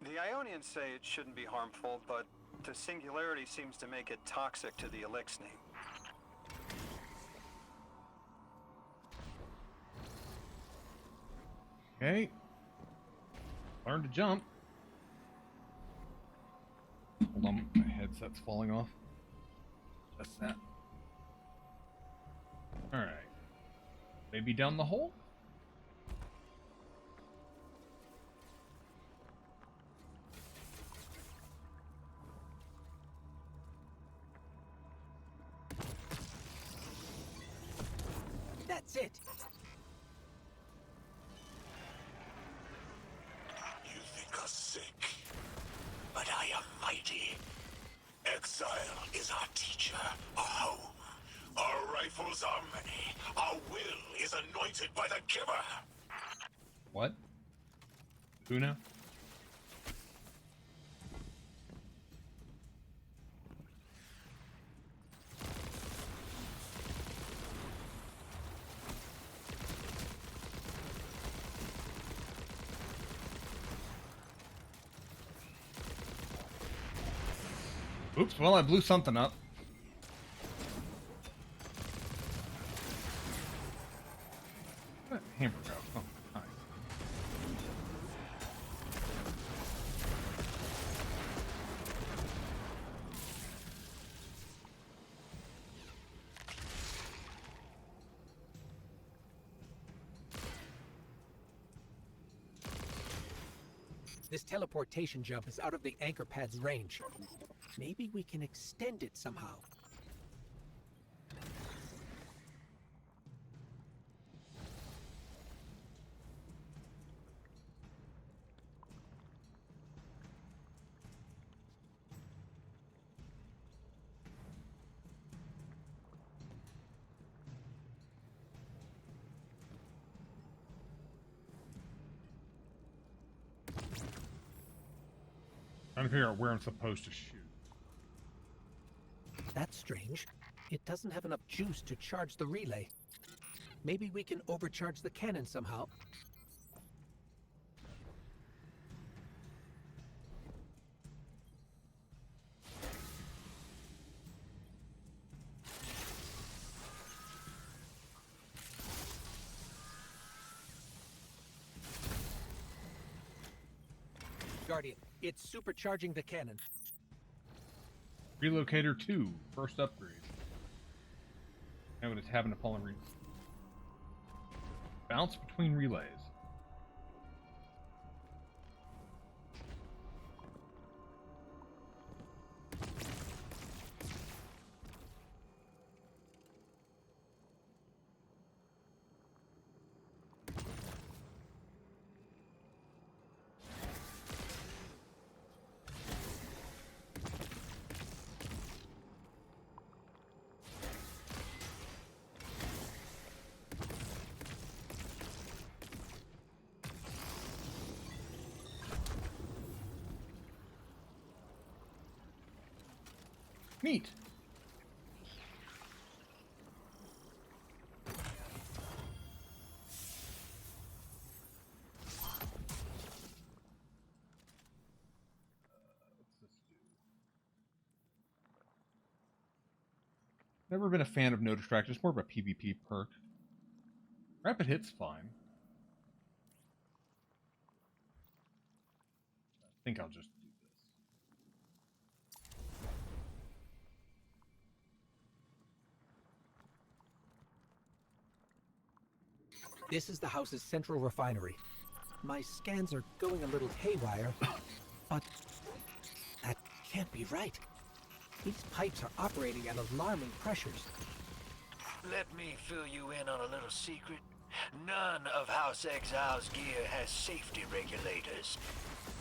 The Ionians say it shouldn't be harmful, but the singularity seems to make it toxic to the Elixni. Okay. Learn to jump. Hold on, my headset's falling off. Just that. Alright. Maybe down the hole? That's it! You think us sick, but I am mighty. Exile is our teacher, our home. Our rifles are many. Our will is anointed by the Giver. What? Who now? Oops, well, I blew something up. Hamburger. Oh, nice. This teleportation jump is out of the anchor pad's range. Maybe we can extend it somehow. Trying to figure out where I'm supposed to shoot. That's strange. It doesn't have enough juice to charge the relay. Maybe we can overcharge the cannon somehow. Guardian, it's supercharging the cannon. Relocator 2, first upgrade. Now what is happening to Paul and Reese? Bounce between relays. Neat. Never been a fan of No Distract, it's more of a PvP perk. Rapid Hit's fine. I think I'll just do this. This is the house's central refinery. My scans are going a little haywire, but that can't be right. These pipes are operating at alarming pressures. Let me fill you in on a little secret. None of House Exile's gear has safety regulators.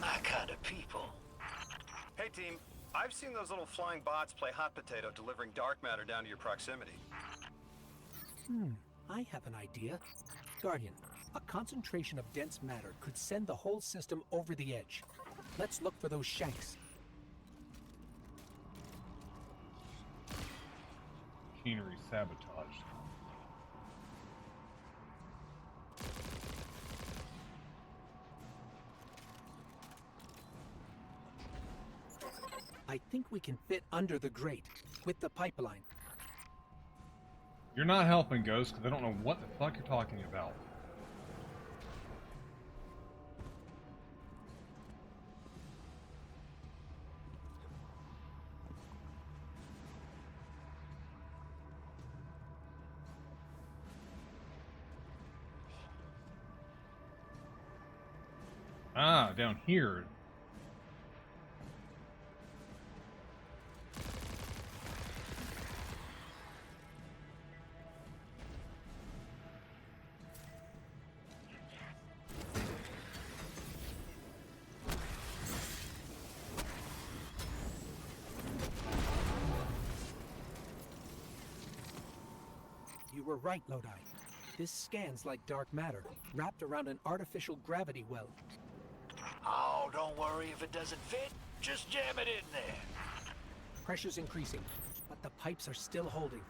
My kind of people. Hey team, I've seen those little flying bots play hot potato delivering dark matter down to your proximity. I have an idea. Guardian, a concentration of dense matter could send the whole system over the edge. Let's look for those shanks. Machinery sabotage. I think we can fit under the grate with the pipeline. You're not helping, Ghost, because I don't know what the fuck you're talking about. Ah, down here. You were right, Lodi. This scans like dark matter, wrapped around an artificial gravity well. Oh, don't worry if it doesn't fit. Just jam it in there. Pressure's increasing, but the pipes are still holding.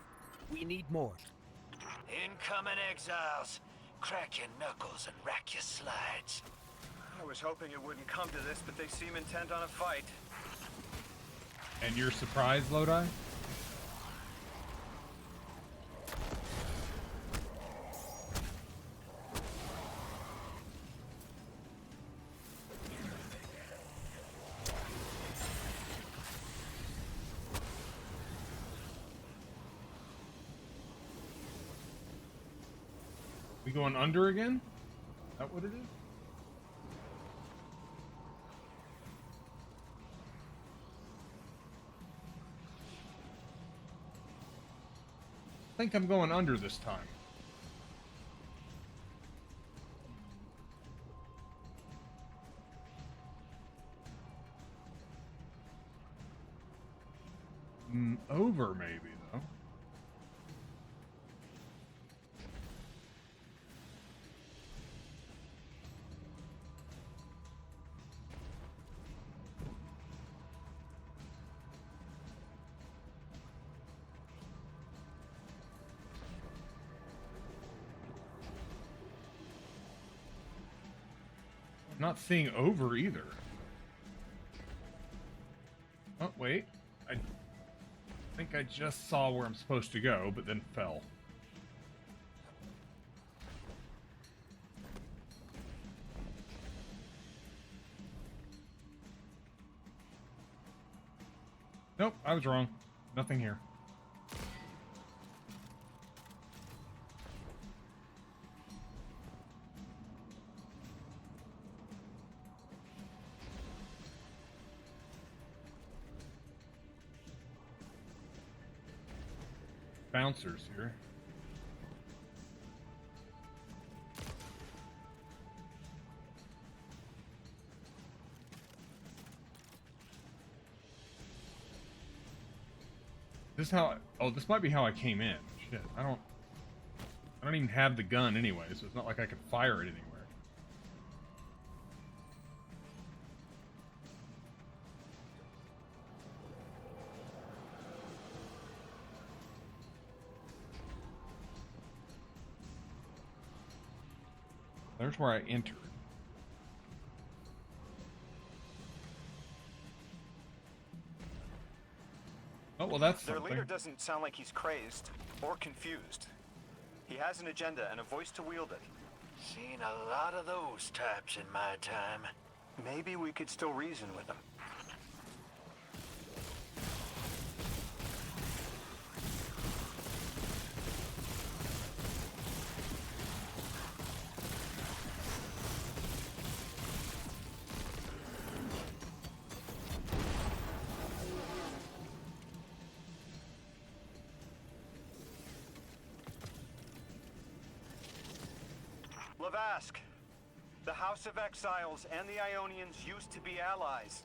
We need more. Incoming exiles. Crack your knuckles and rack your slides. I was hoping it wouldn't come to this, but they seem intent on a fight. And you're surprised, Lodi? We going under again? Is that what it is? I think I'm going under this time. Over, maybe, though. I'm not seeing over either. Oh, wait. I think I just saw where I'm supposed to go, but then fell. Nope, I was wrong. Nothing here. Bouncers here. This is how oh, this might be how I came in. Shit, I don't even have the gun anyway, so it's not like I can fire it anywhere. There's where I entered. Oh, well, that's Their something. leader doesn't sound like he's crazed or confused. He has an agenda and a voice to wield it. Seen a lot of those types in my time. Maybe we could still reason with him. Lavask, the House of Exiles and the Ionians used to be allies.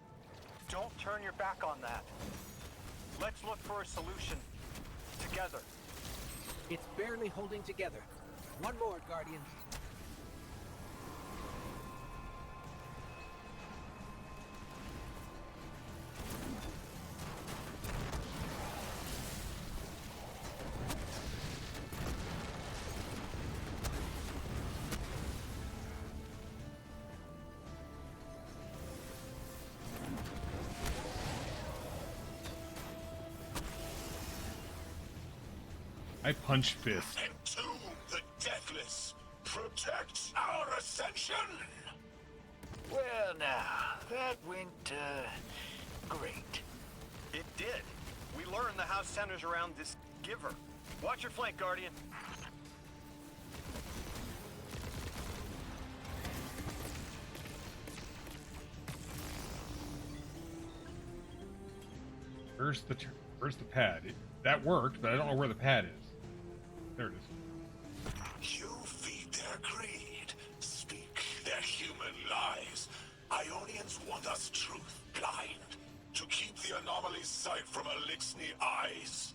Don't turn your back on that. Let's look for a solution. Together. It's barely holding together. One more, Guardian. I punch fist. Entomb the deathless. Protect our ascension. Well, now, that went, great. It did. We learned the house centers around this giver. Watch your flank, Guardian. Where's the pad? That worked, but I don't know where the pad is. There it is. You feed their greed, speak their human lies. Ionians want us truth blind, to keep the anomaly's sight from Elixni eyes.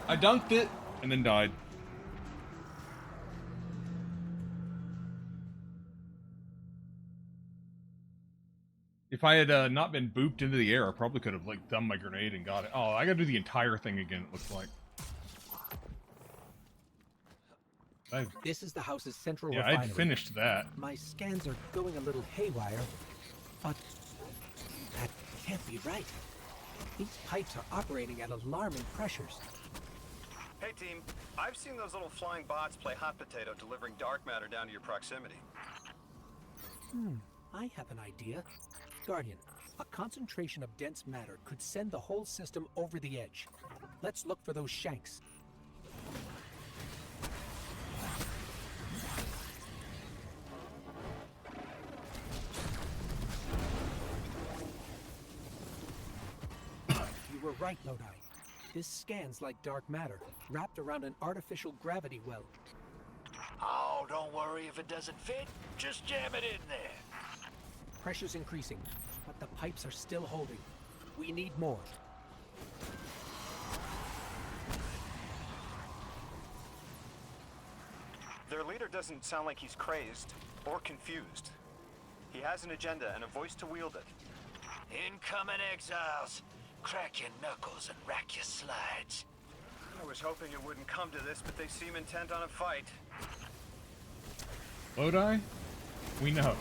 I dunked it and then died. If I had not been booped into the air, I probably could have like done my grenade and got it. Oh, I gotta do the entire thing again, it looks like. This is the house's central Yeah, refinery. I'd finished that. My scans are going a little haywire, but that can't be right. These pipes are operating at alarming pressures. Hey team, I've seen those little flying bots play hot potato delivering dark matter down to your proximity. I have an idea. Guardian, a concentration of dense matter could send the whole system over the edge. Let's look for those shanks. You were right, Lodi. This scans like dark matter, wrapped around an artificial gravity well. Oh, don't worry if it doesn't fit. Just jam it in there. Pressure's increasing, but the pipes are still holding. We need more. Their leader doesn't sound like he's crazed or confused. He has an agenda and a voice to wield it. Incoming exiles. Crack your knuckles and rack your slides. I was hoping it wouldn't come to this, but they seem intent on a fight. Lodi? We know.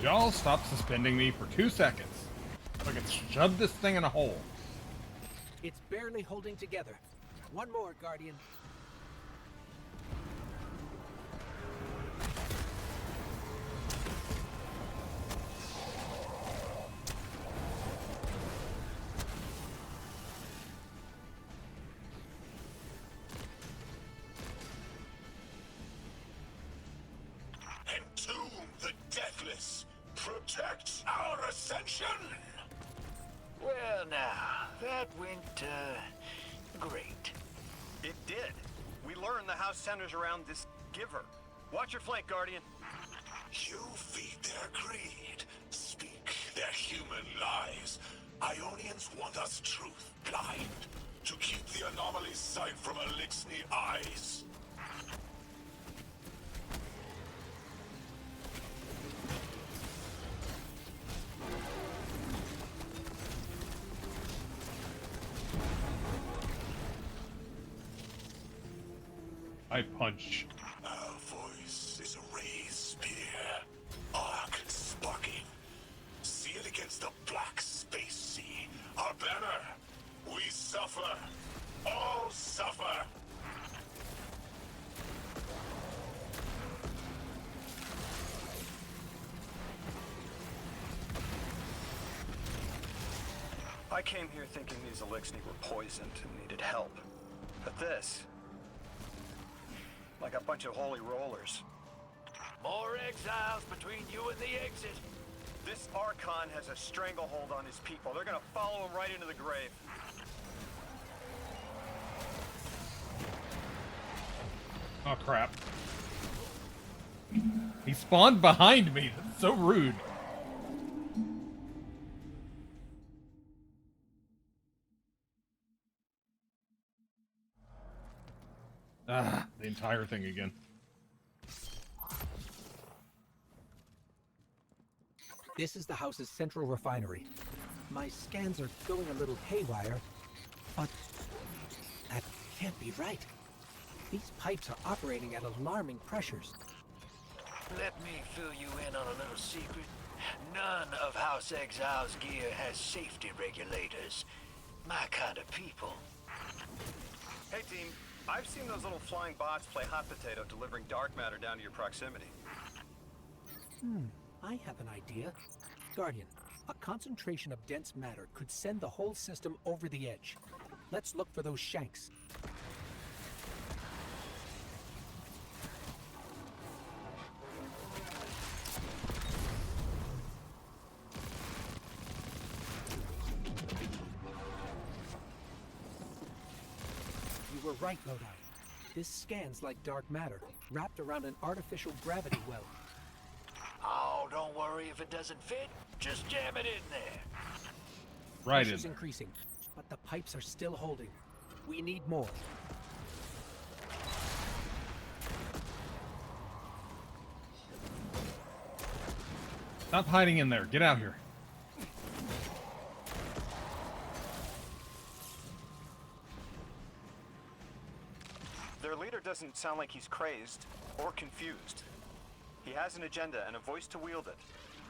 Y'all stop suspending me for 2 seconds. So I can shove this thing in a hole. It's barely holding together. One more, Guardian. Entomb the deathless. Protect our ascension. Well now, that went, great. It did. We learned the house centers around this giver. Watch your flank, Guardian. You feed their greed, speak their human lies. Ionians want us truth blind, to keep the anomaly sight from Elixni eyes. I punch. Our voice is a raised spear, arc sparking. Sealed against the black space sea. Our banner, we suffer. All suffer. I came here thinking these Elixni were poisoned and needed help. But this... like a bunch of holy rollers. More exiles between you and the exit. This Archon has a stranglehold on his people. They're gonna follow him right into the grave. Oh crap. He spawned behind me. That's so rude. Ah, the entire thing again. This is the house's central refinery. My scans are going a little haywire, but that can't be right. These pipes are operating at alarming pressures. Let me fill you in on a little secret. None of House Exile's gear has safety regulators. My kind of people. Hey team, I've seen those little flying bots play hot potato delivering dark matter down to your proximity. I have an idea. Guardian, a concentration of dense matter could send the whole system over the edge. Let's look for those shanks. You were right, Lodi. This scans like dark matter, wrapped around an artificial gravity well. Oh, don't worry if it doesn't fit. Just jam it in there. Right in Pressure's there. increasing, but the pipes are still holding. We need more. Stop hiding in there. Get out here. Their leader doesn't sound like he's crazed or confused. He has an agenda and a voice to wield it.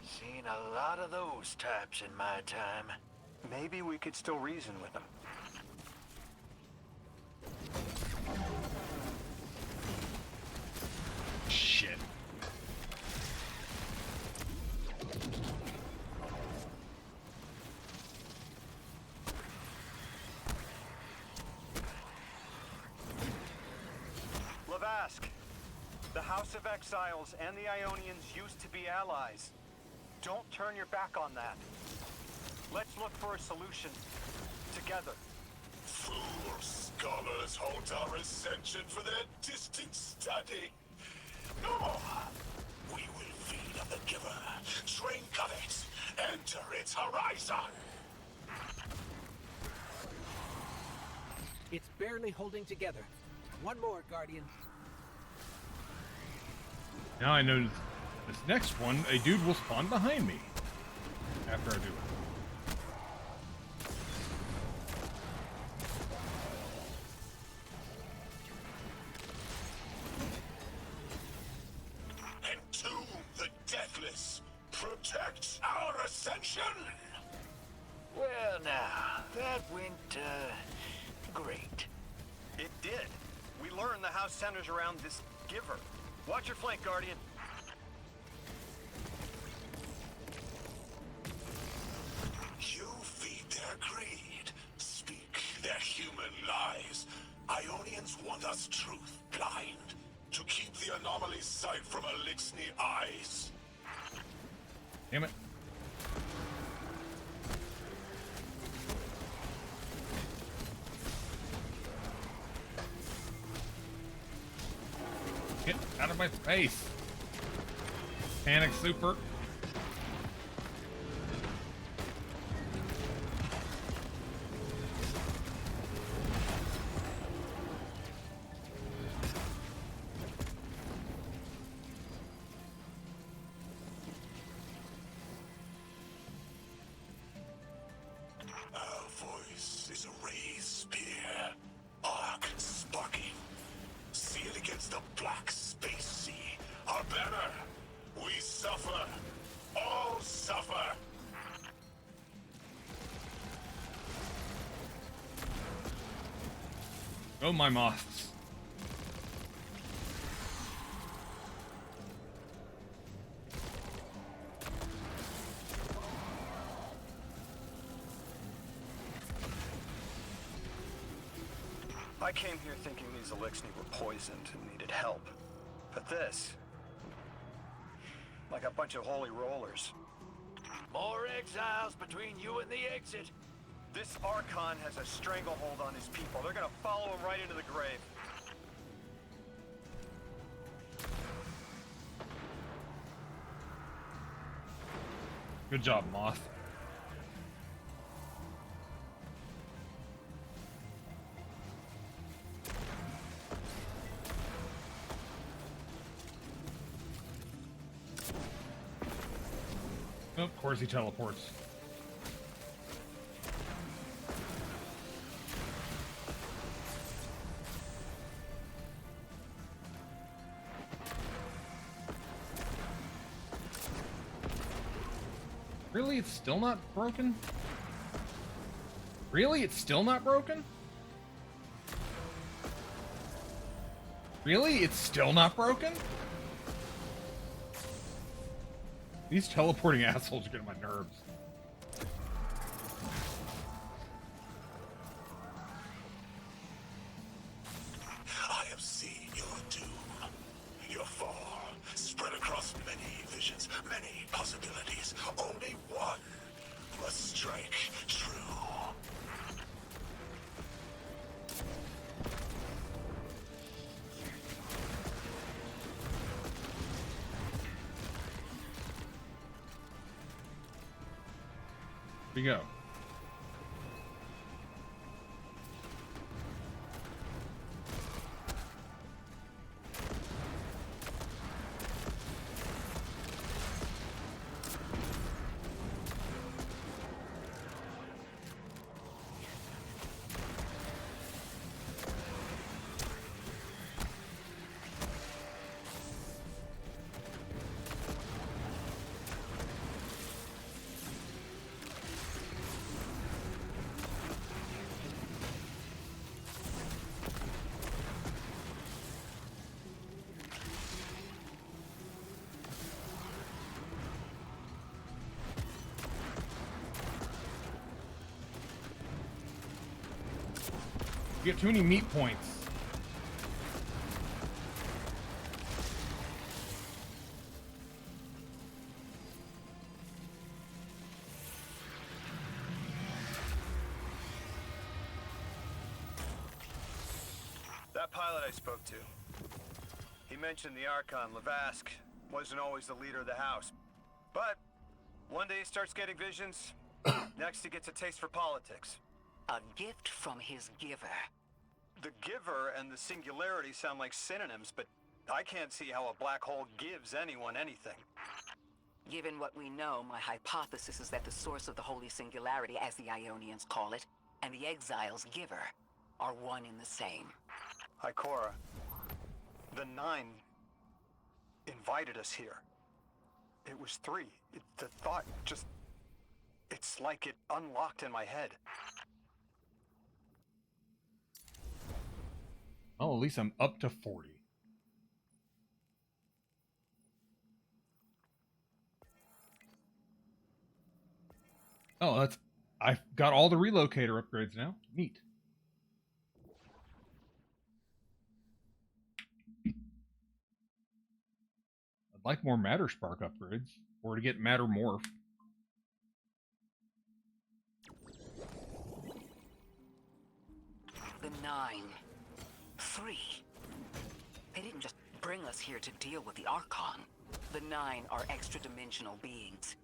Seen a lot of those types in my time. Maybe we could still reason with him. Shit. Lavask, the House of Exiles and the Ionians used to be allies. Don't turn your back on that. Let's look for a solution together. Fool scholars hold our ascension for their distant study. No! We will feed on the giver, drink of it, enter its horizon. It's barely holding together. One more, Guardian. Now I know this next one, a dude will spawn behind me after I do it. Entomb the deathless. Protect our ascension. Well now, that went, great. It did. We learned the house centers around this giver. Watch your flank, Guardian. You feed their greed, speak their human lies. Ionians want us truth blind, to keep the anomaly's sight from Elixni eyes. Damn it. Get out of my face. Panic super. Our voice is a raised spear, arc sparking. Sealed against the black space sea. Our banner. We suffer. All suffer. Oh, my moths. I came here thinking these Elixni were poisoned and needed help. But this... like a bunch of holy rollers. More exiles between you and the exit. This Archon has a stranglehold on his people. They're gonna follow him right into the grave. Good job, Moth. Oh, of course he teleports. Really? It's still not broken? Really? It's still not broken? Really? It's still not broken? These teleporting assholes are getting my nerves. I have seen your doom, your fall, spread across many visions, many possibilities. Only one must strike true. you go. You get too many meat points. That pilot I spoke to, he mentioned the Archon, Lavask, wasn't always the leader of the house. But one day he starts getting visions, next he gets a taste for politics. A gift from his giver. The giver and the singularity sound like synonyms, but I can't see how a black hole gives anyone anything. Given what we know, my hypothesis is that the source of the Holy Singularity, as the Ionians call it, and the Exile's giver are one and the same. Ikora, the Nine invited us here. It was 3. The thought just... it's like it unlocked in my head. Oh, at least I'm up to 40. Oh, that's... I've got all the relocator upgrades now. Neat. I'd like more Matter Spark upgrades, or to get Matter Morph. The Nine. 3. They didn't just bring us here to deal with the Archon. The Nine are extra-dimensional beings.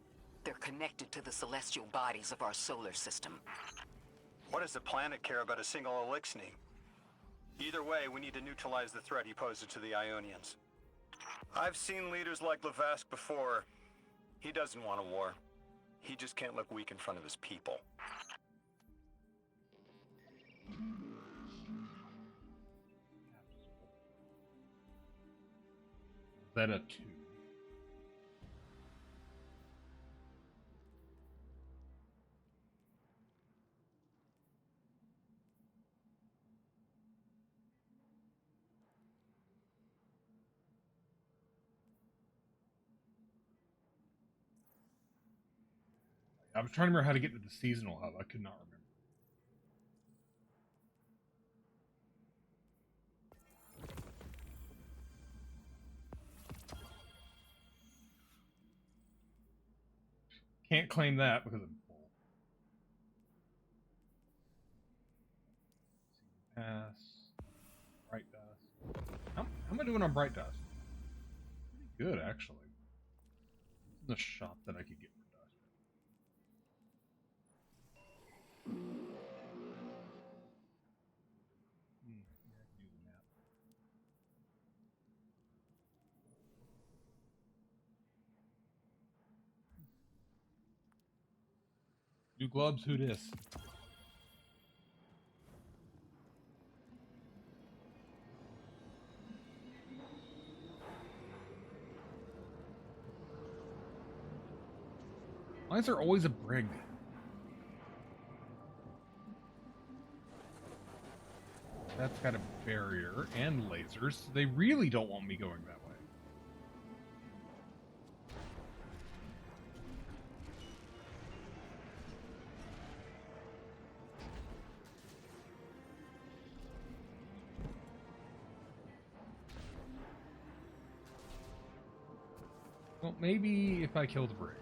They're connected to the celestial bodies of our solar system. What does the planet care about a single Elixni? Either way, we need to neutralize the threat he poses to the Ionians. I've seen leaders like Lavask before. He doesn't want a war. He just can't look weak in front of his people. That a 2. I was trying to remember how to get to the seasonal hub. I could not remember. Can't claim that because I'm full. Pass. Bright Dust. How am I doing on Bright Dust? Pretty good, actually. The shop that I could get for dust. Yeah, I can do the map. New gloves, who dis? Why is there always a brig? That's got a barrier and lasers. They really don't want me going that way. Well, maybe if I kill the brig.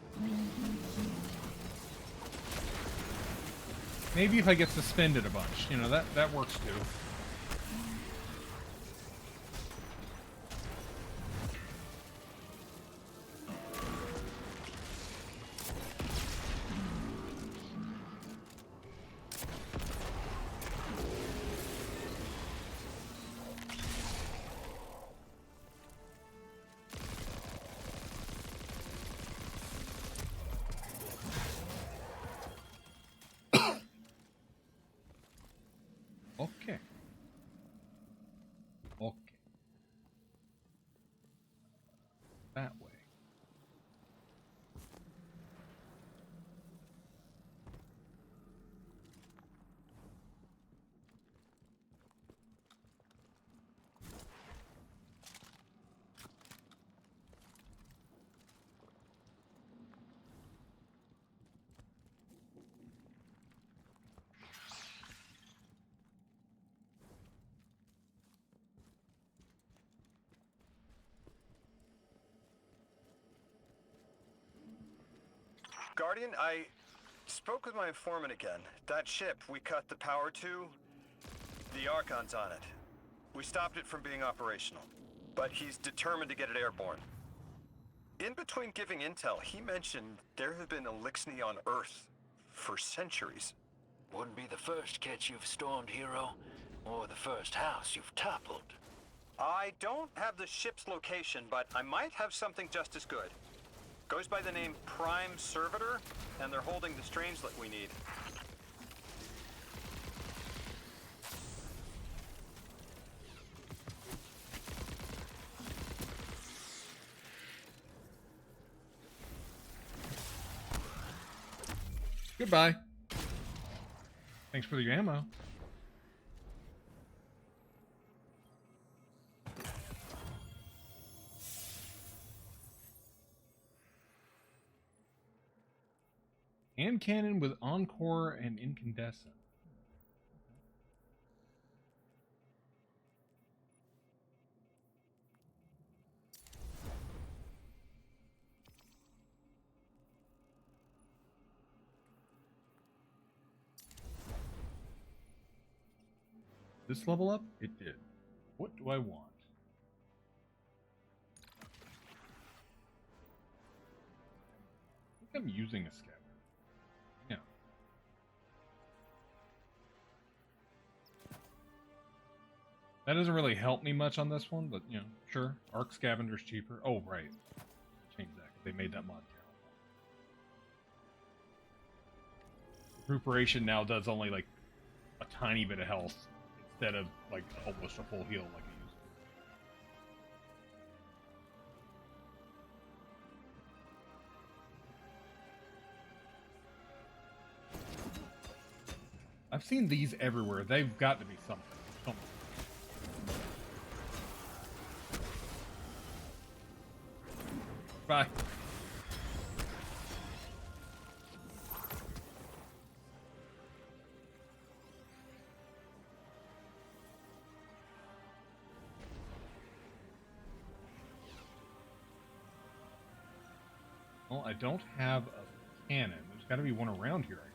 Maybe if I get suspended a bunch, you know, that works too. Guardian, I spoke with my informant again. That ship we cut the power to, the Archon's on it. We stopped it from being operational, but he's determined to get it airborne. In between giving intel, he mentioned there have been Elixni on Earth for centuries. Wouldn't be the first ketch you've stormed, hero, or the first house you've toppled. I don't have the ship's location, but I might have something just as good. Goes by the name Prime Servitor, and they're holding the Strangelet we need. Goodbye. Thanks for the ammo. Hand cannon with encore and incandescent. This level up? It did. What do I want? I think I'm using a scavenger. Yeah. That doesn't really help me much on this one, but, you know, sure. Arc Scavenger's cheaper. Oh, right. Change that, 'cause they made that mod terrible. Recuperation now does only, like, a tiny bit of health, instead of, like, almost a full heal like it used to. I've seen these everywhere. They've got to be something. Bye. Well, I don't have a cannon. There's got to be one around here, I guess.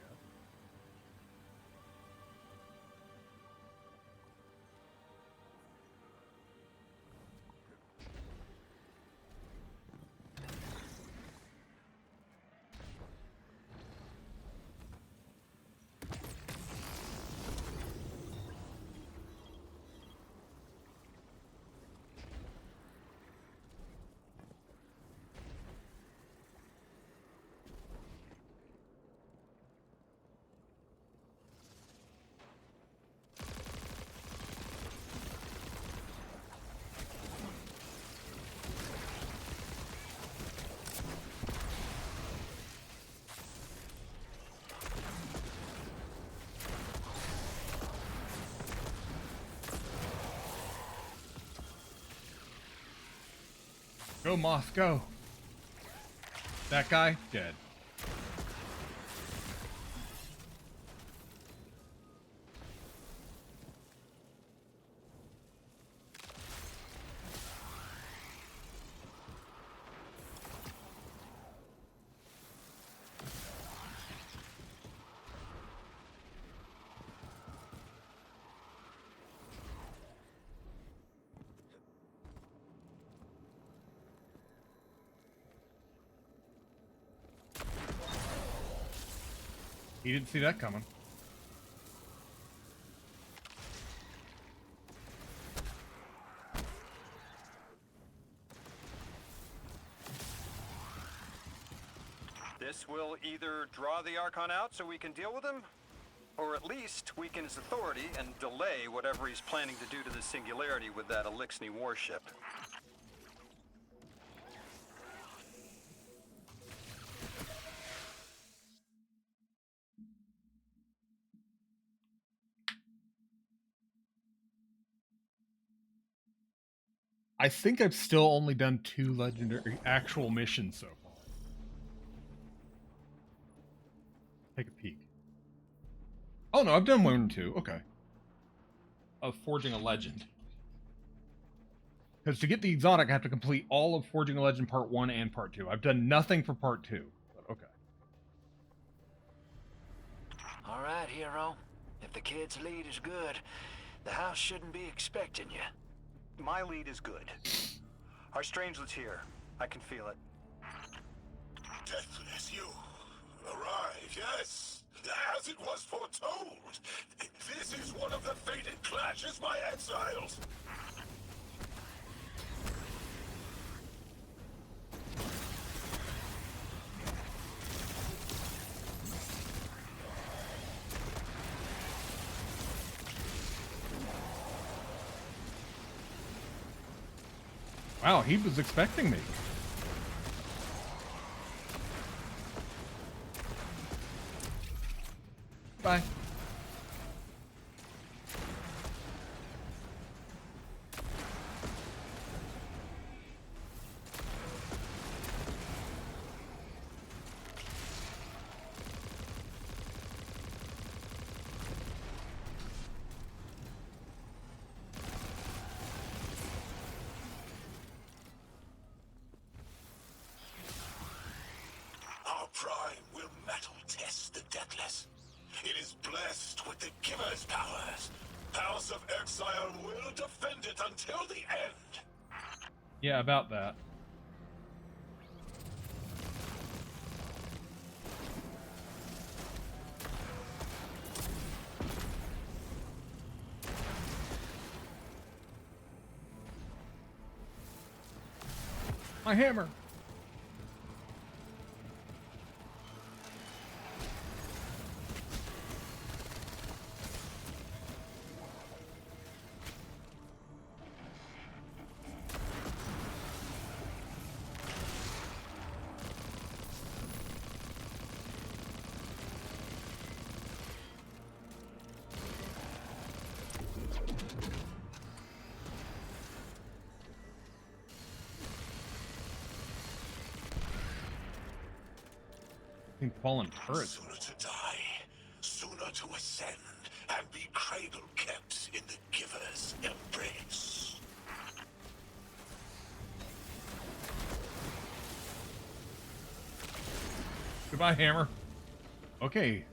Go, Moth, go. That guy, dead. He didn't see that coming. This will either draw the Archon out so we can deal with him, or at least weaken his authority and delay whatever he's planning to do to the Singularity with that Elixni warship. I think I've still only done 2 legendary actual missions so far. Take a peek. Oh no, I've done 1 and 2. Okay. Of Forging a Legend. Because to get the exotic, I have to complete all of Forging a Legend Part 1 and Part 2. I've done nothing for Part 2. But okay. hero. If the kid's lead is good, the house shouldn't be expecting you. My lead is good. Our strangelet's here. I can feel it. Deathless, you arrive, yes. As it was foretold. This is one of the fated clashes, my exiles. Wow, he was expecting me. Bye. Our prime will metal test the Deathless. It is blessed with the Giver's powers. House of Exile will defend it until the end. Yeah, about that. My hammer. I think fallen turrets. Sooner to die, sooner to ascend, and be cradle kept in the Giver's embrace. Goodbye, hammer. Okay.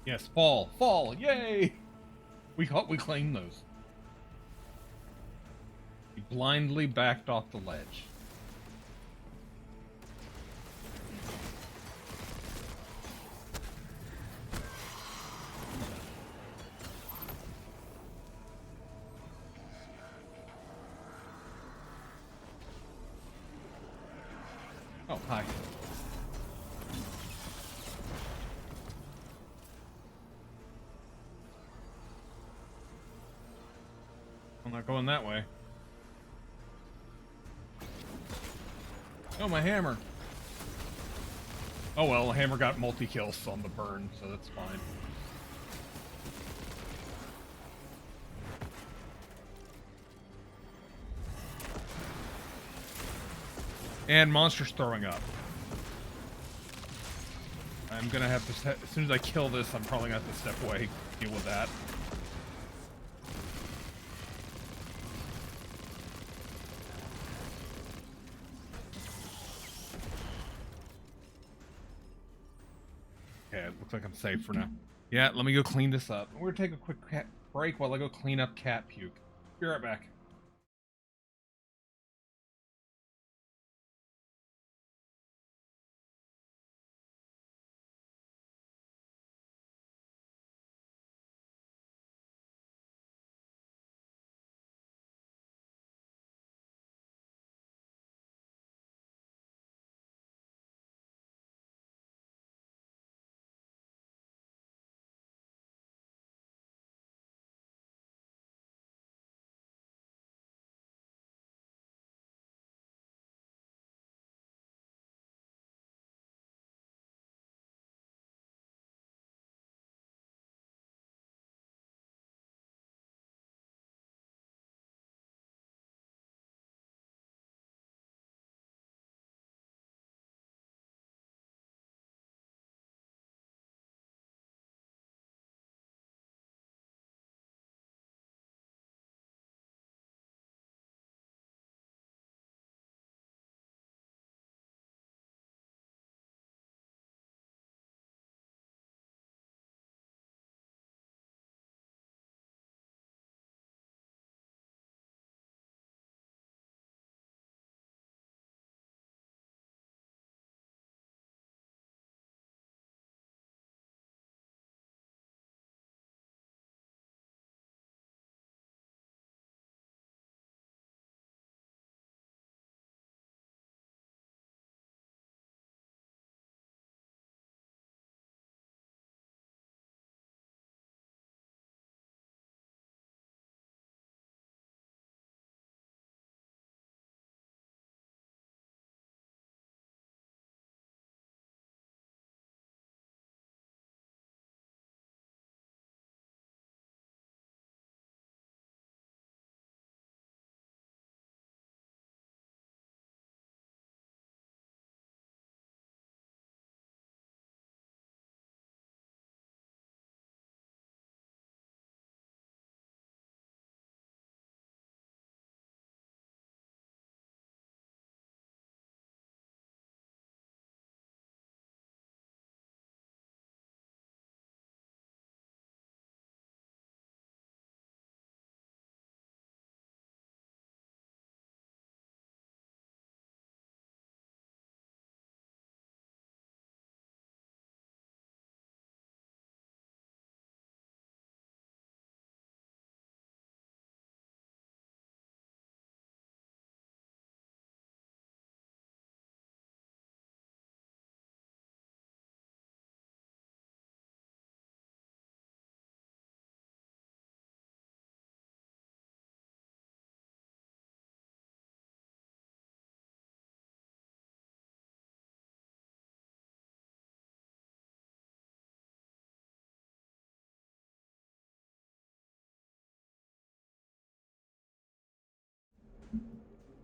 Yes, fall, yay! We claimed those. He blindly backed off the ledge. Oh, hi. I'm not going that way. Oh, my hammer. Oh well, hammer got multi-kills on the burn, so that's fine. And monsters throwing up. I'm gonna have to, as soon as I kill this, I'm probably gonna have to step away, deal with that. Okay, it looks like I'm safe for now. Yeah, let me go clean this up. We're gonna take a quick break while I go clean up cat puke. Be right back.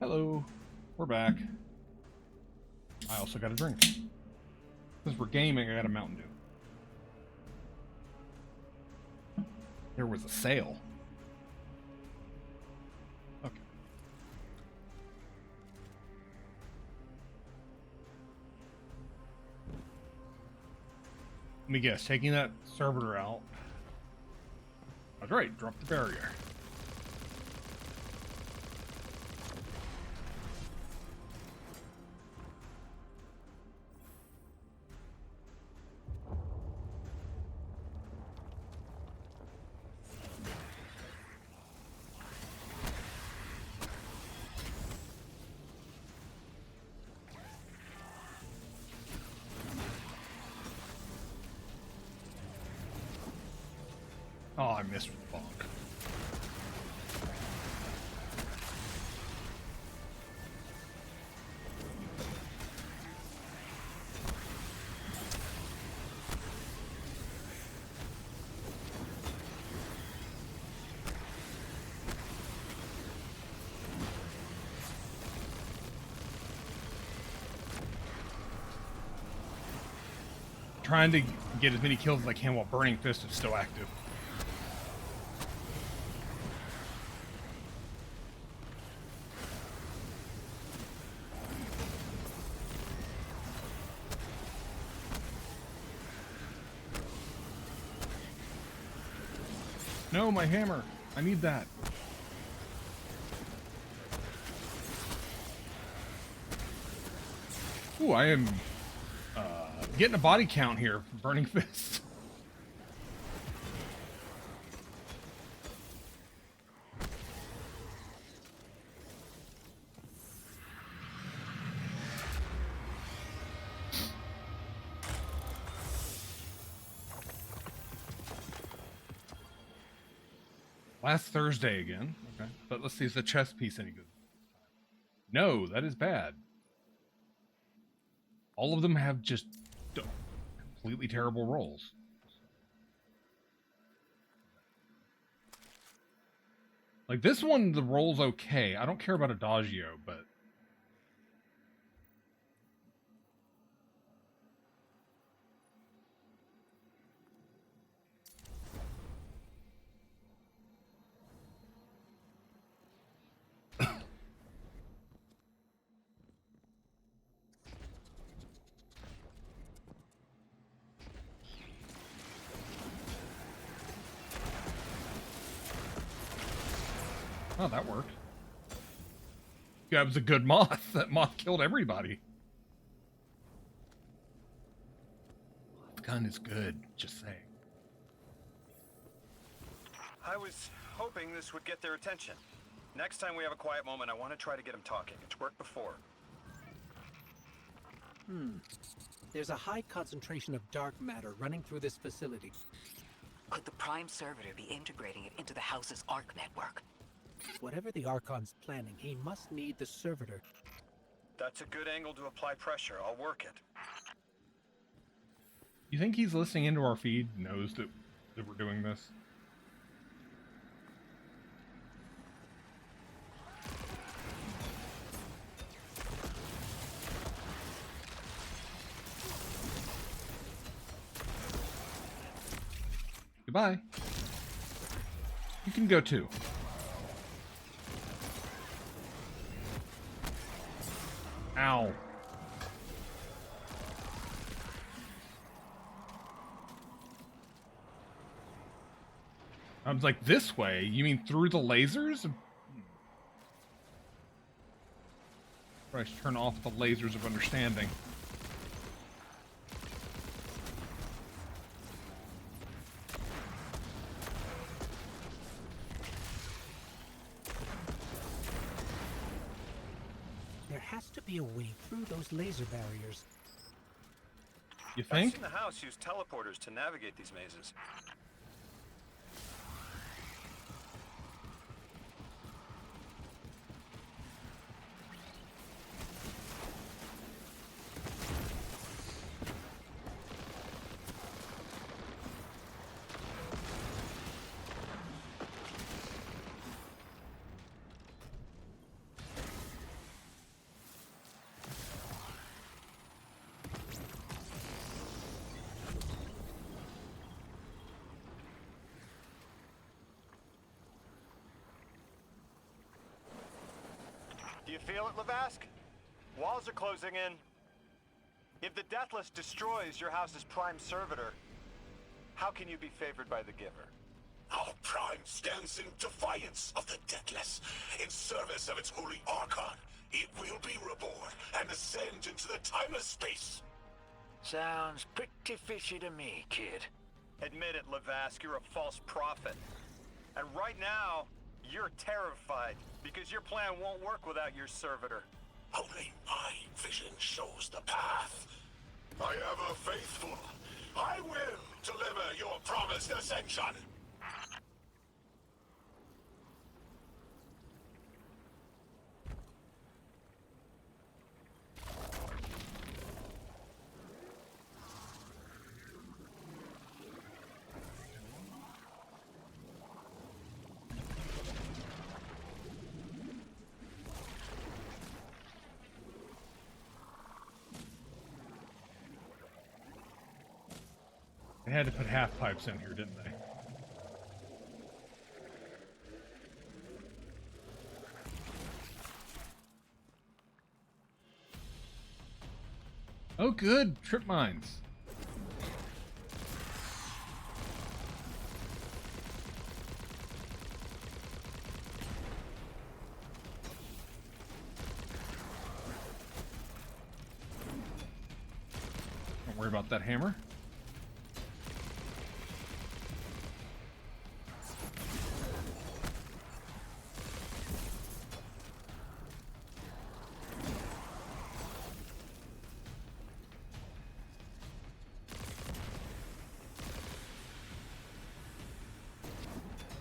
Hello. We're back. I also got a drink. Since we're gaming, I got a Mountain Dew. There was a sale. Okay. Let me guess, taking that servitor out. That's right, drop the barrier. Oh, I missed with the bonk. Trying to get as many kills as I can while Burning Fist is still active. No, my hammer. I need that. Ooh, I am getting a body count here from Burning Fist. Last Thursday again. Okay. But let's see, is the chess piece any good? No, that is bad. All of them have just completely terrible rolls. Like this one, the roll's okay. I don't care about Adagio, but oh, that worked. Yeah, it was a good moth. That moth killed everybody. The gun is good, just saying. I was hoping this would get their attention. Next time we have a quiet moment, I want to try to get them talking. It's worked before. There's a high concentration of dark matter running through this facility. Could the Prime Servitor be integrating it into the House's Arc network? Whatever the Archon's planning, he must need the servitor. That's a good angle to apply pressure. I'll work it. You think he's listening into our feed, knows that we're doing this? Goodbye. You can go too. Ow. I was like, this way? You mean through the lasers? I should turn off the lasers of understanding. There has to be a way through those laser barriers. You I've think? seen the house use teleporters to navigate these mazes. Do you feel it, Lavask? Walls are closing in. If the Deathless destroys your house's prime servitor, how can you be favored by the Giver? Our Prime stands in defiance of the Deathless, in service of its holy Archon. It will be reborn and ascend into the timeless space. Sounds pretty fishy to me, kid. Admit it, Lavask, you're a false prophet. And right now, you're terrified, because your plan won't work without your servitor. Only my vision shows the path. I am faithful. I will deliver your promised ascension. They had to put half pipes in here, didn't they? Oh, good. Trip mines. Don't worry about that hammer.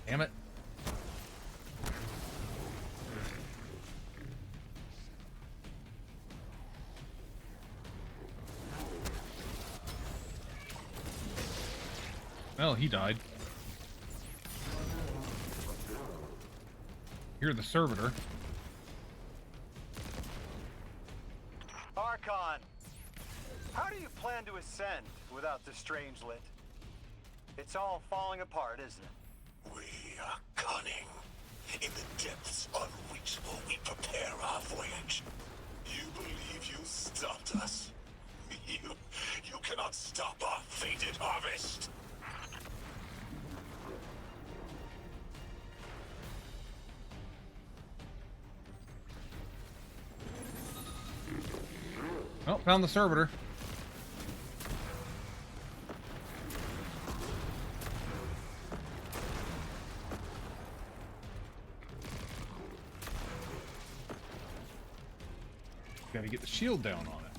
Damn it. Well, he died. You're the servitor. Archon, how do you plan to ascend without the Strangelet? It's all falling apart, isn't it? We are cunning. In the depths unreachable, we prepare our voyage. You believe you stopped us? You cannot stop our fated harvest. Oh, found the servitor. Gotta get the shield down on it.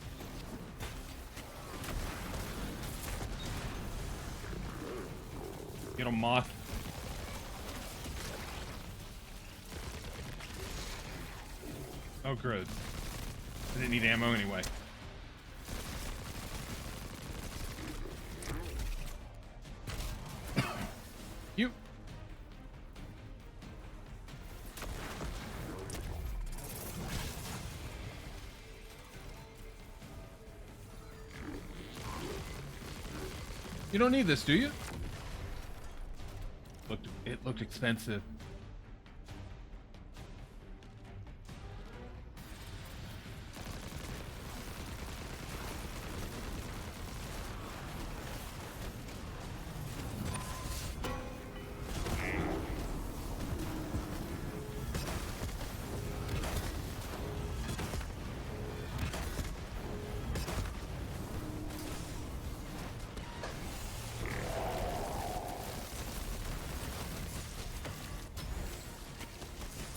Get a moth. Oh, good. I didn't need ammo anyway. You. You don't need this, do you? It looked expensive.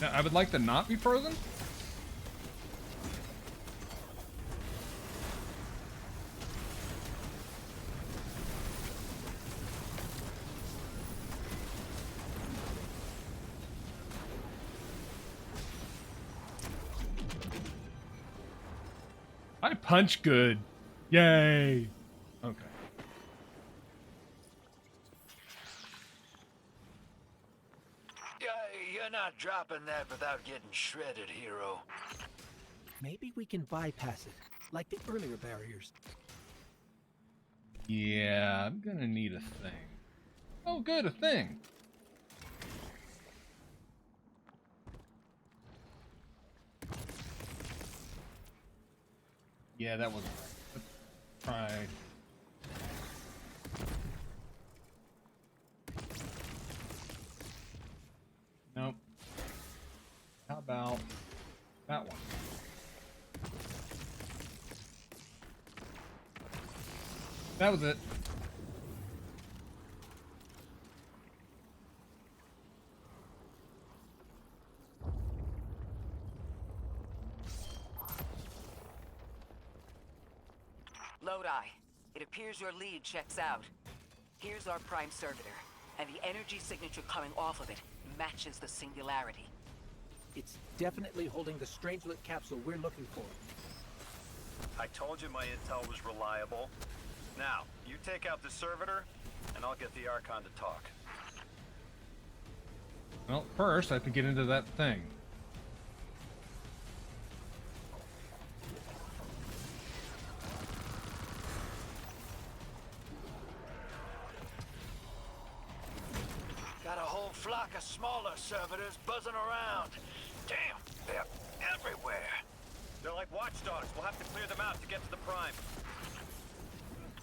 Now, I would like to not be frozen. I punch good. Yay. Okay. You're not dropping that without getting shredded, hero. Maybe we can bypass it, like the earlier barriers. Yeah, I'm gonna need a thing. Oh, good, a thing. Yeah, that wasn't right. Let's try. Nope. How about that one? That was it. Lodi, it appears your lead checks out. Here's our prime servitor, and the energy signature coming off of it matches the singularity. It's definitely holding the Strangelet capsule we're looking for. I told you my intel was reliable. Now, you take out the servitor, and I'll get the Archon to talk. Well, first I have to get into that thing. Got a whole flock of smaller servitors buzzing around. Damn, they're everywhere. They're like watchdogs. We'll have to clear them out to get to the Prime.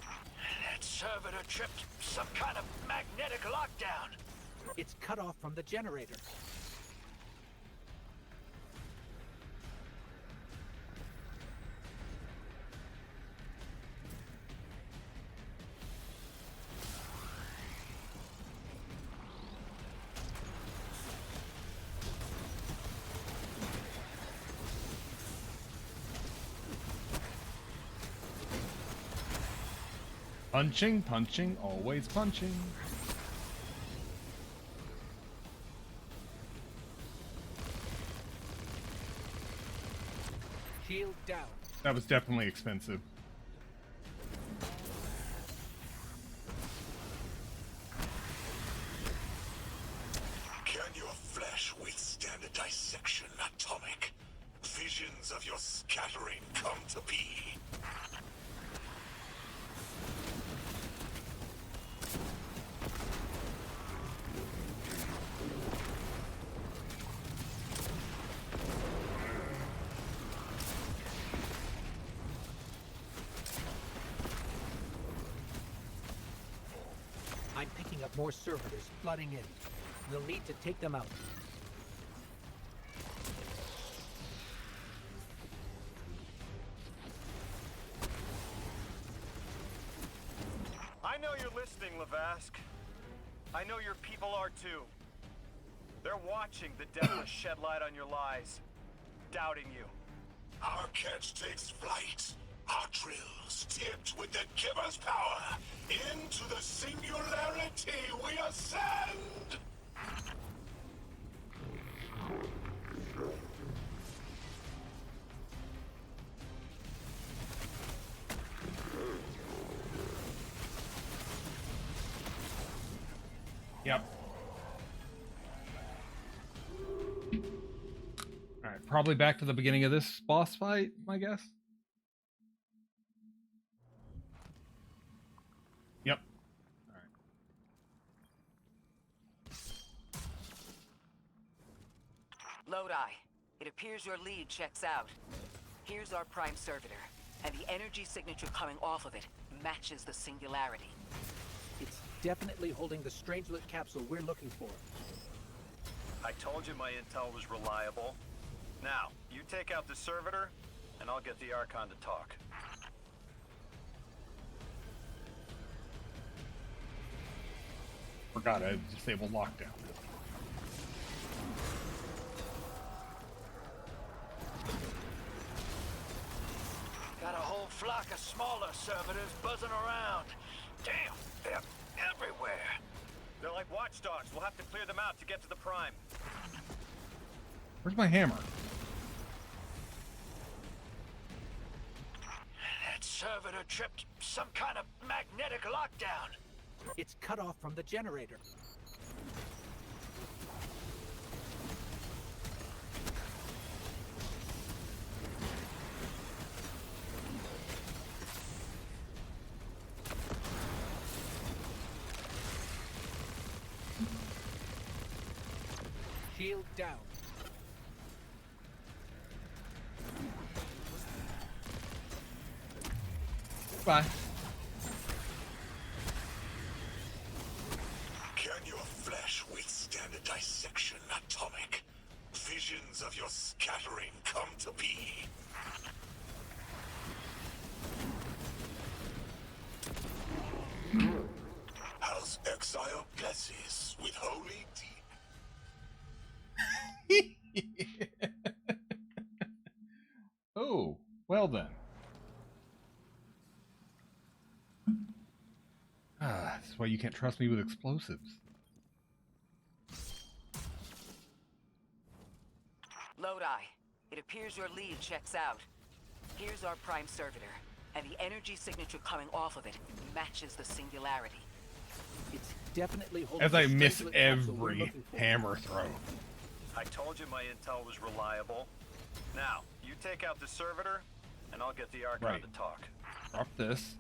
That servitor tripped some kind of magnetic lockdown. It's cut off from the generator. Punching, punching, always punching. Shield down. That was definitely expensive. Can your flesh withstand a dissection, Atomic? Visions of your scattering come to be. I'm picking up more servitors flooding in. We'll need to take them out. I know you're listening, Lavask. I know your people are too. They're watching the Deathless shed light on your lies, doubting you. Our catch takes flight. Our drills tipped with the Giver's power. Into the singularity we ascend! Yep. Alright, probably back to the beginning of this boss fight, I guess. Yep. Alright. Lodi, it appears your lead checks out. Here's our prime servitor, and the energy signature coming off of it matches the singularity. It's definitely holding the Strangelet capsule we're looking for. I told you my intel was reliable. Now, you take out the servitor, and I'll get the Archon to talk. Forgot I disabled lockdown. Got a whole flock of smaller servitors buzzing around. Damn, they're everywhere. They're like watchdogs. We'll have to clear them out to get to the Prime. Where's my hammer? That servitor tripped some kind of magnetic lockdown. It's cut off from the generator. Shield down. Bye. Can your flesh withstand a dissection, Atomic? Visions of your scattering come to be. How's Exile blesses with holy deed? Oh, well then. That's why you can't trust me with explosives. Lodi, it appears your lead checks out. Here's our prime servitor, and the energy signature coming off of it matches the singularity. It's definitely holding As I the miss strength of the capsule we're every looking for. hammer throw. I told you my intel was reliable. Now, you take out the servitor, and I'll get the Archon Right. to talk. Drop this.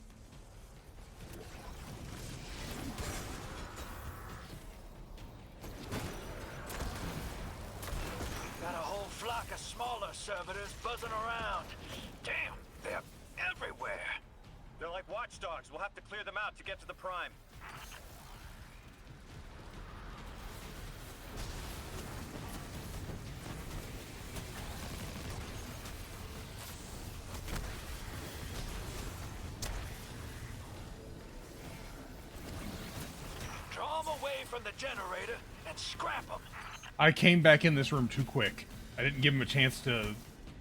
Got a whole flock of smaller servitors buzzing around. Damn, they're everywhere. They're like watchdogs. We'll have to clear them out to get to the Prime. Draw them away from the generator and scrap them. I came back in this room too quick. I didn't give him a chance to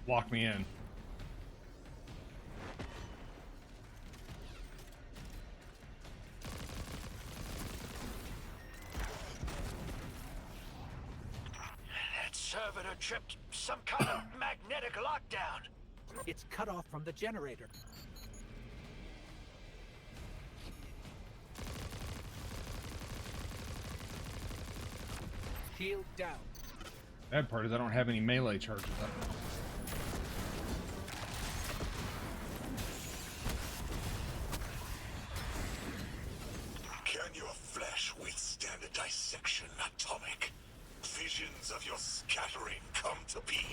lock me in. That servitor tripped some kind of magnetic lockdown. It's cut off from the generator. Shield down. Bad part is I don't have any melee charges up. Can your flesh withstand a dissection, Atomic? Visions of your scattering come to be.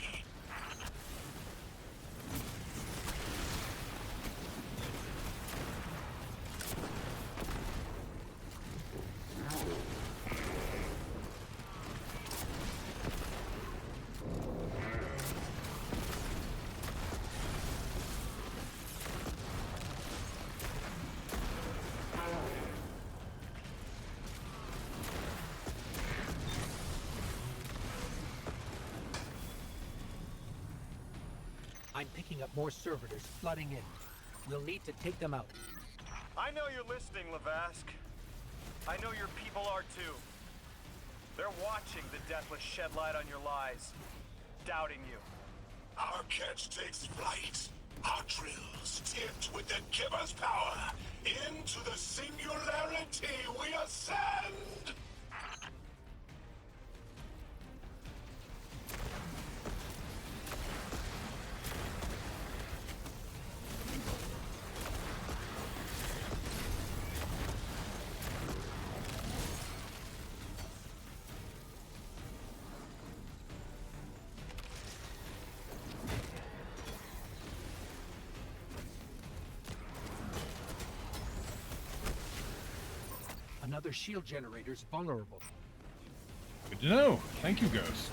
I'm picking up more servitors flooding in. We'll need to take them out. I know you're listening, Lavask. I know your people are too. They're watching the Deathless shed light on your lies, doubting you. Our catch takes flight. Our drills tipped with the Giver's power. Into the singularity we ascend! Another shield generator's vulnerable. Good to know. Thank you, Ghost.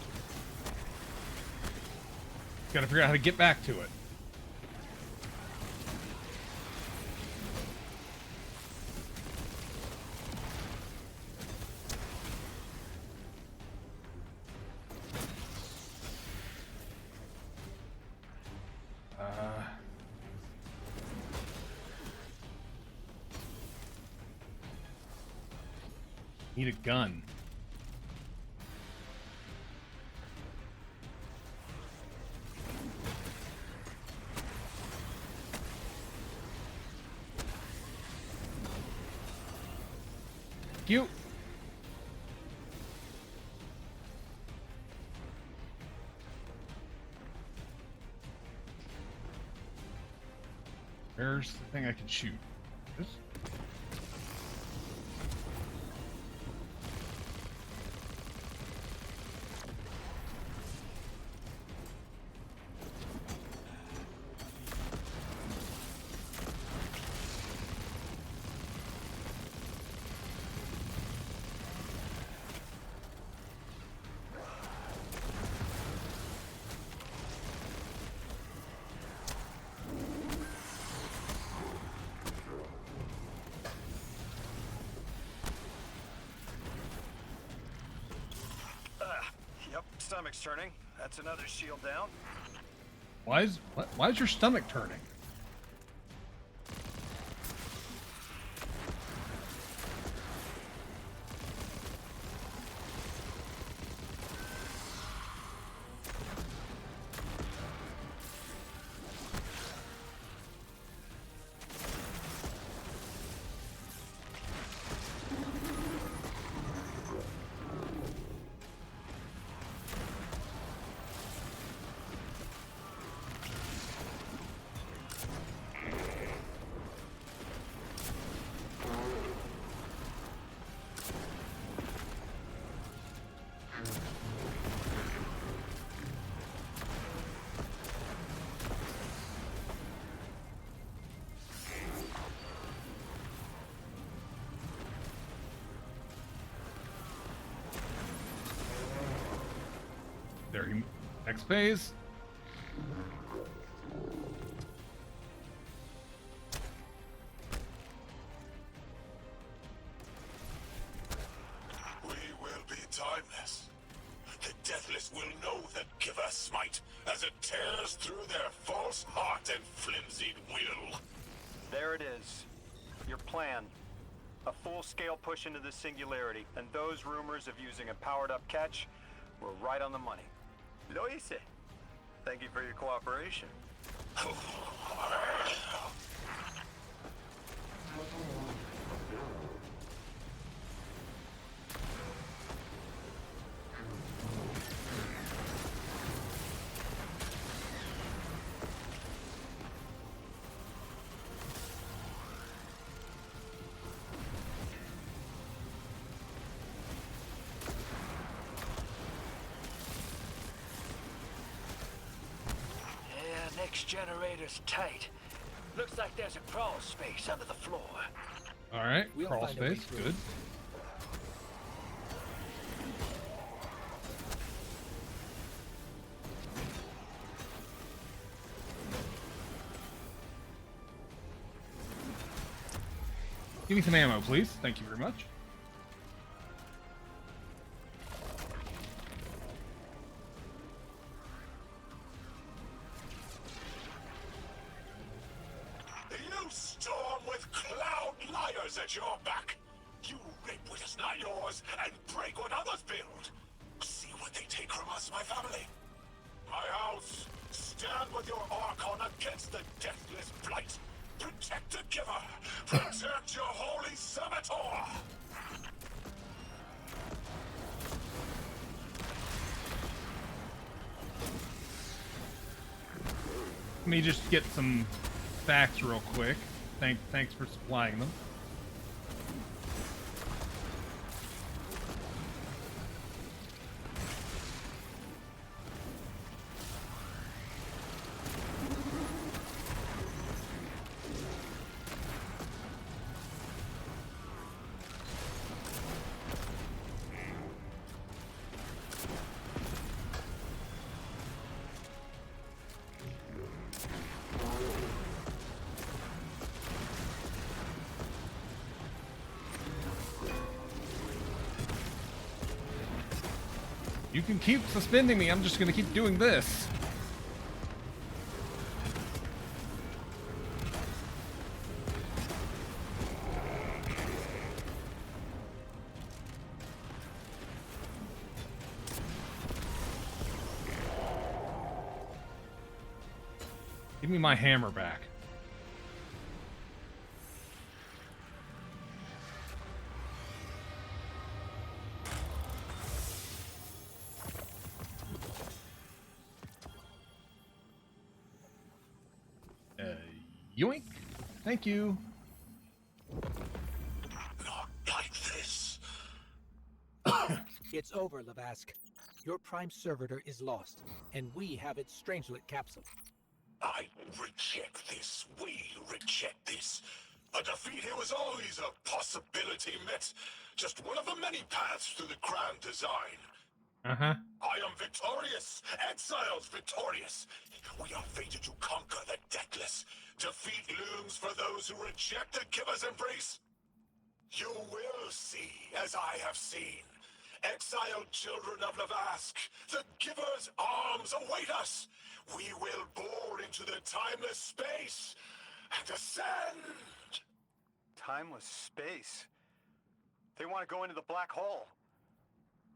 Gotta figure out how to get back to it. Need a gun. Cute. Where's the thing I can shoot? This? stomach's turning. That's another shield down. Why is your stomach turning? There, next phase. We will be timeless. The Deathless will know that Giver smite as it tears through their false heart and flimsied will. There it is. Your plan. A full-scale push into the Singularity, and those rumors of using a powered-up catch were right on the money. Lo hice. Thank you for your cooperation. Next generator's tight. Looks like there's a crawl space under the floor. All right, crawl space, good. Give me some ammo, please. Thank you very much. You storm with cloud liars at your back. You rape what is not yours and break what others build. See what they take from us, my family. My house, stand with your Archon against the deathless blight. Protect the Giver. Protect your holy Servitor. Let me just get some facts real quick. Thanks for supplying them. You can keep suspending me, I'm just gonna keep doing this. Give me my hammer back. Yoink! Thank you. Not like this. It's over, Lavask. Your prime servitor is lost, and we have its Strangelet capsule. I reject this. We reject this. A defeat here was always a possibility, Met. Just one of the many paths to the grand design. Uh-huh. I am victorious. Exiles victorious. We are fated to conquer the Deathless. Defeat looms for those who reject the Giver's embrace. You will see, as I have seen. Exiled children of Lavask, the Giver's arms await us. We will bore into the timeless space and ascend. Timeless space? They want to go into the black hole.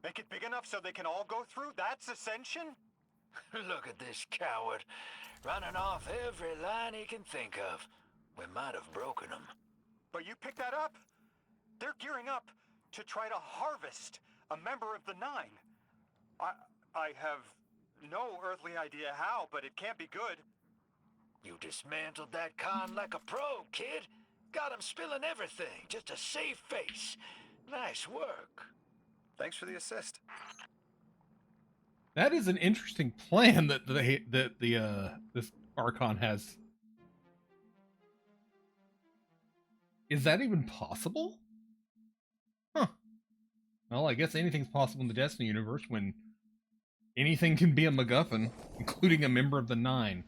Make it big enough so they can all go through? That's ascension? Look at this coward, running off every line he can think of. We might have broken him. But you picked that up? They're gearing up to try to harvest a member of the Nine. I have no earthly idea how, but it can't be good. You dismantled that con like a pro, kid. Got him spilling everything, just to save face. Nice work. Thanks for the assist. That is an interesting plan that this Archon has. Is that even possible? Huh. Well, I guess anything's possible in the Destiny universe when anything can be a MacGuffin, including a member of the Nine.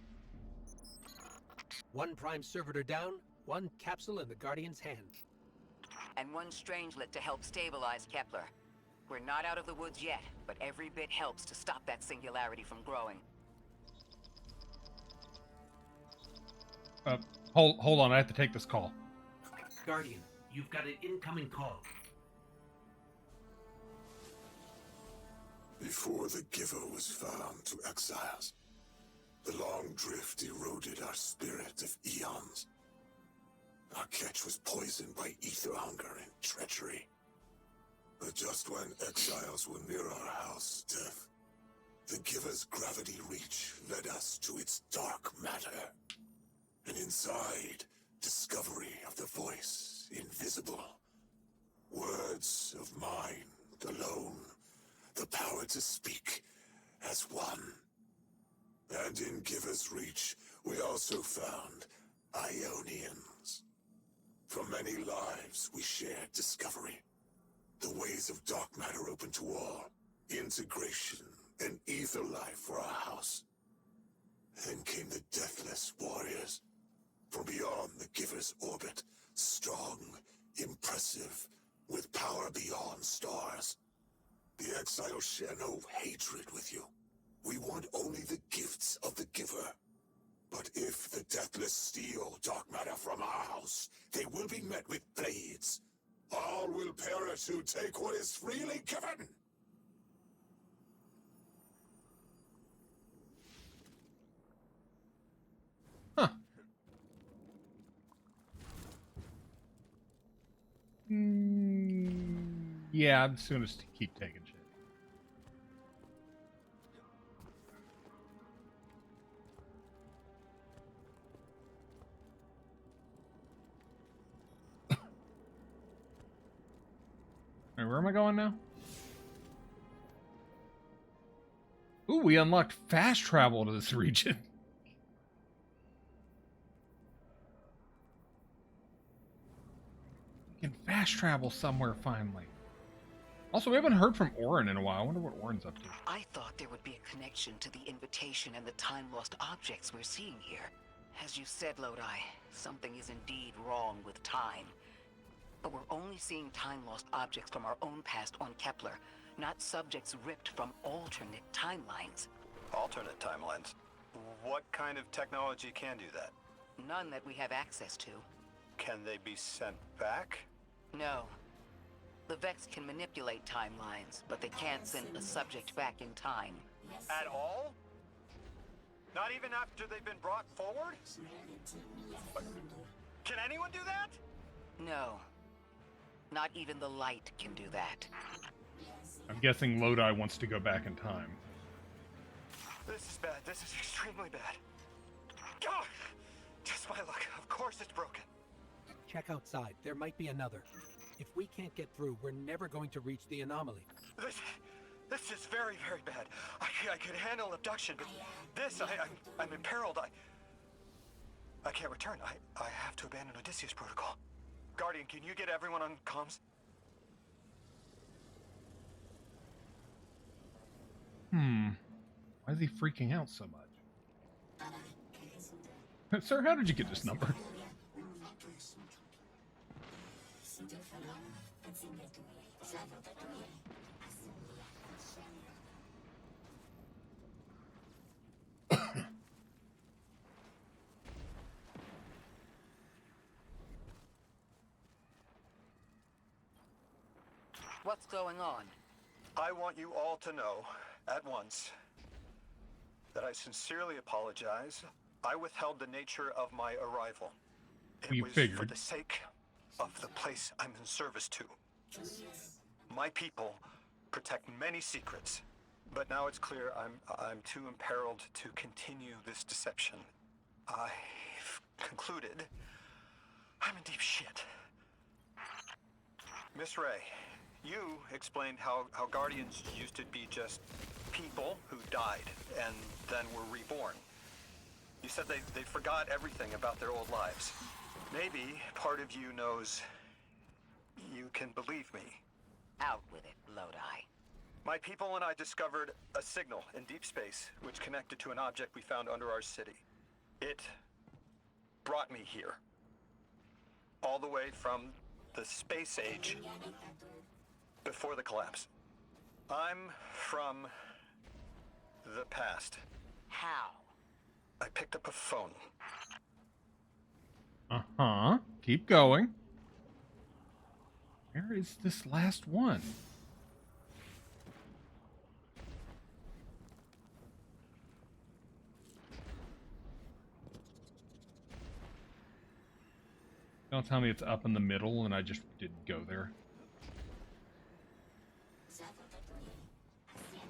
One Prime Servitor down, one capsule in the Guardian's hand. And one Strangelet to help stabilize Kepler. We're not out of the woods yet, but every bit helps to stop that singularity from growing. Hold on, I have to take this call. Guardian, you've got an incoming call. Before the Giver was found to exiles, the long drift eroded our spirit of eons. Our catch was poisoned by ether hunger and treachery. But just when exiles were near our house, death, the Giver's gravity reach led us to its dark matter. And inside, discovery of the voice invisible. Words of mind alone. The power to speak as one. And in Giver's reach, we also found Ionians. From many lives, we shared discovery. The ways of dark matter open to all. Integration and ether life for our house. Then came the Deathless Warriors. From beyond the Giver's orbit. Strong, impressive, with power beyond stars. The Exiles share no hatred with you. We want only the gifts of the Giver. But if the Deathless steal dark matter from our house, they will be met with blades. All will perish who take what is freely given. Huh. Yeah, I'm just gonna keep taking shit. Alright, where am I going now? Ooh, we unlocked fast travel to this region. We can fast travel somewhere finally. Also, we haven't heard from Orin in a while. I wonder what Orin's up to. I thought there would be a connection to the invitation and the time-lost objects we're seeing here. As you said, Lodi, something is indeed wrong with time. But we're only seeing time-lost objects from our own past on Kepler, not subjects ripped from alternate timelines. Alternate timelines? What kind of technology can do that? None that we have access to. Can they be sent back? No. The Vex can manipulate timelines, but they can't send a subject back in time. At all? Not even after they've been brought forward? Can anyone do that? No. Not even the light can do that. I'm guessing Lodi wants to go back in time. This is bad. This is extremely bad. God! Just my luck. Of course it's broken. Check outside. There might be another. If we can't get through, we're never going to reach the anomaly. This is very, very bad. I could handle abduction, but this, I'm imperiled. I can't return. I have to abandon Odysseus protocol. Guardian, can you get everyone on comms? Why is he freaking out so much? Sir, how did you get this number? What's going on? I want you all to know, at once, that I sincerely apologize. I withheld the nature of my arrival. It was for the sake of the place I'm in service to. My people protect many secrets, but now it's clear I'm too imperiled to continue this deception. I've concluded I'm in deep shit. Miss Ray, you explained how Guardians used to be just people who died and then were reborn. You said they forgot everything about their old lives. Maybe part of you knows you can believe me. Out with it, Lodi. My people and I discovered a signal in deep space which connected to an object we found under our city. It brought me here. All the way from the space age before the collapse. I'm from the past. How? I picked up a phone. Uh-huh. Keep going. Where is this last one? Don't tell me it's up in the middle and I just didn't go there.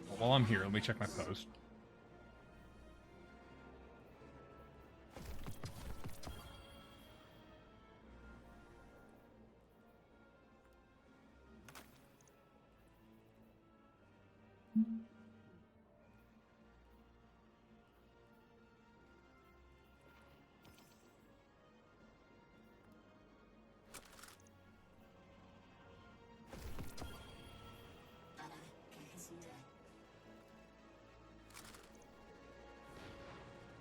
Well, while I'm here, let me check my post.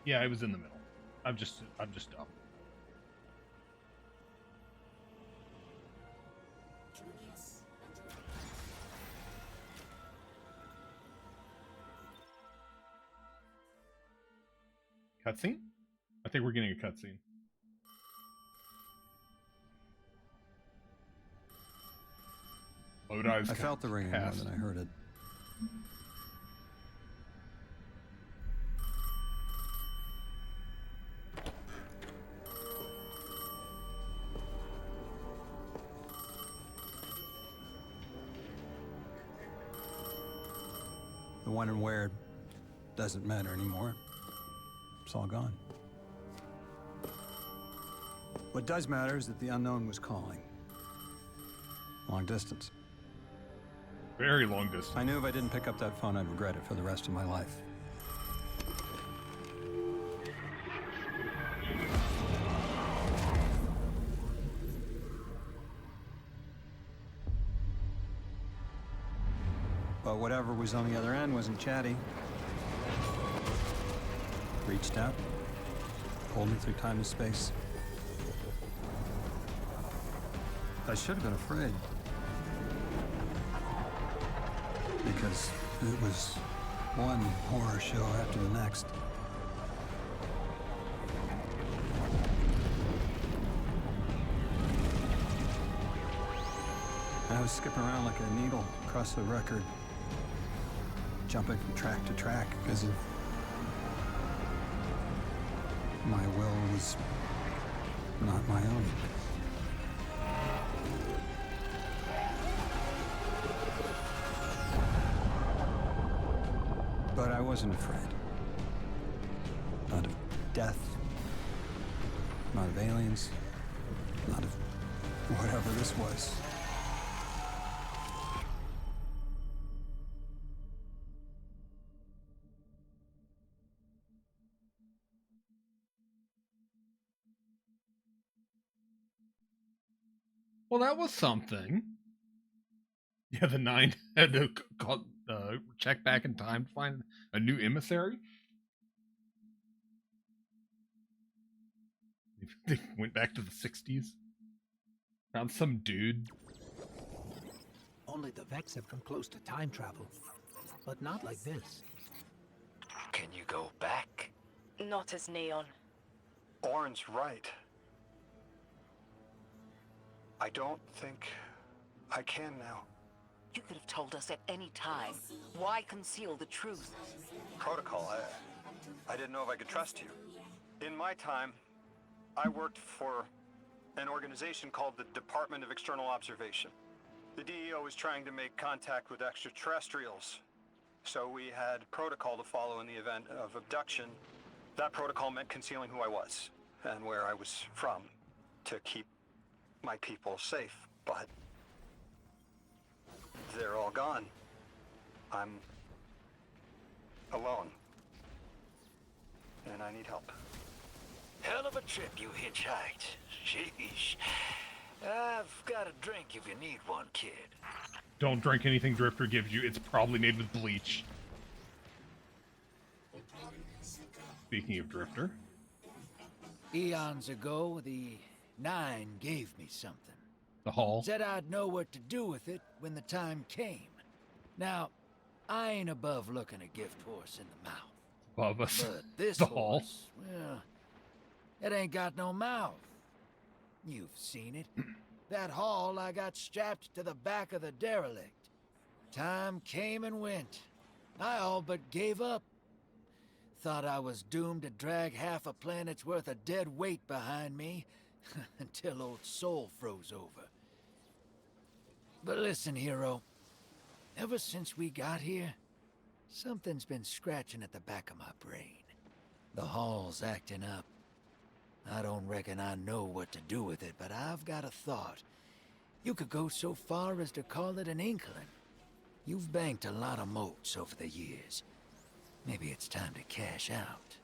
Yeah, it was in the middle. I'm just dumb. Cutscene? I think we're getting a cutscene. I felt the ringing more than I heard it. The when and where doesn't matter anymore. It's all gone. What does matter is that the unknown was calling. Long distance. Very long distance. I knew if I didn't pick up that phone, I'd regret it for the rest of my life. But whatever was on the other end wasn't chatty. Reached out, pulled me through time and space. I should have been afraid. Because it was one horror show after the next. I was skipping around like a needle across the record, jumping from track to track because of my will was not my own. But I wasn't afraid. Not of death, not of aliens, not of whatever this was. Well, that was something. Yeah, the 9 had to call, check back in time to find a new emissary. They went back to the 60s. Found some dude. Only the Vex have come close to time travel, but not like this. Can you go back? Not as Neon. Orin's right. I don't think I can now. You could have told us at any time. Why conceal the truth? Protocol, I didn't know if I could trust you. In my time, I worked for an organization called the Department of External Observation. The DEO was trying to make contact with extraterrestrials, so we had protocol to follow in the event of abduction. That protocol meant concealing who I was and where I was from to keep my people safe, but they're all gone. I'm alone, and I need help. Hell of a trip you hitchhiked. Sheesh. I've got a drink if you need one, kid. Don't drink anything Drifter gives you. It's probably made with bleach. Speaking of Drifter. Eons ago, the Nine gave me something. The Hall. Said I'd know what to do with it when the time came. Now, I ain't above looking a gift horse in the mouth. Above us. But this the horse, well, it ain't got no mouth. You've seen it. That haul I got strapped to the back of the derelict. Time came and went. I all but gave up. Thought I was doomed to drag half a planet's worth of dead weight behind me until old Soul froze over. But listen, hero. Ever since we got here, something's been scratching at the back of my brain. The hall's acting up. I don't reckon I know what to do with it, but I've got a thought. You could go so far as to call it an inkling. You've banked a lot of motes over the years. Maybe it's time to cash out.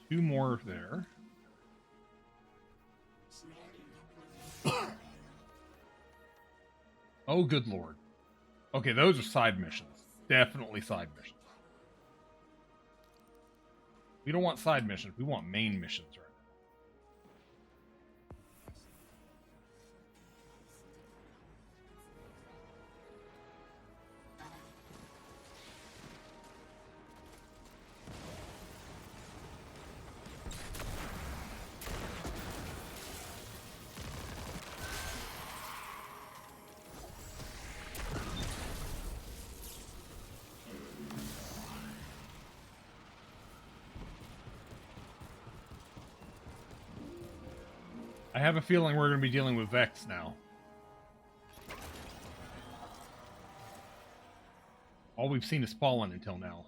Two more there. Oh, good lord. Okay, those are side missions. Definitely side missions. We don't want side missions. We want main missions right now. I have a feeling we're going to be dealing with Vex now. All we've seen is Fallen until now.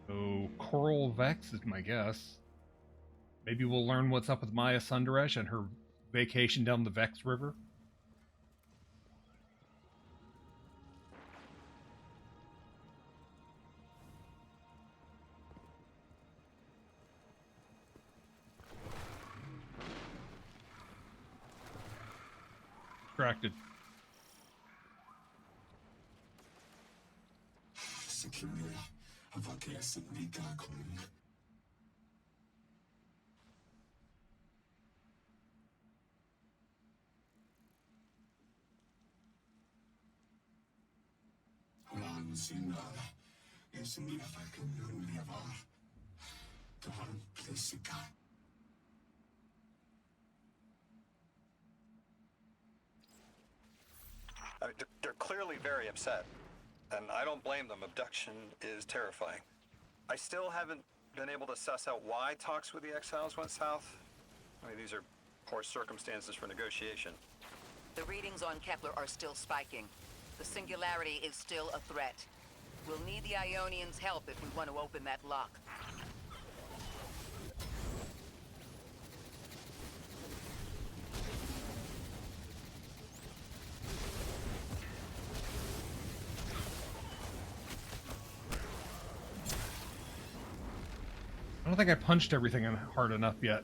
So, Coral Vex is my guess. Maybe we'll learn what's up with Maya Sundaresh and her vacation down the Vex River. Distracted. I mean, they're clearly very upset, and I don't blame them. Abduction is terrifying. I still haven't been able to suss out why talks with the Exiles went south. I mean, these are poor circumstances for negotiation. The readings on Kepler are still spiking. The singularity is still a threat. We'll need the Ionians' help if we want to open that lock. I don't think I punched everything hard enough yet.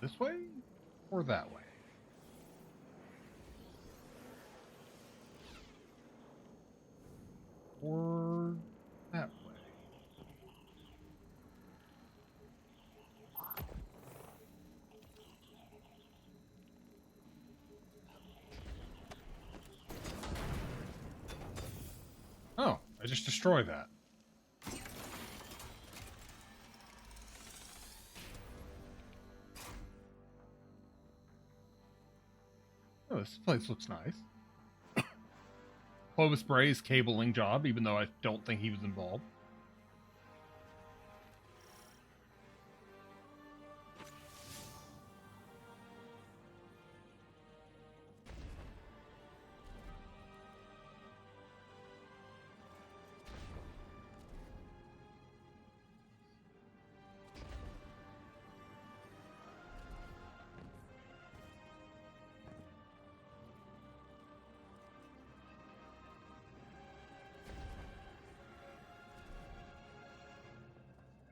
This way? Or that way? Or that way? Oh, I just destroyed that. Oh, this place looks nice. Clovis Bray's cabling job, even though I don't think he was involved.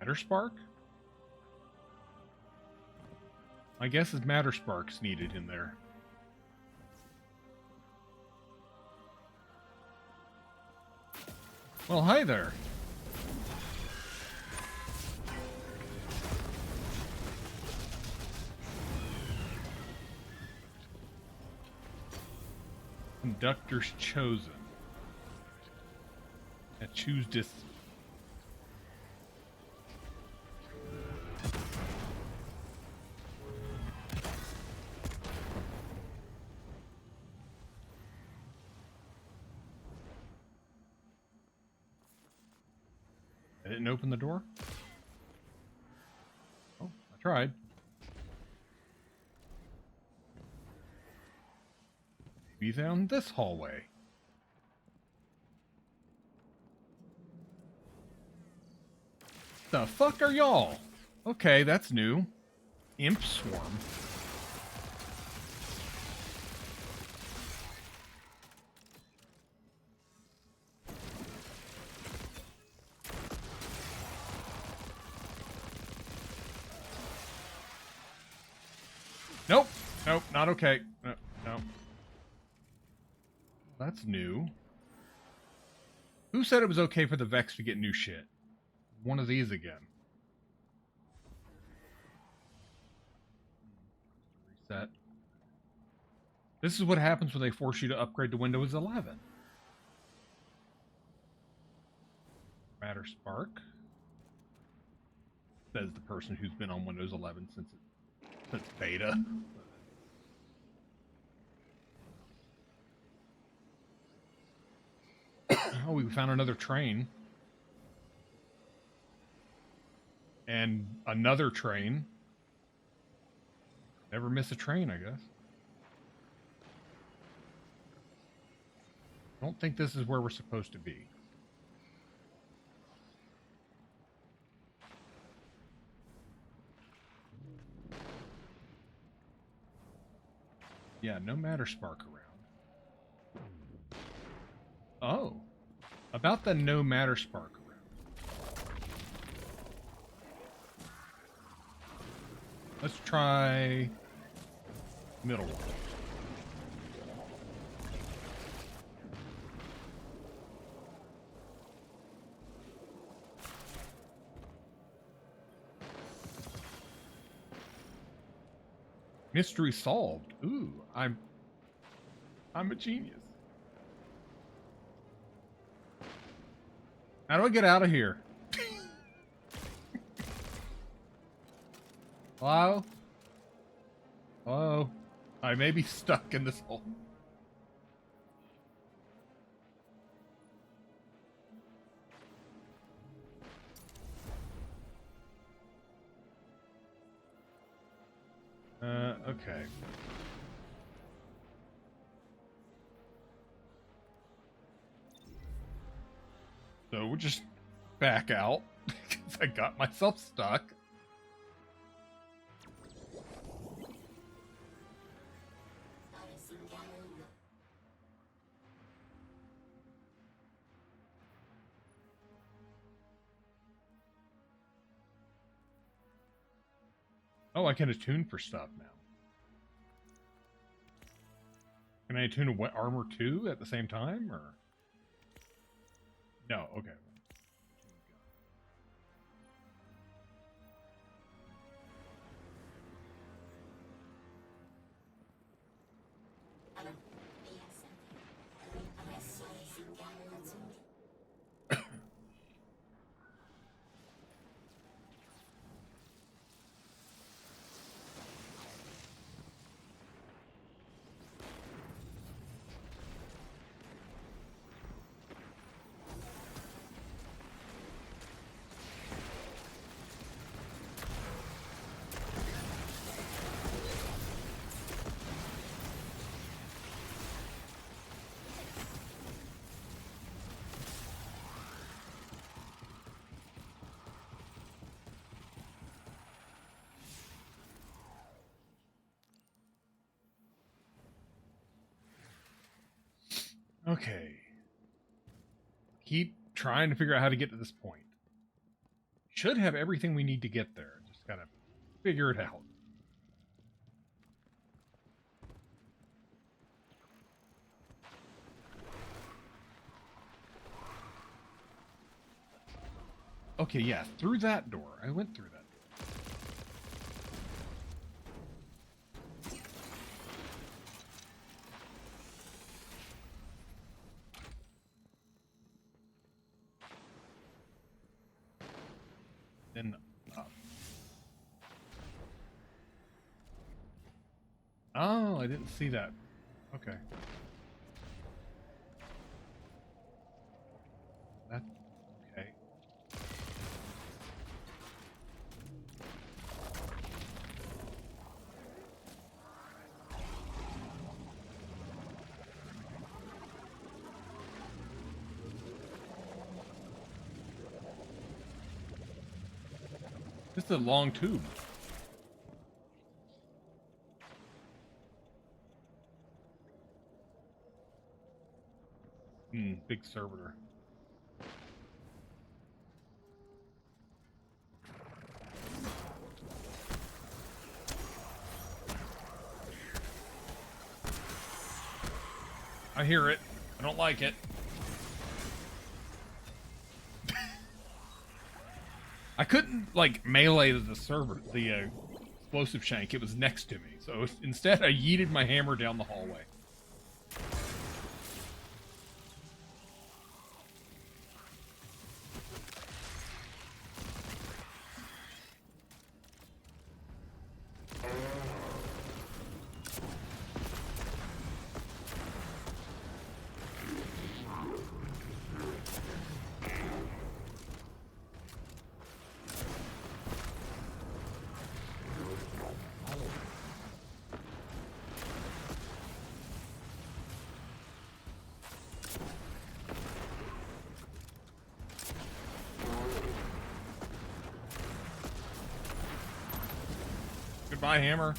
Matterspark? My guess is Matterspark's needed in there. Well, hi there. Conductor's chosen. I choose this. I didn't open the door? Oh, I tried. Maybe down this hallway. The fuck are y'all? Okay, that's new. Imp Swarm. Nope. Nope, not okay. No, no. That's new. Who said it was okay for the Vex to get new shit? One of these again. Reset. This is what happens when they force you to upgrade to Windows 11. Matterspark. Says the person who's been on Windows 11 since beta. Oh, we found another train. And another train. Never miss a train, I guess. I don't think this is where we're supposed to be. Yeah, no Matterspark around. Oh. About the no Matterspark around. Let's try middle one. Mystery solved. Ooh, I'm a genius. How do I get out of here? Hello? Hello? I may be stuck in this hole. Okay. So we'll just back out because I got myself stuck. Oh, I can attune for stuff now. Can I attune a wet armor too at the same time, or? No, okay. Okay. Keep trying to figure out how to get to this point. Should have everything we need to get there. Just gotta figure it out. Okay, yeah, through that door. I went through that door. Then up. Oh, I didn't see that. Okay. That, okay. This is a long tube. Big servitor. I hear it. I don't like it. I couldn't, like, melee the server, the explosive shank. It was next to me. So instead, I yeeted my hammer down the hallway. Goodbye, hammer.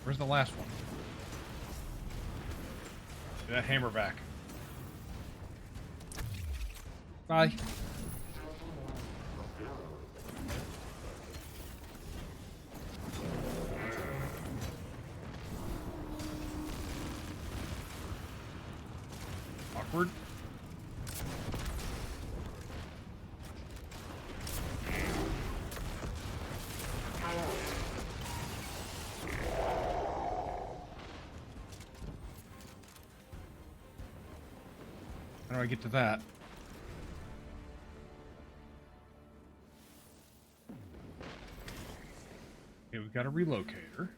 Where's the last one? Get that hammer back. Bye. Awkward. How do I get to that? Okay, we've got a relocator.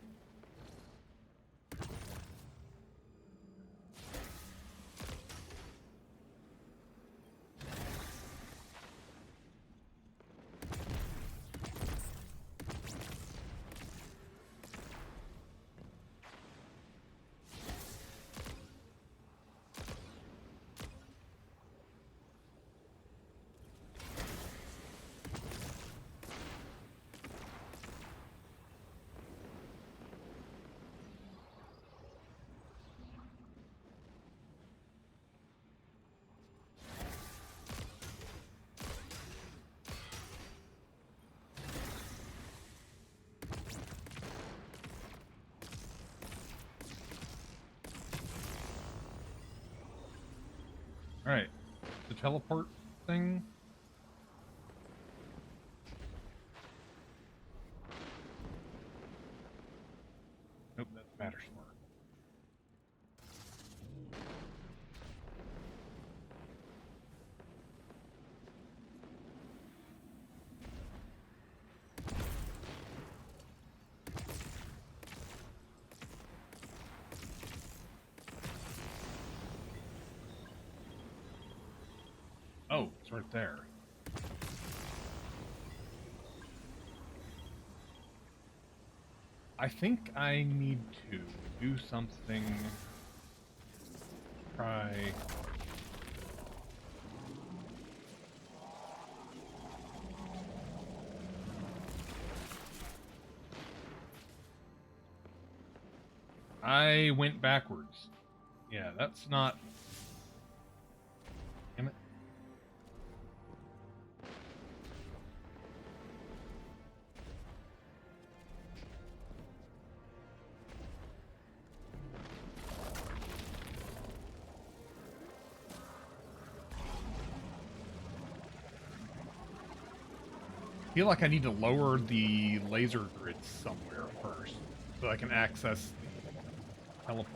Alright, the teleport thing. Nope, that's Matter Smart. Oh, it's right there. I think I need to do something. Try. I went backwards. Yeah, that's not. Damn it. I feel like I need to lower the laser grids somewhere first so I can access the teleport.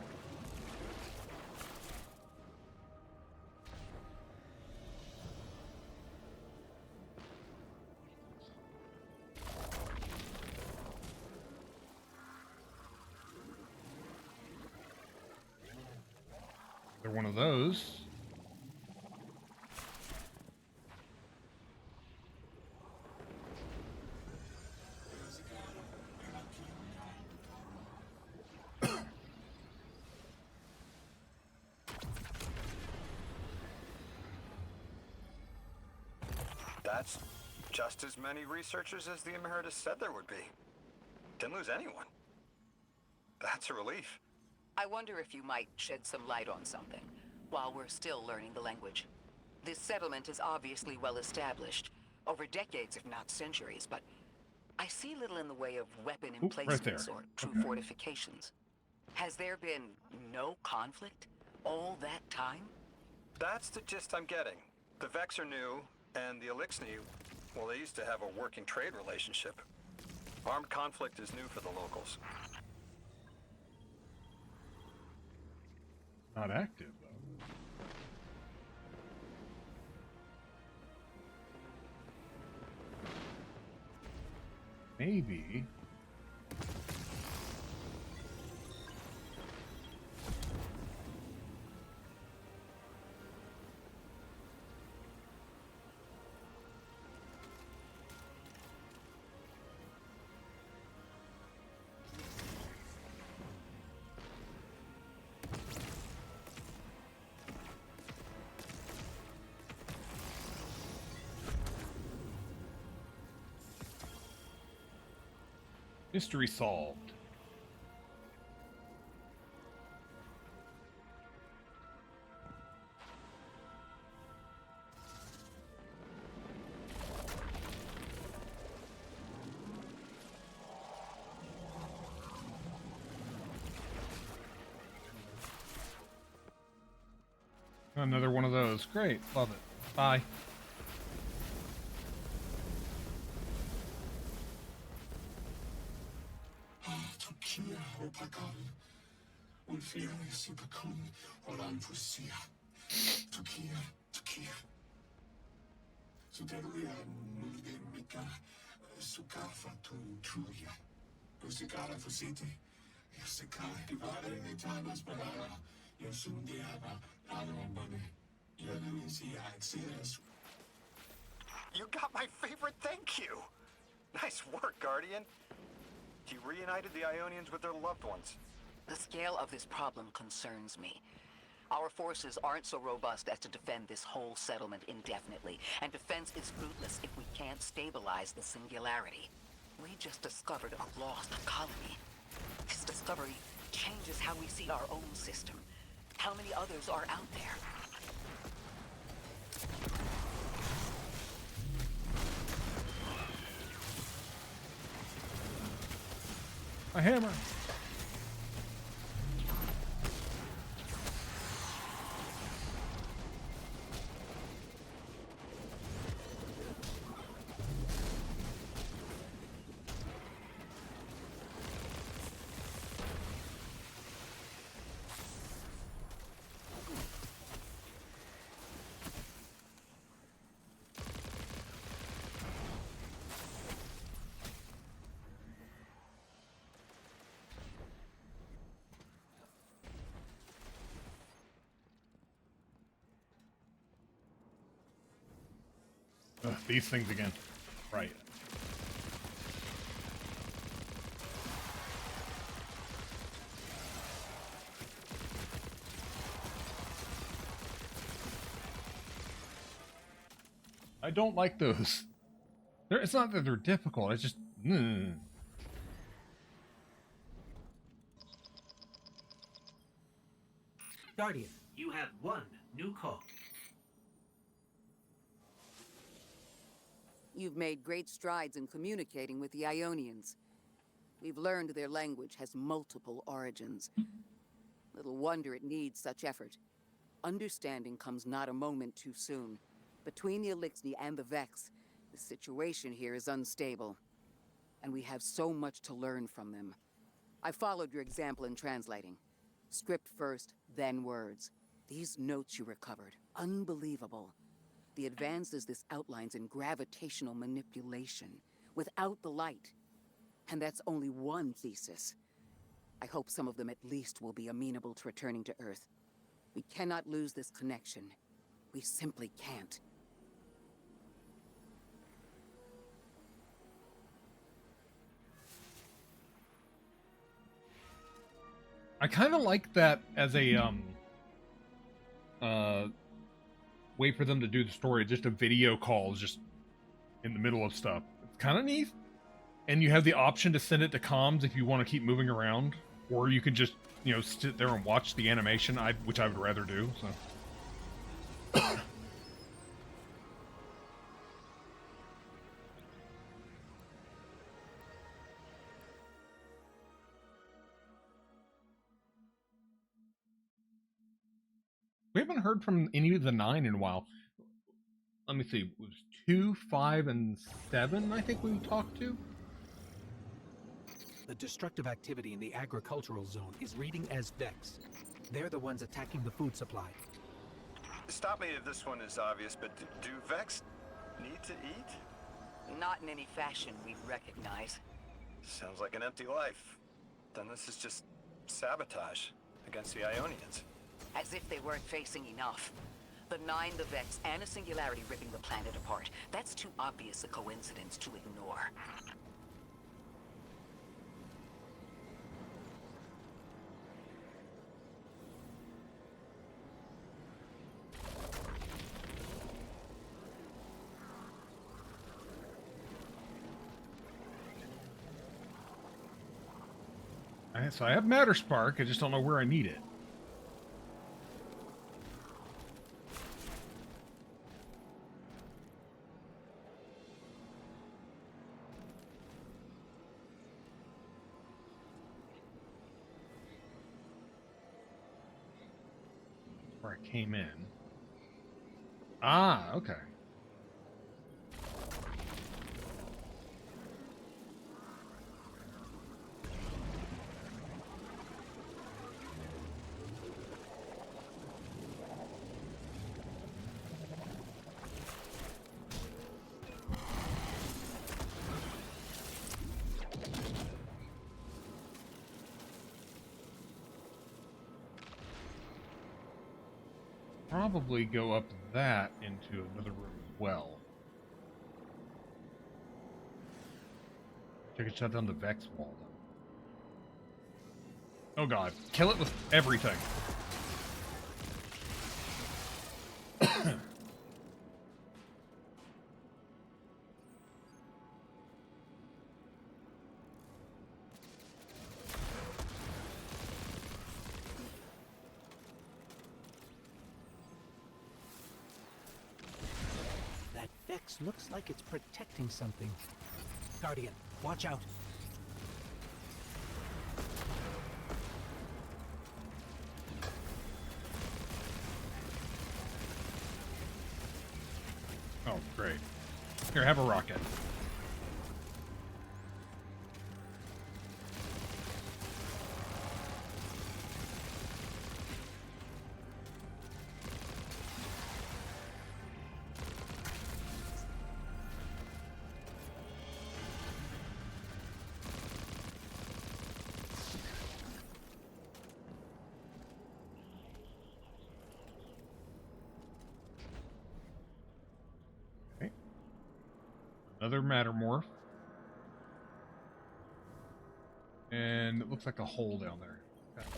They're one of those. That's just as many researchers as the Emeritus said there would be. Didn't lose anyone. That's a relief. I wonder if you might shed some light on something while we're still learning the language. This settlement is obviously well established, over decades if not centuries, but I see little in the way of weapon emplacements or true fortifications. Has there been no conflict all that time? That's the gist I'm getting. The Vex are new, and the Elixni, well, they used to have a working trade relationship. Armed conflict is new for the locals. Not active, though. Maybe. Mystery solved. Another one of those. Great. Love it. Bye. Tokia Hopakan. Ulfiri Superkun. Olan Pusia. Tokia. You got my favorite thank you! Nice work, Guardian. You reunited the Ionians with their loved ones. The scale of this problem concerns me. Our forces aren't so robust as to defend this whole settlement indefinitely, and defense is fruitless if we can't stabilize the Singularity. We just discovered a lost colony. This discovery changes how we see our own system. How many others are out there? A hammer. Ugh, these things again. Right. I don't like those. It's not that they're difficult, it's just... Guardian, you have one new call. You've made great strides in communicating with the Ionians. We've learned their language has multiple origins. Little wonder it needs such effort. Understanding comes not a moment too soon. Between the Elixni and the Vex, the situation here is unstable. And we have so much to learn from them. I followed your example in translating. Script first, then words. These notes you recovered, unbelievable. The advances this outlines in gravitational manipulation, without the light. And that's only one thesis. I hope some of them at least will be amenable to returning to Earth. We cannot lose this connection. We simply can't. I kind of like that as a way for them to do the story. Just a video call just in the middle of stuff. It's kind of neat. And you have the option to send it to comms if you want to keep moving around, or you can just, you know, sit there and watch the animation, which I would rather do. So. We haven't heard from any of the 9 in a while. Let me see. It was 2, 5, and 7, I think we talked to. The destructive activity in the agricultural zone is reading as Vex. They're the ones attacking the food supply. Stop me if this one is obvious, but do Vex need to eat? Not in any fashion we recognize. Sounds like an empty life. Then this is just sabotage against the Ionians. As if they weren't facing enough. The 9, the Vex, and a Singularity ripping the planet apart. That's too obvious a coincidence to ignore. So I have Matter Spark, I just don't know where I need it. Where I came in. Ah, okay. probably go up that into another room as well. Check it, shut down the Vex wall, though. Oh god, kill it with everything. That Vex looks like it's protecting something. Guardian, watch out. Oh, great. Here, have a rocket. Another Mattermorph. And it looks like a hole down there. Okay.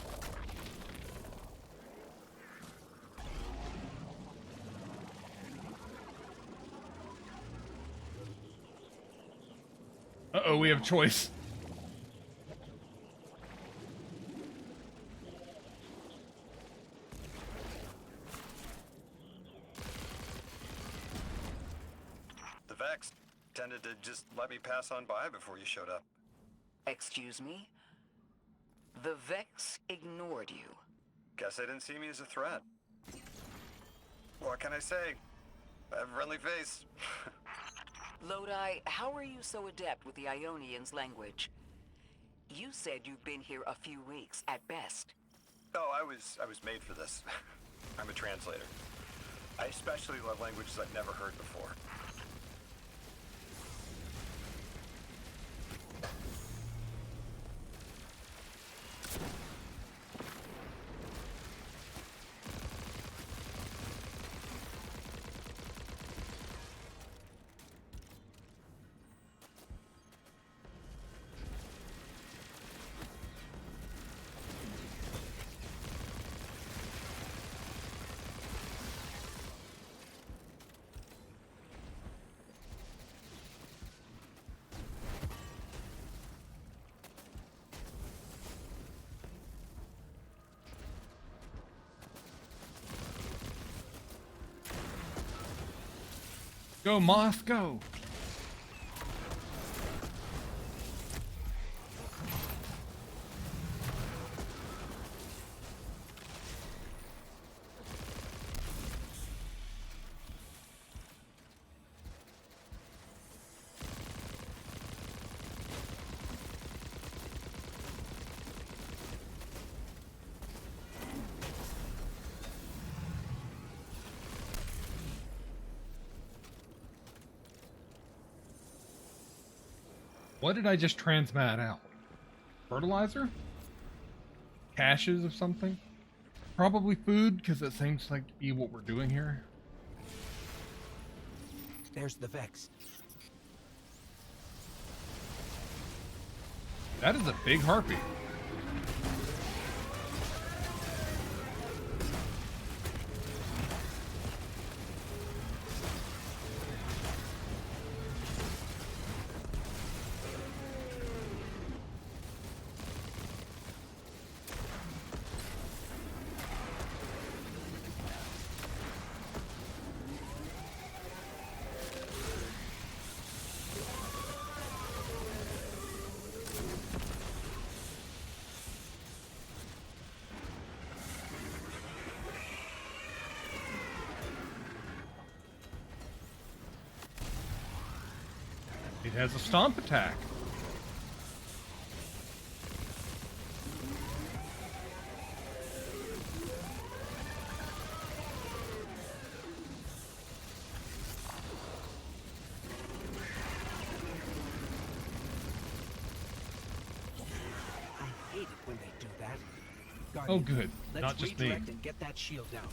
Uh-oh, we have a choice. The Vex tended to just let me pass on by before you showed up. Excuse me? The Vex ignored you. Guess they didn't see me as a threat. What can I say? I have a friendly face. Lodi, how are you so adept with the Ionian's language? You said you've been here a few weeks, at best. Oh, I was made for this. I'm a translator. I especially love languages I've never heard before. Go, Moth, go! What did I just transmat out? Fertilizer? Caches of something? Probably food, because it seems like to be what we're doing here. There's the Vex. That is a big harpy. It has a stomp attack. I hate it when they do that. Oh, good. Let's Not just me. redirect and get that shield down.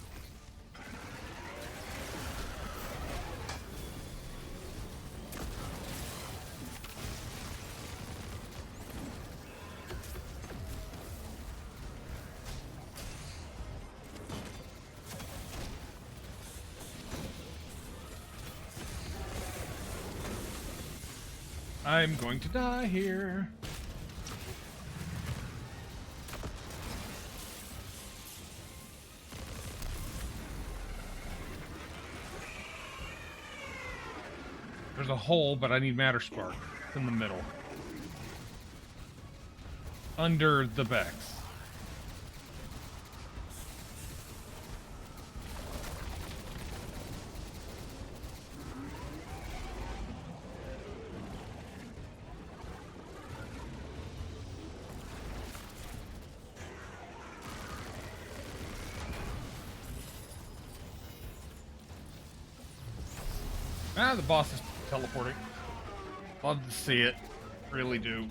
I'm going to die here. There's a hole, but I need Matter Spark. It's in the middle. Under the Vex. Ah, the boss is teleporting. Love to see it. Really do.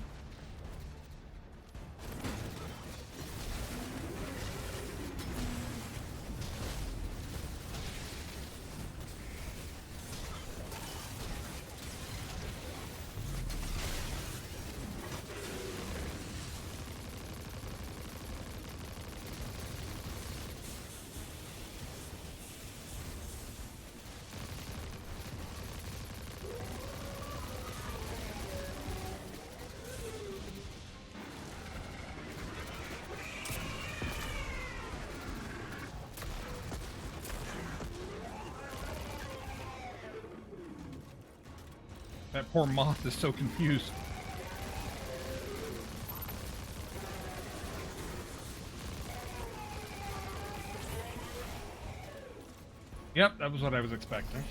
That poor moth is so confused. Yep, that was what I was expecting.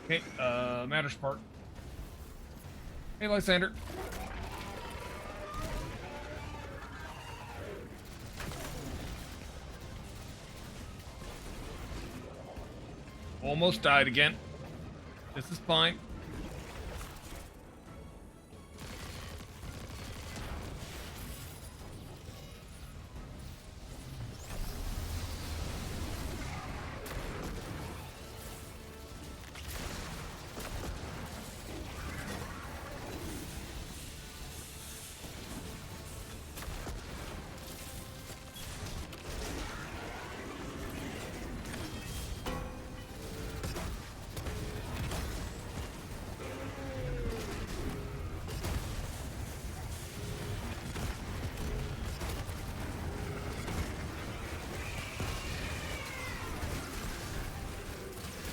Okay, Matter Spark. Hey, Lysander. Almost died again. This is fine.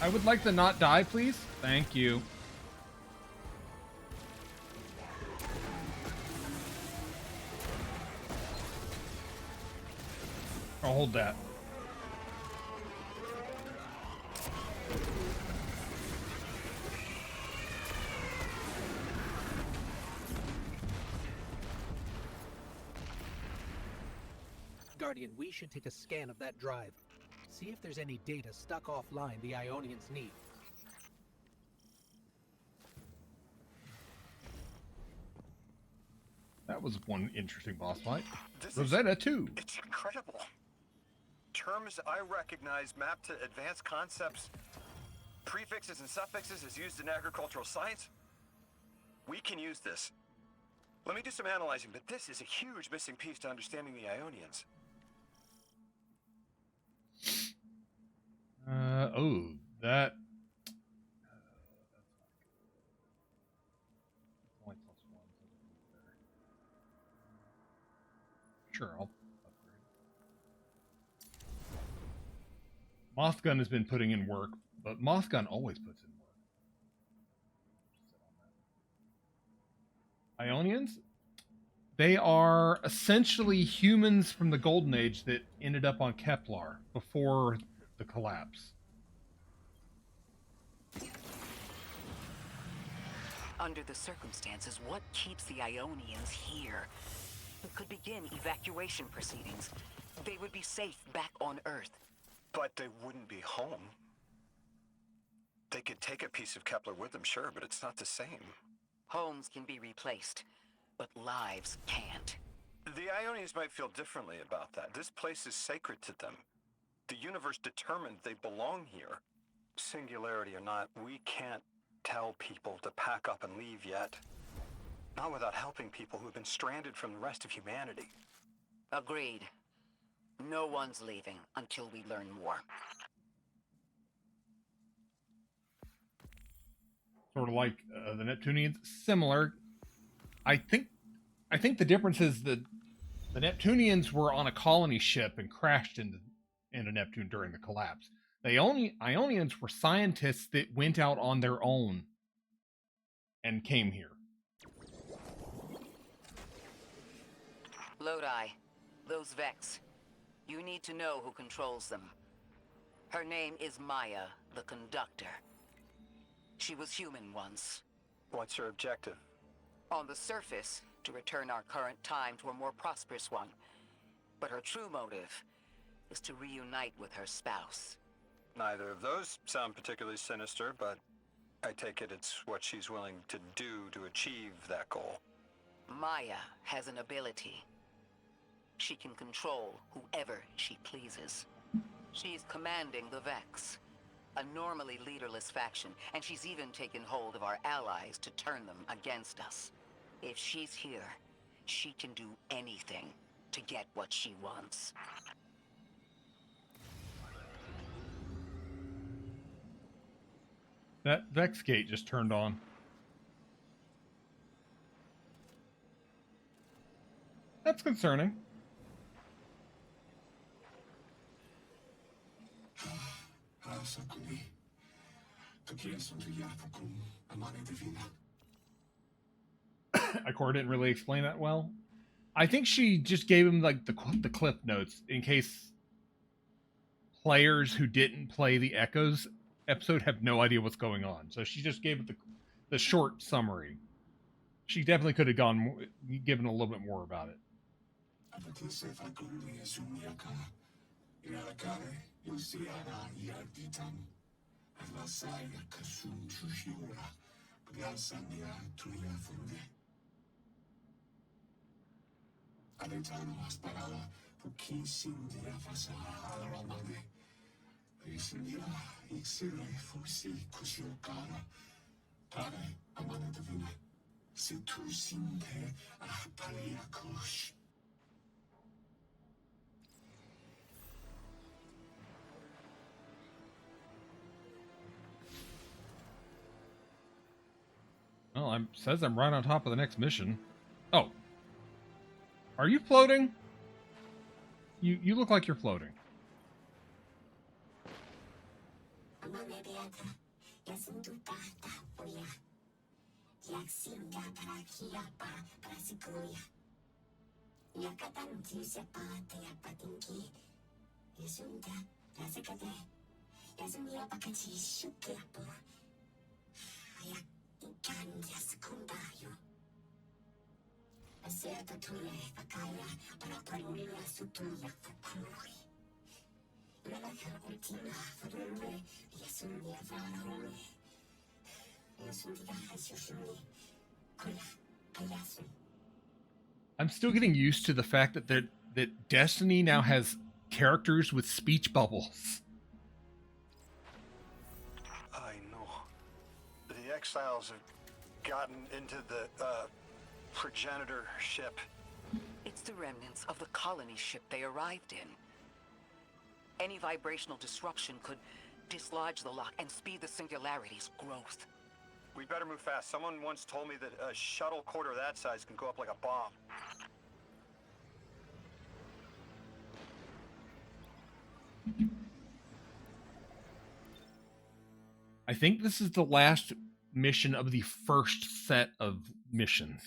I would like to not die, please. Thank you. I'll hold that. Guardian, we should take a scan of that drive. See if there's any data stuck offline the Ionians need. That was one interesting boss fight. This Rosetta, too. It's incredible. Terms I recognize map to advanced concepts, prefixes and suffixes as used in agricultural science. We can use this. Let me do some analyzing, but this is a huge missing piece to understanding the Ionians. Oh, that. Only +1. Sure, I'll upgrade. Mothgun has been putting in work, but Mothgun always puts in work. Ionians? They are essentially humans from the Golden Age that ended up on Kepler before the collapse. Under the circumstances, what keeps the Ionians here? We could begin evacuation proceedings. They would be safe back on Earth. But they wouldn't be home. They could take a piece of Kepler with them, sure, but it's not the same. Homes can be replaced, but lives can't. The Ionians might feel differently about that. This place is sacred to them. The universe determined they belong here. Singularity or not, we can't tell people to pack up and leave yet. Not without helping people who've been stranded from the rest of humanity. Agreed. No one's leaving until we learn more. Sort of like the Neptunians, similar. I think the difference is that the Neptunians were on a colony ship and crashed into Neptune during the collapse. The Ionians were scientists that went out on their own and came here. Lodi, those Vex. You need to know who controls them. Her name is Maya, the Conductor. She was human once. What's her objective? On the surface, to return our current time to a more prosperous one. But her true motive is to reunite with her spouse. Neither of those sound particularly sinister, but I take it it's what she's willing to do to achieve that goal. Maya has an ability. She can control whoever she pleases. She's commanding the Vex, a normally leaderless faction, and she's even taken hold of our allies to turn them against us. If she's here, she can do anything to get what she wants. That Vex gate just turned on. That's concerning. Ikora didn't really explain that well. I think she just gave him like the clip notes in case players who didn't play the Echoes episode have no idea what's going on. So she just gave it the short summary. She definitely could have given a little bit more about it. Well, says I'm right on top of the next mission. Oh. Are you floating? You look like you're floating. I'm still getting used to the fact that Destiny now has characters with speech bubbles. I know. The Exiles have gotten into the progenitor ship. It's the remnants of the colony ship they arrived in. Any vibrational disruption could dislodge the lock and speed the Singularity's growth. We better move fast. Someone once told me that a shuttle quarter that size can go up like a bomb. I think this is the last mission of the first set of missions.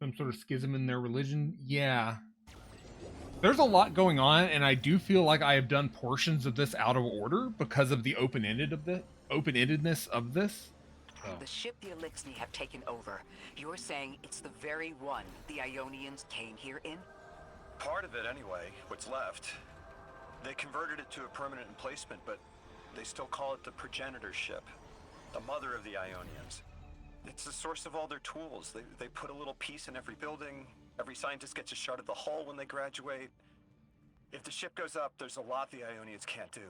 Some sort of schism in their religion? Yeah. There's a lot going on, and I do feel like I have done portions of this out of order because of the open-endedness of this. So. The ship the Elixni have taken over. You're saying it's the very one the Ionians came here in? Part of it, anyway. What's left. They converted it to a permanent emplacement, but they still call it the progenitor ship. The mother of the Ionians. It's the source of all their tools. They put a little piece in every building. Every scientist gets a shot of the hull when they graduate. If the ship goes up, there's a lot the Ionians can't do.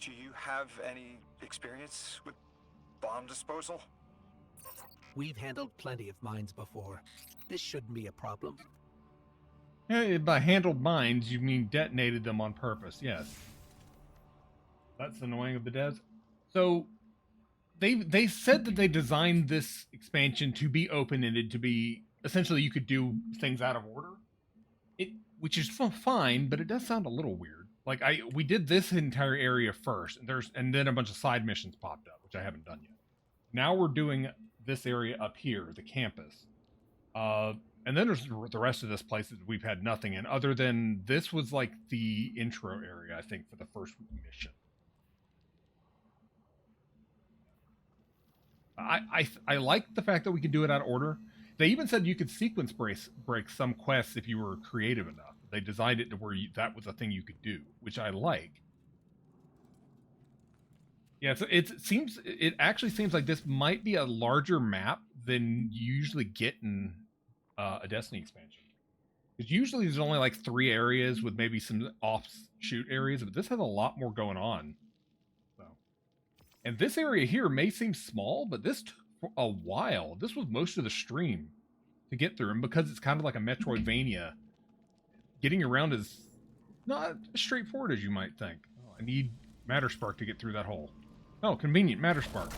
Do you have any experience with bomb disposal? We've handled plenty of mines before. This shouldn't be a problem. By handled mines, you mean detonated them on purpose, yes. That's annoying of the devs. So, they said that they designed this expansion to be open-ended, to be, essentially you could do things out of order. Which is fine, but it does sound a little weird. Like, we did this entire area first, and then a bunch of side missions popped up, which I haven't done yet. Now we're doing this area up here, the campus. And then there's the rest of this place that we've had nothing in, other than this was like the intro area, I think, for the first mission. I like the fact that we can do it out of order. They even said you could sequence break some quests if you were creative enough. They designed it to where that was a thing you could do, which I like. Yeah, so it actually seems like this might be a larger map than you usually get in a Destiny expansion. Because usually there's only like 3 areas with maybe some offshoot areas, but this has a lot more going on. So, and this area here may seem small, but this took a while. This was most of the stream to get through, and because it's kind of like a Metroidvania, getting around is not as straightforward as you might think. Oh, I need Matterspark to get through that hole. Oh, convenient, Matterspark.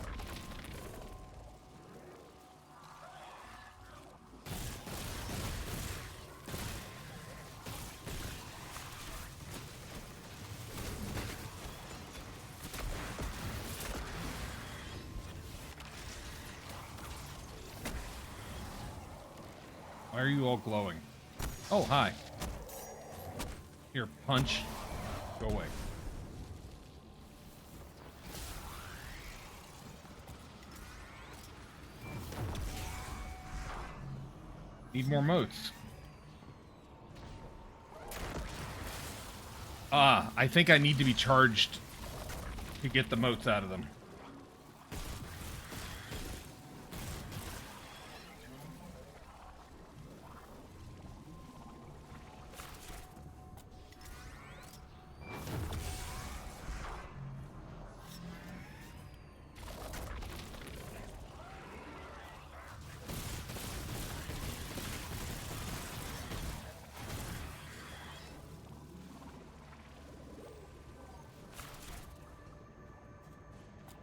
Why are you all glowing? Oh, hi. Here, punch. Go away. Need more motes. Ah, I think I need to be charged to get the motes out of them.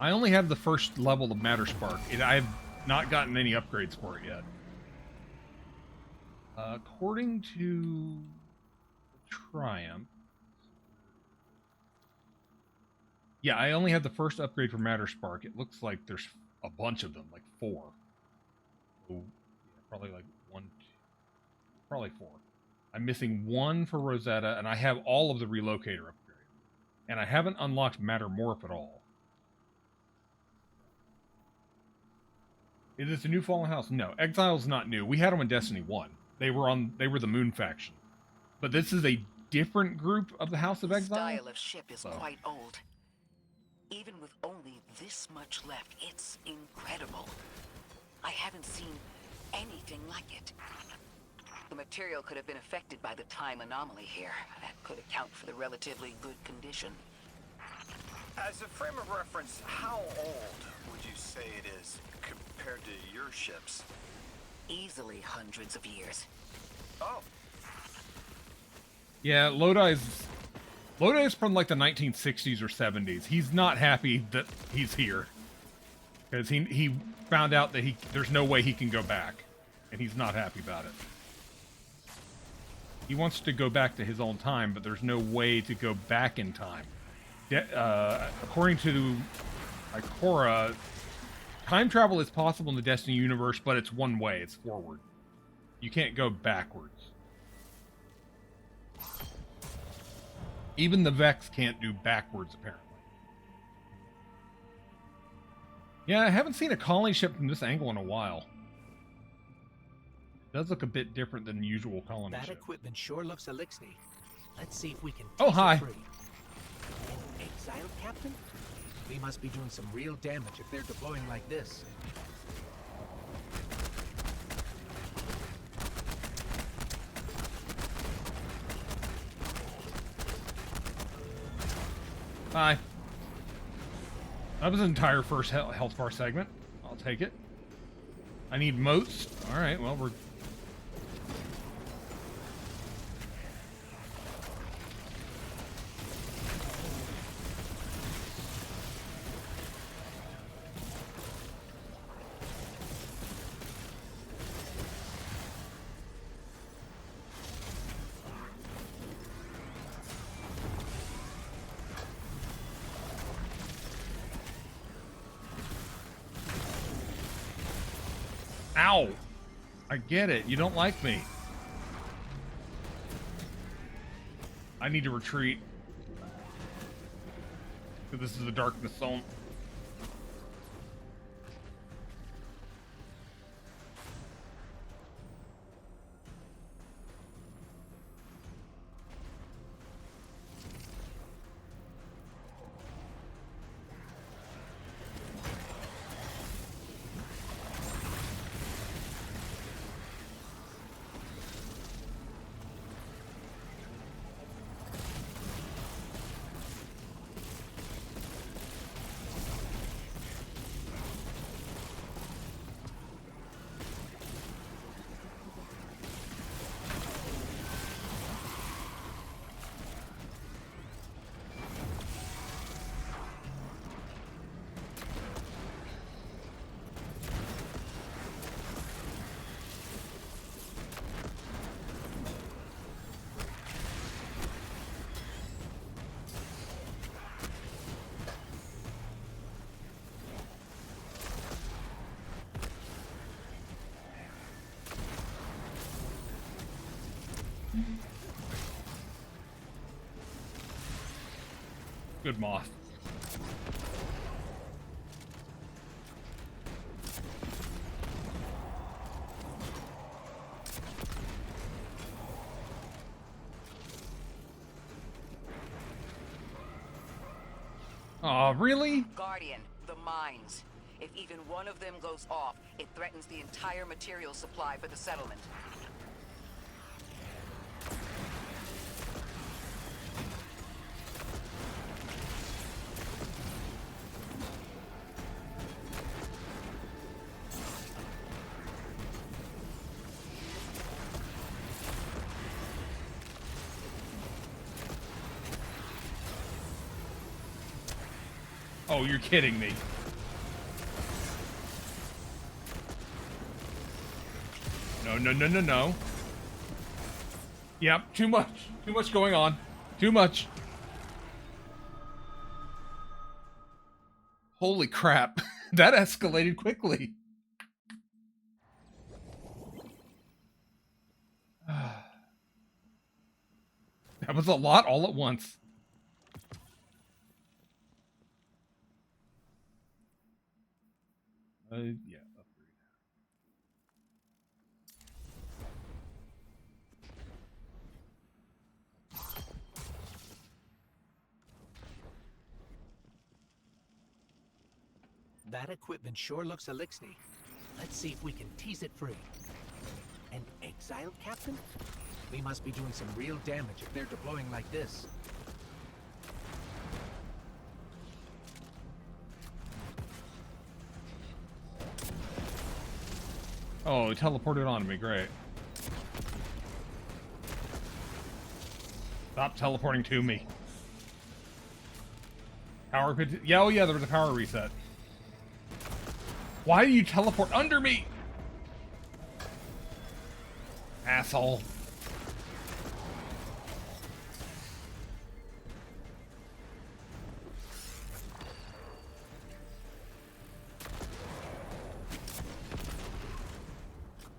I only have the first level of Matterspark. I've not gotten any upgrades for it yet. According to Triumph... Yeah, I only have the first upgrade for Matterspark. It looks like there's a bunch of them, like 4. So, yeah, probably like 1, 2, probably 4. I'm missing 1 for Rosetta, and I have all of the Relocator upgrade. And I haven't unlocked Mattermorph at all. Is this a new Fallen House? No, Exile's not new. We had them in Destiny 1. They were the Moon faction. But this is a different group of the House of Exile. The style of ship is quite old. Even with only this much left, it's incredible. I haven't seen anything like it. The material could have been affected by the time anomaly here. That could account for the relatively good condition. As a frame of reference, how old would you say it is compared to your ships? Easily hundreds of years. Oh. Yeah, Lodi's from like the 1960s or 70s. He's not happy that he's here. Because he found out that there's no way he can go back. And he's not happy about it. He wants to go back to his own time, but there's no way to go back in time. According to Ikora, time travel is possible in the Destiny universe, but it's one way. It's forward. You can't go backwards. Even the Vex can't do backwards, apparently. Yeah, I haven't seen a colony ship from this angle in a while. It does look a bit different than usual colony That ship. equipment sure looks Elixir. Let's see if we can Oh, take hi. it free. An exile captain? We must be doing some real damage if they're deploying like this. Bye. That was an entire first health bar segment. I'll take it. I need moats. Alright, well, we're... Ow! I get it. You don't like me. I need to retreat. This is the darkness zone. Good moth. Aw, really? Guardian, the mines. If even one of them goes off, it threatens the entire material supply for the settlement. Oh, you're kidding me. No, no, no, no, no. Yep, too much. Too much going on. Too much. Holy crap. That escalated quickly. That was a lot all at once. Yeah, upgrade. That equipment sure looks elixny. Let's see if we can tease it free. An exiled captain? We must be doing some real damage if they're deploying like this. Oh, it teleported on me. Great. Stop teleporting to me. Power... Yeah, oh yeah, there was a power reset. Why do you teleport under me? Asshole.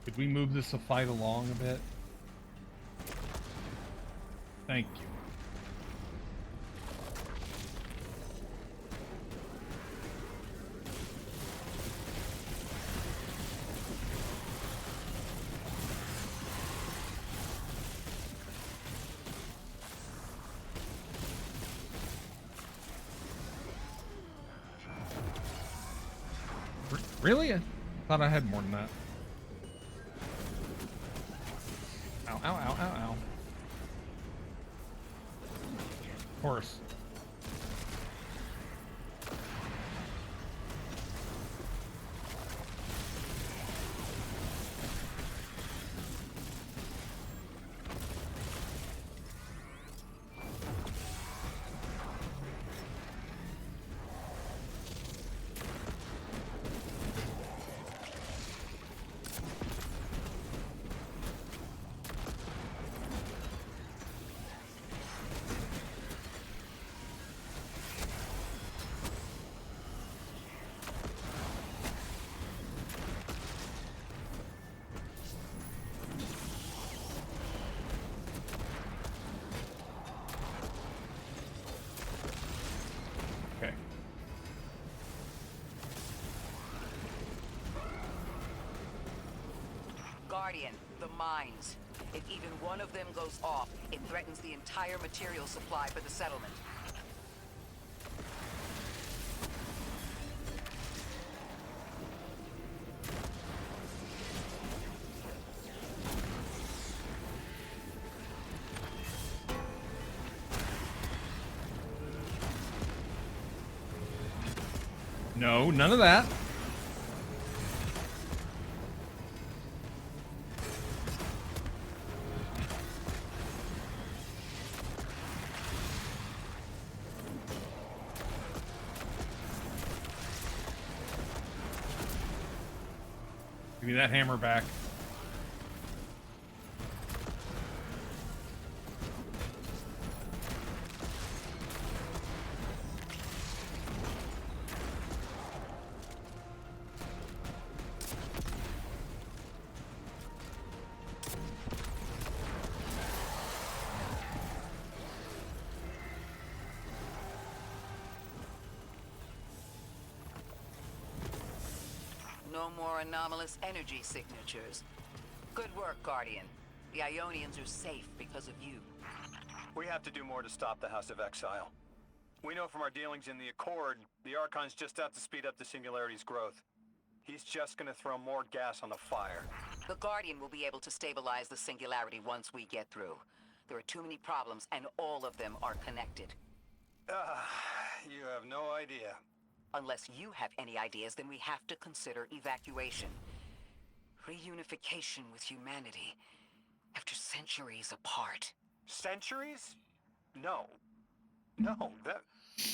Could we move this fight along a bit? Thank you. Really? I thought I had more than that. Ow, ow, ow, ow, ow. Of course. Guardian, the mines. If even one of them goes off, it threatens the entire material supply for the settlement. No, none of that. Give me that hammer back. No more anomalous energy signatures. Good work, Guardian. The Ionians are safe because of you. We have to do more to stop the House of Exile. We know from our dealings in the Accord, the Archon's just out to speed up the Singularity's growth. He's just gonna throw more gas on the fire. The Guardian will be able to stabilize the Singularity once we get through. There are too many problems, and all of them are connected. You have no idea. Unless you have any ideas, then we have to consider evacuation. Reunification with humanity. After centuries apart. Centuries? No. No,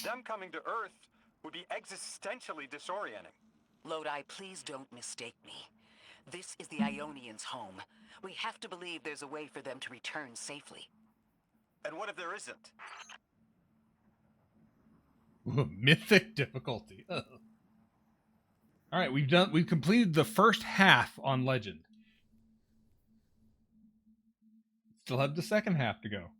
them coming to Earth would be existentially disorienting. Lodi, please don't mistake me. This is the Ionians' home. We have to believe there's a way for them to return safely. And what if there isn't? Mythic difficulty. Ugh. All right, we've completed the first half on Legend. Still have the second half to go.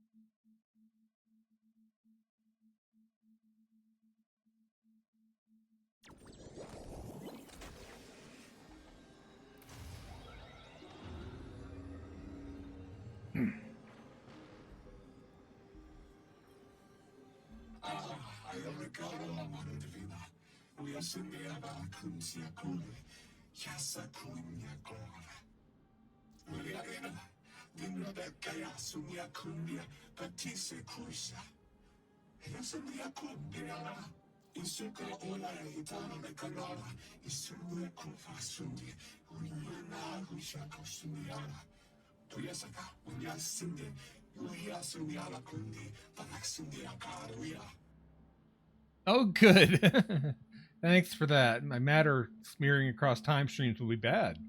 Oh, good. Thanks for that. My matter smearing across time streams will be bad.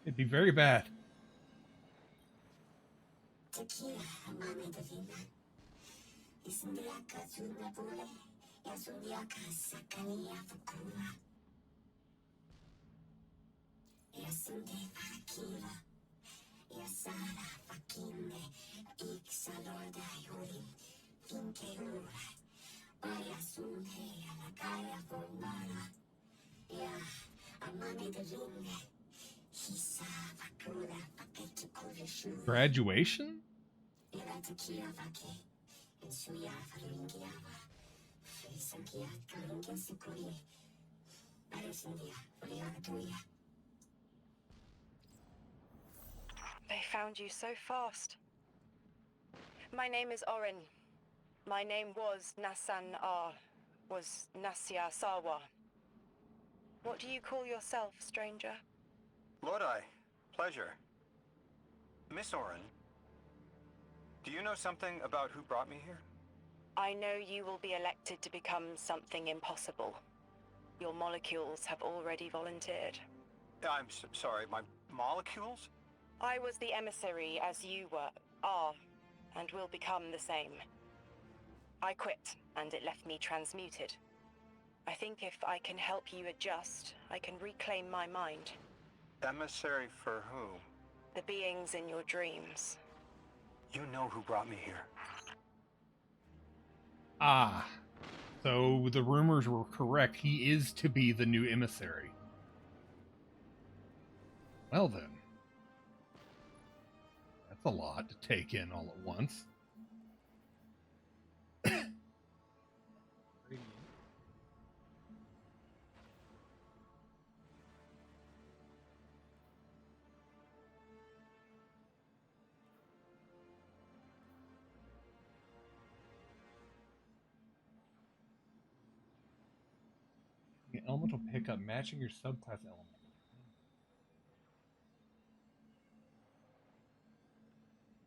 It'd be very bad. Graduation? They found you so fast. My name is Orin. My name was Nassan R. Was Nasya Sawa. What do you call yourself, stranger? Lodi, pleasure. Miss Orin, do you know something about who brought me here? I know you will be elected to become something impossible. Your molecules have already volunteered. I'm sorry, my molecules? I was the emissary as you are, and will become the same. I quit, and it left me transmuted. I think if I can help you adjust, I can reclaim my mind. Emissary for who? The beings in your dreams. You know who brought me here. Ah. So the rumors were correct. He is to be the new emissary. Well then. That's a lot to take in all at once. The elemental pickup matching your subclass element.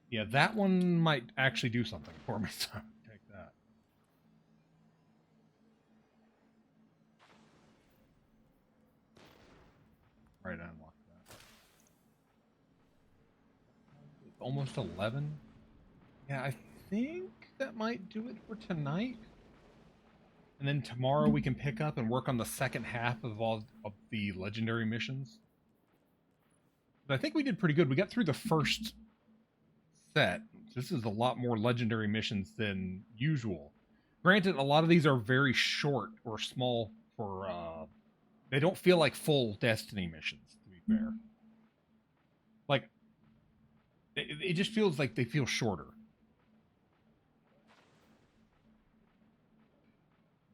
Yeah, that one might actually do something for me, so take that. Right, unlock that. It's almost 11. Yeah, I think that might do it for tonight. And then tomorrow we can pick up and work on the second half of all of the legendary missions. But I think we did pretty good. We got through the first set. This is a lot more legendary missions than usual. Granted, a lot of these are very short or small for they don't feel like full Destiny missions, to be fair. Like it just feels like they feel shorter.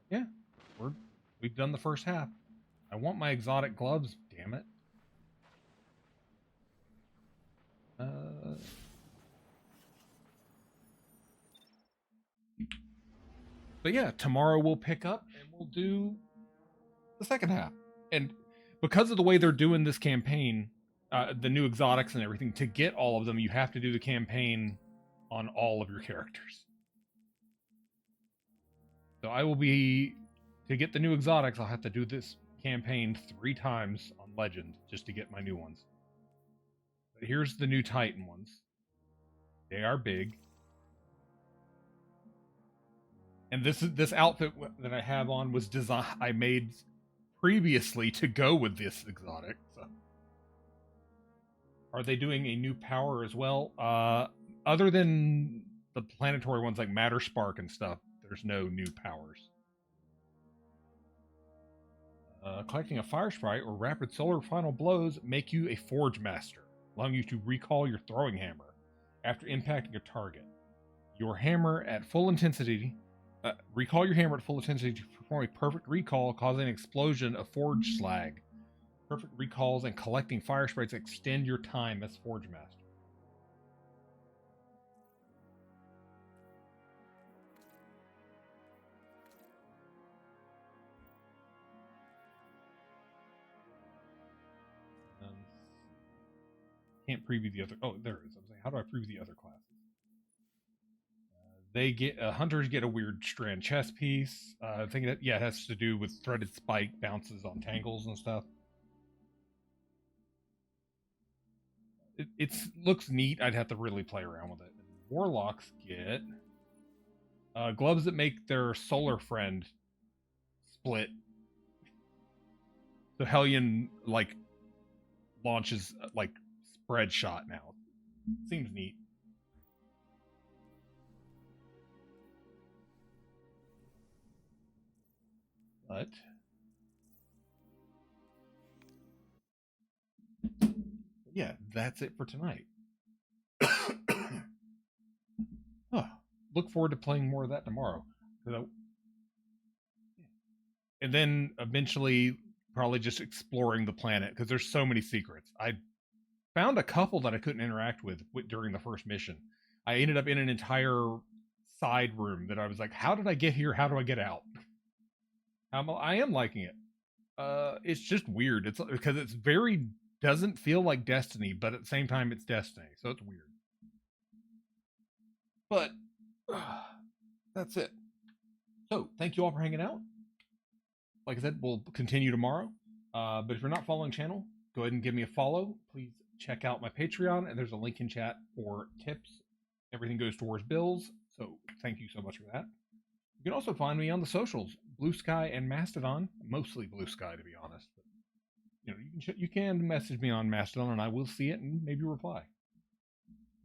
Yeah, we've done the first half. I want my exotic gloves, damn it. But yeah, tomorrow we'll pick up and we'll do the second half. And because of the way they're doing this campaign, the new exotics and everything, to get all of them, you have to do the campaign on all of your characters. So I will be, to get the new exotics, I'll have to do this campaign 3 times on Legend just to get my new ones. But here's the new Titan ones. They are big. And this outfit that I have on was I made previously to go with this exotic. So. Are they doing a new power as well? Other than the planetary ones like Matter Spark and stuff, there's no new powers. Collecting a Fire Sprite or Rapid Solar Final Blows make you a Forge Master, allowing you to recall your throwing hammer after impacting a target. Your hammer at full intensity... recall your hammer at full intensity to perform a perfect recall, causing an explosion of Forge Slag. Perfect recalls and collecting Fire Sprites extend your time as Forge Master. Can't preview the other... Oh, there it is. I'm saying, how do I preview the other classes? They get hunters get a weird strand chest piece. I think that it has to do with threaded spike bounces on tangles and stuff. It looks neat. I'd have to really play around with it. Warlocks get gloves that make their solar friend split. So Hellion launches spread shot now. Seems neat. But yeah, that's it for tonight. Look forward to playing more of that tomorrow. And then eventually probably just exploring the planet, because there's so many secrets. I found a couple that I couldn't interact with during the first mission. I ended up in an entire side room that I was like, how did I get here? How do I get out? I am liking it. It's just weird. It's because it's doesn't feel like Destiny, but at the same time it's Destiny, so it's weird. But that's it. So thank you all for hanging out. Like I said, we'll continue tomorrow. But if you're not following the channel, go ahead and give me a follow. Please check out my Patreon, and there's a link in chat for tips. Everything goes towards bills, so thank you so much for that. You can also find me on the socials, Blue Sky and Mastodon, mostly Blue Sky to be honest. But, you can message me on Mastodon and I will see it and maybe reply.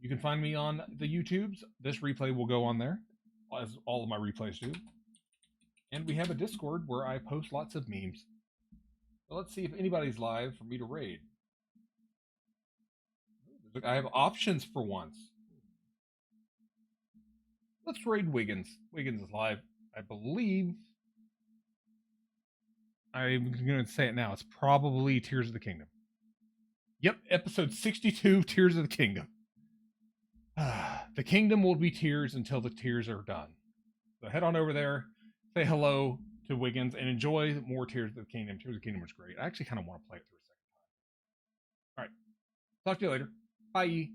You can find me on the YouTubes. This replay will go on there, as all of my replays do. And we have a Discord where I post lots of memes. So let's see if anybody's live for me to raid. Look, I have options for once. Let's raid Wiggins. Wiggins is live, I believe. I'm going to say it now. It's probably Tears of the Kingdom. Yep, episode 62, Tears of the Kingdom. The kingdom will be tears until the tears are done. So head on over there, say hello to Wiggins, and enjoy more Tears of the Kingdom. Tears of the Kingdom was great. I actually kind of want to play it through a second time. All right. Talk to you later. Bye.